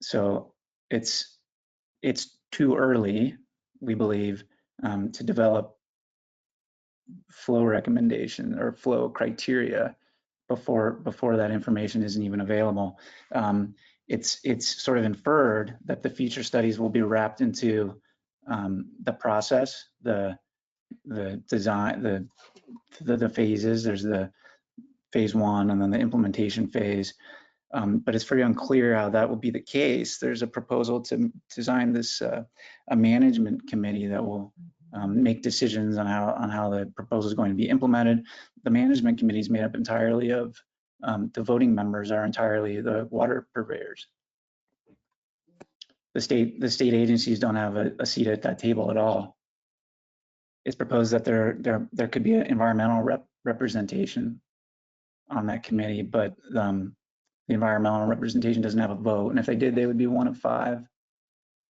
So it's too early, we believe, to develop flow recommendation or flow criteria before that information isn't even available. It's sort of inferred that the future studies will be wrapped into the process, the design, the phases. There's the phase 1 and then the implementation phase. But it's very unclear how that will be the case. There's a proposal to design this a management committee that will make decisions on how the proposal is going to be implemented. The management committee is made up entirely of the voting members are entirely the water purveyors. The state agencies don't have a seat at that table at all. It's proposed that there could be an environmental representation on that committee, but the environmental representation doesn't have a vote, and if they did, they would be 1 of 5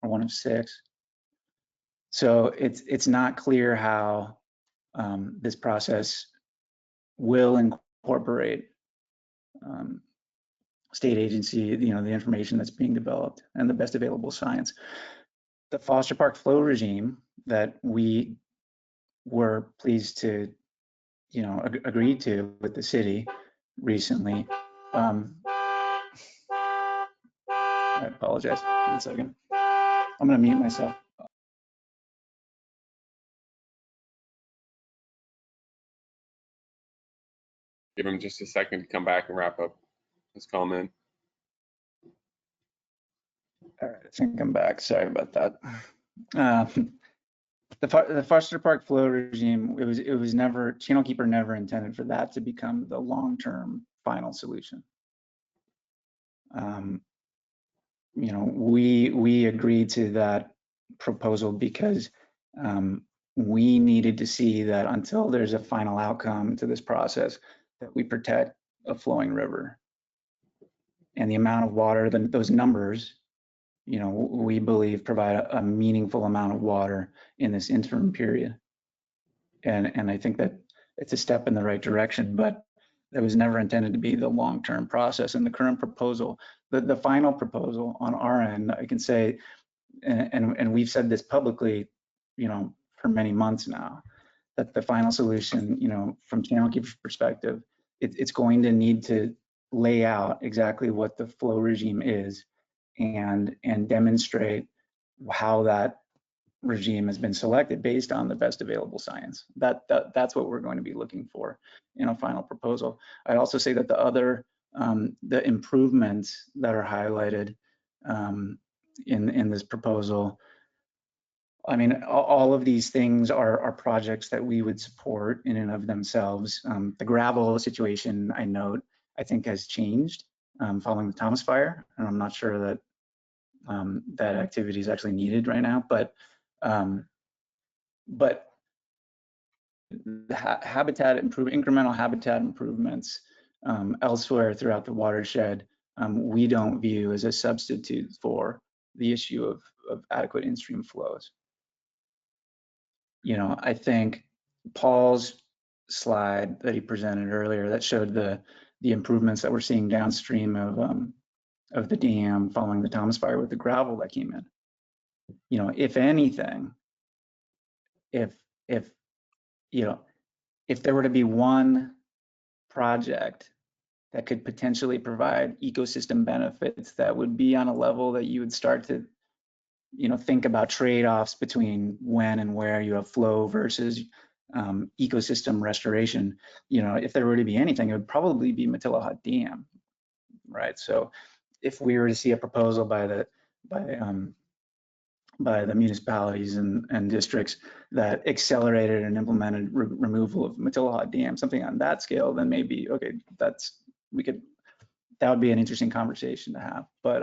or 1 of 6. So it's not clear how this process will incorporate state agency, the information that's being developed and the best available science. The Foster Park flow regime that we were pleased to, agree to with the city recently. I apologize. 1 second. I'm going to mute myself. Give him just a second to come back and wrap up his comment. All right, I think I'm back. Sorry about that. The Foster Park flow regime, it was never, Channel Keeper never intended for that to become the long-term final solution. We agreed to that proposal because we needed to see that until there's a final outcome to this process, that we protect a flowing river. And the amount of water, those numbers, we believe provide a meaningful amount of water in this interim period. And I think that it's a step in the right direction, but that was never intended to be the long-term process. And the current proposal, the final proposal on our end, I can say, and we've said this publicly, for many months now, that the final solution, from Channel Keeper's perspective, it's going to need to lay out exactly what the flow regime is and demonstrate how that regime has been selected based on the best available science. That's what we're going to be looking for in a final proposal. I'd also say that the other the improvements that are highlighted in this proposal, I mean, all of these things are projects that we would support in and of themselves. The gravel situation, I note, I think has changed following the Thomas fire, and I'm not sure that that activity is actually needed right now. But the incremental habitat improvements elsewhere throughout the watershed, we don't view as a substitute for the issue of adequate in-stream flows. I think Paul's slide that he presented earlier that showed the improvements that we're seeing downstream of the dam following the Thomas fire with the gravel that came in. If anything, if there were to be one project that could potentially provide ecosystem benefits that would be on a level that you would start to think about trade-offs between when and where you have flow versus ecosystem restoration. If there were to be anything, it would probably be Matilah Dam, right? So if we were to see a proposal by the municipalities and districts that accelerated and implemented removal of Matilah Dam, something on that scale, then maybe, okay, that would be an interesting conversation to have. But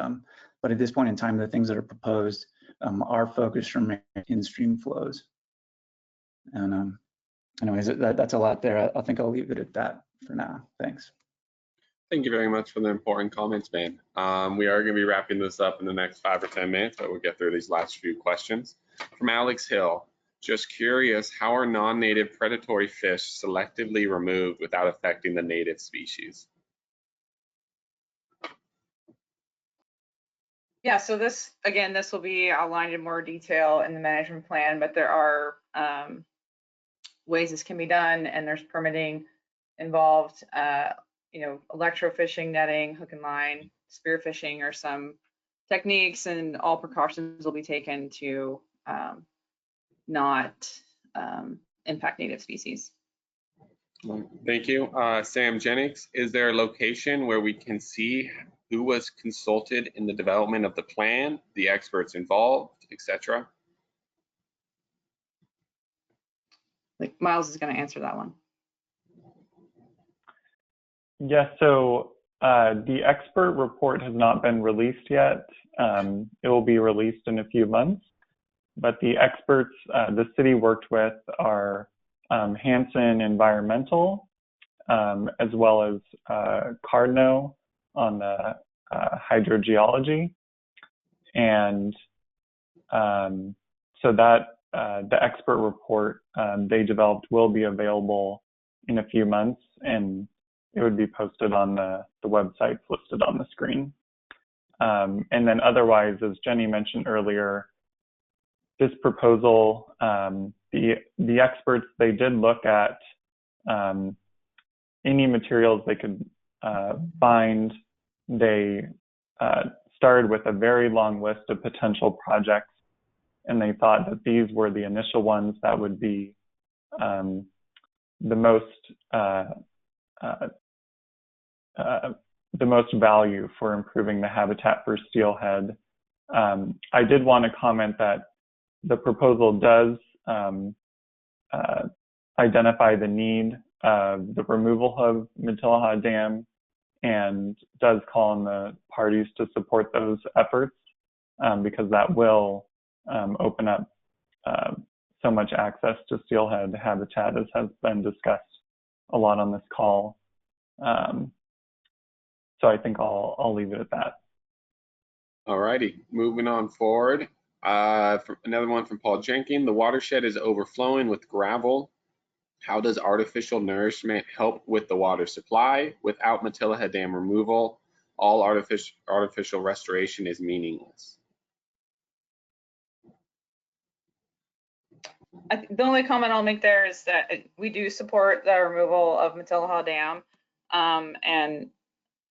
at this point in time, the things that are proposed are focused from in-stream flows. And anyways, that's a lot there. I think I'll leave it at that for now. Thanks. Thank you very much for the important comments, man. We are going to be wrapping this up in the next 5 or 10 minutes, but we'll get through these last few questions. From Alex Hill, just curious, how are non-native predatory fish selectively removed without affecting the native species? Yeah, so this will be outlined in more detail in the management plan, but there are ways this can be done, and there's permitting involved. Electrofishing, netting, hook and line, spearfishing are some techniques, and all precautions will be taken to not impact native species. Thank you. Sam Jennings, is there a location where we can see who was consulted in the development of the plan, the experts involved, etc.? Like Miles is going to answer that one. Yes, so the expert report has not been released yet. It will be released in a few months, but the experts the city worked with are Hansen Environmental, as well as Cardno on the hydrogeology. And so that the expert report they developed will be available in a few months, and it would be posted on the websites listed on the screen. And then otherwise, as Jenny mentioned earlier, this proposal, the experts, they did look at any materials they could find. They started with a very long list of potential projects, and they thought that these were the initial ones that would be the most value for improving the habitat for steelhead. I did want to comment that the proposal does identify the need of the removal of Matilaha Dam and does call on the parties to support those efforts because that will open up so much access to steelhead habitat, as has been discussed a lot on this call. So I think I'll leave it at that. All righty, moving on forward. Another one from Paul Jenkins. The watershed is overflowing with gravel. How does artificial nourishment help with the water supply? Without Matilaha Dam removal, all artificial restoration is meaningless. The only comment I'll make there is that we do support the removal of Matilaha Dam. And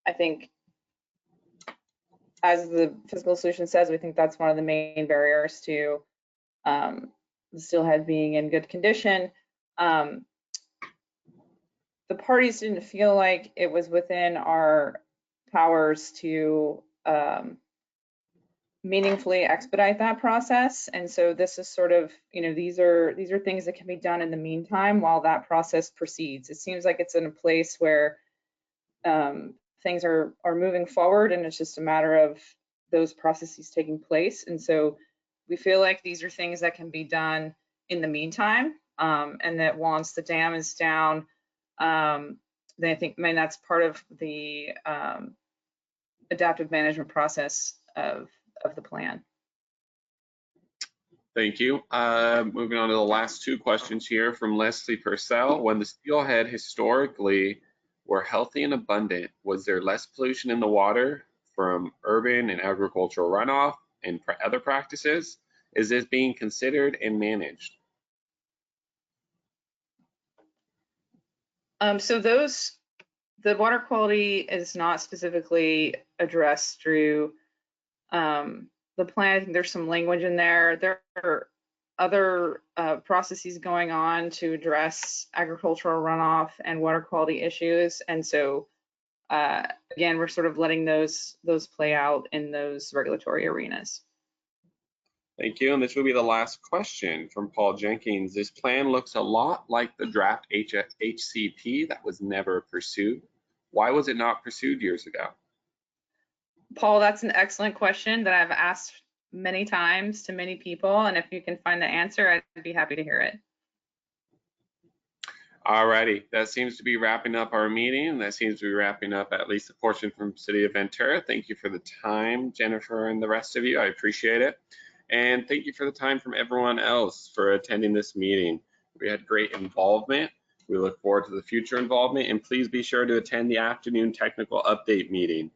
I think, as the fiscal solution says, we think that's one of the main barriers to the steelhead being in good condition. The parties didn't feel like it was within our powers to meaningfully expedite that process, and so this is sort of, these are things that can be done in the meantime while that process proceeds. It seems like it's in a place where things are moving forward, and it's just a matter of those processes taking place. And so we feel like these are things that can be done in the meantime, and that once the dam is down, then I think that's part of the adaptive management process of the plan. Thank you. Moving on to the last two questions here from Leslie Purcell. When the steelhead historically were healthy and abundant, was there less pollution in the water from urban and agricultural runoff and other practices? Is this being considered and managed? So the water quality is not specifically addressed through the plan. I think there's some language in there. There are other processes going on to address agricultural runoff and water quality issues. And so again, we're sort of letting those play out in those regulatory arenas. Thank you. And this will be the last question from Paul Jenkins. This plan looks a lot like the draft HCP that was never pursued. Why was it not pursued years ago? Paul, that's an excellent question that I've asked many times to many people. And if you can find the answer, I'd be happy to hear it. All righty. That seems to be wrapping up our meeting. That seems to be wrapping up at least a portion from City of Ventura. Thank you for the time, Jennifer and the rest of you. I appreciate it. And thank you for the time from everyone else for attending this meeting. We had great involvement. We look forward to the future involvement, and please be sure to attend the afternoon technical update meeting.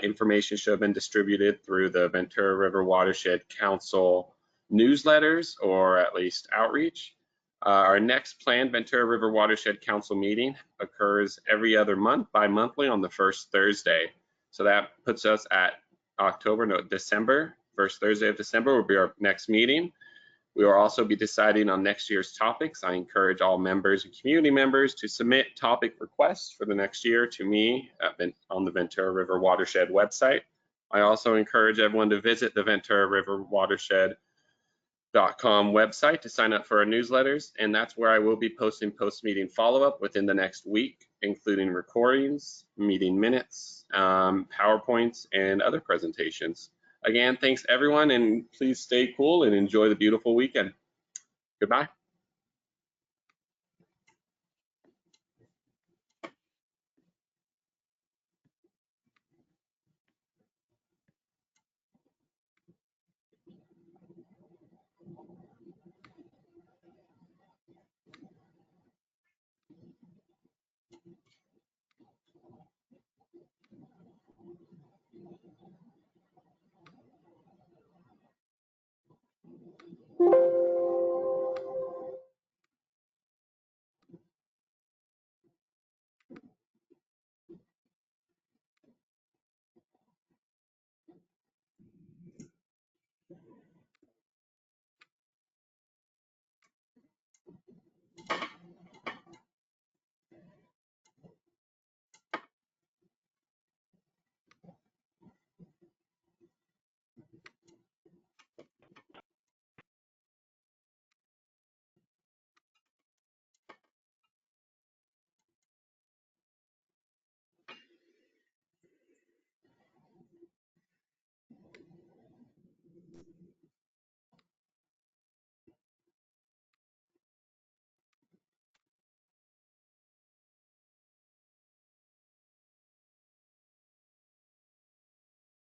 Information should have been distributed through the Ventura River Watershed Council newsletters, or at least outreach. Our next planned Ventura River Watershed Council meeting occurs every other month, bi-monthly on the first Thursday. So that puts us at December. First Thursday of December will be our next meeting. We will also be deciding on next year's topics. I encourage all members and community members to submit topic requests for the next year to me on the Ventura River Watershed website. I also encourage everyone to visit the Ventura River Watershed .com website to sign up for our newsletters, and that's where I will be posting post-meeting follow-up within the next week, including recordings, meeting minutes, PowerPoints, and other presentations. Again, thanks everyone, and please stay cool and enjoy the beautiful weekend. Goodbye.